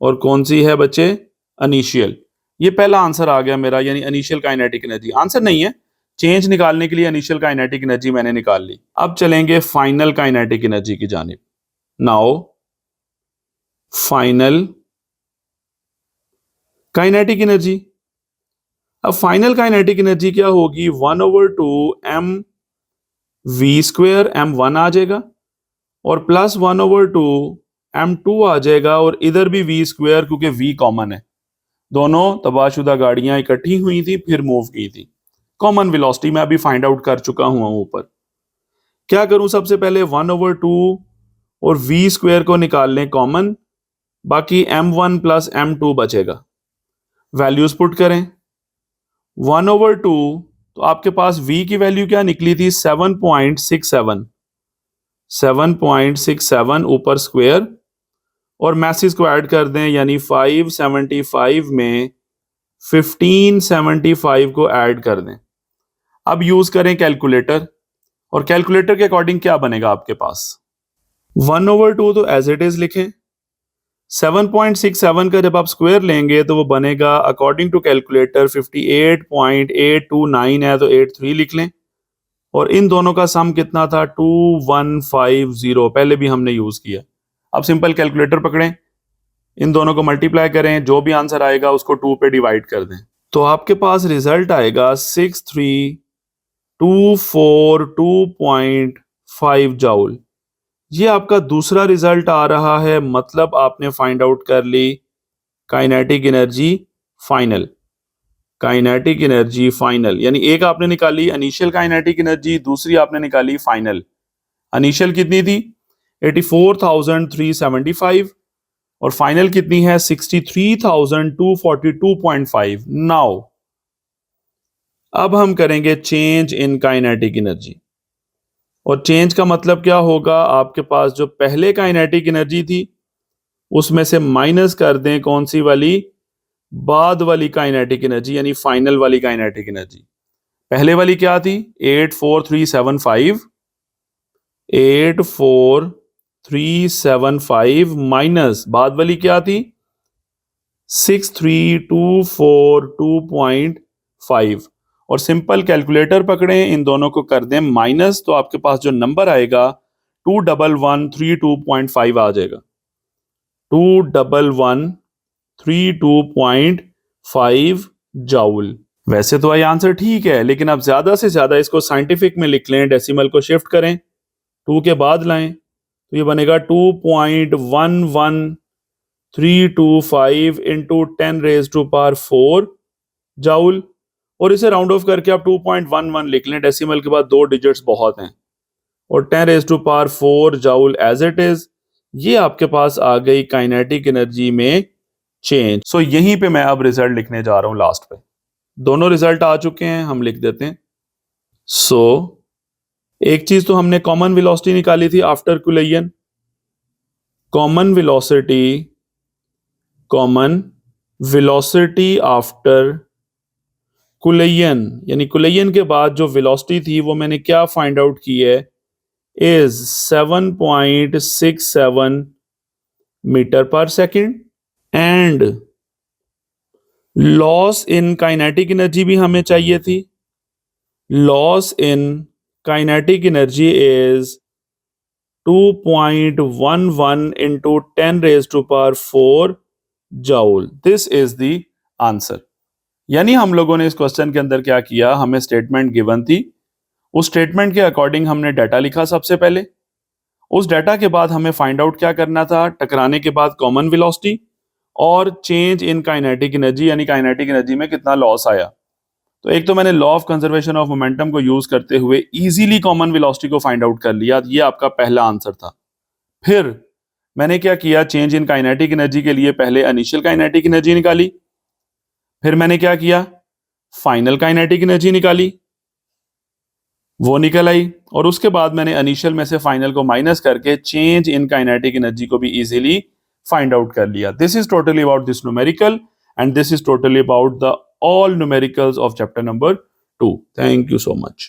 और कौन सी है बच्चे, इनिशियल। ये पहला आंसर आ गया मेरा, यानी इनिशियल काइनेटिक एनर्जी। आंसर नहीं है, चेंज निकालने के लिए इनिशियल काइनेटिक एनर्जी मैंने निकाल ली। अब चलेंगे फाइनल काइनेटिक एनर्जी की जानिब। Now final kinetic energy. अब फाइनल काइनेटिक एनर्जी क्या होगी, 1/2 mv², m1 आ जाएगा, और प्लस 1/2 m2 आ जाएगा, और इधर भी v², क्योंकि v कॉमन है, दोनों तबाहशुदा गाड़ियां इकट्ठी हुई थी फिर मूव की थी। कॉमन वेलोसिटी मैं अभी फाइंड आउट कर चुका हूं ऊपर। क्या करूं, सबसे पहले 1/2 और v² को निकाल लें कॉमन, बाकी m1 प्लस m2 बचेगा। वैल्यूज पुट करें, 1/2 तो आपके पास v की वैल्यू क्या निकली थी, 7.67 ऊपर स्क्वायर, और मैसेज को ऐड कर दें, यानी 575 में 1575 को ऐड कर दें। अब यूज करें कैलकुलेटर, और कैलकुलेटर के अकॉर्डिंग क्या बनेगा आपके पास, 1/2 तो एज इट इज लिखें, 7.67 का जब आप स्क्वायर लेंगे तो वो बनेगा अकॉर्डिंग टू कैलकुलेटर 58.829 है, तो 83 लिख लें, और इन दोनों का सम कितना था 2150, पहले भी हमने यूज किया। अब सिंपल कैलकुलेटर पकड़ें, इन दोनों को मल्टीप्लाई करें, जो भी आंसर आएगा उसको 2 पे डिवाइड कर दें, तो आपके पास रिजल्ट आएगा 63,242.5 जाउल। ये आपका दूसरा रिजल्ट आ रहा है, मतलब आपने फाइंड आउट कर ली kinetic energy final. Kinetic energy final, यानी एक आपने निकाली इनिशियल काइनेटिक एनर्जी, दूसरी आपने निकाली फाइनल। इनिशियल कितनी थी 84,375 और फाइनल कितनी है 63,242.5। नाउ अब हम करेंगे चेंज इन काइनेटिक एनर्जी, और चेंज का मतलब क्या होगा, आपके पास जो पहले काइनेटिक एनर्जी थी उसमें से माइनस कर दें कौन सी वाली, बाद वाली काइनेटिक एनर्जी, यानी फाइनल वाली काइनेटिक एनर्जी। पहले वाली क्या थी 84375 माइनस बाद वाली क्या थी 63,242.5, और सिंपल कैलकुलेटर पकड़ें, इन दोनों को कर दें माइनस, तो आपके पास जो नंबर आएगा 21132.5 आ जाएगा, 21132.5 जाउल। वैसे तो ये आंसर ठीक है, लेकिन आप ज्यादा से ज्यादा इसको साइंटिफिक में लिख लें, डेसिमल को शिफ्ट करें, 2 के बाद लाएं, तो ये बनेगा 2.11325 इंटू 10⁻⁴ जाउल, और इसे राउंड ऑफ करके आप 2.11 लिख लें, डेसिमल के बाद 2 डिजिट्स बहुत हैं, और 10⁴ जाउल एज इट इज। ये आपके पास आ गई काइनेटिक एनर्जी में चेंज। सो यहीं पे मैं अब रिजल्ट लिखने जा रहा हूं लास्ट पे। दोनों रिजल्ट आ चुके हैं, हम लिख देते हैं। सो एक चीज तो हमने कॉमन वेलोसिटी निकाली थी आफ्टर कुलेयन। कॉमन वेलोसिटी आफ्टर कुलेयन, यानी कुलेयन के बाद जो वेलोसिटी थी वो मैंने क्या फाइंड आउट की है, is 7.67 metre per second. And loss in kinetic energy भी हमें चाहिए थी। Loss in kinetic energy is 2.11 into 10⁴ joule. This is the answer. यानी हम लोगों ने इस क्वेश्चन के अंदर क्या किया, हमें स्टेटमेंट गिवन थी, उस स्टेटमेंट के अकॉर्डिंग हमने डाटा लिखा सबसे पहले। उस डाटा के बाद हमें फाइंड आउट क्या करना था, टकराने के बाद कॉमन वेलोसिटी और चेंज इन काइनेटिक एनर्जी, यानी काइनेटिक एनर्जी में कितना लॉस आया। तो एक तो मैंने law of conservation of momentum को यूज करते हुए इजीली कॉमन वेलोसिटी को फाइंड आउट कर लिया, ये आपका पहला आंसर था। फिर मैंने क्या किया, चेंज इन काइनेटिक एनर्जी के लिए पहले इनिशियल काइनेटिक एनर्जी निकाली, फिर मैंने क्या किया, फाइनल काइनेटिक एनर्जी निकाली, वो निकल आई, और उसके बाद मैंने इनिशियल में से फाइनल को माइनस करके चेंज इन काइनेटिक एनर्जी को भी इजीली फाइंड आउट कर लिया। This is totally about this numerical, and this is totally about the all numericals of chapter number 2. Thank you so much.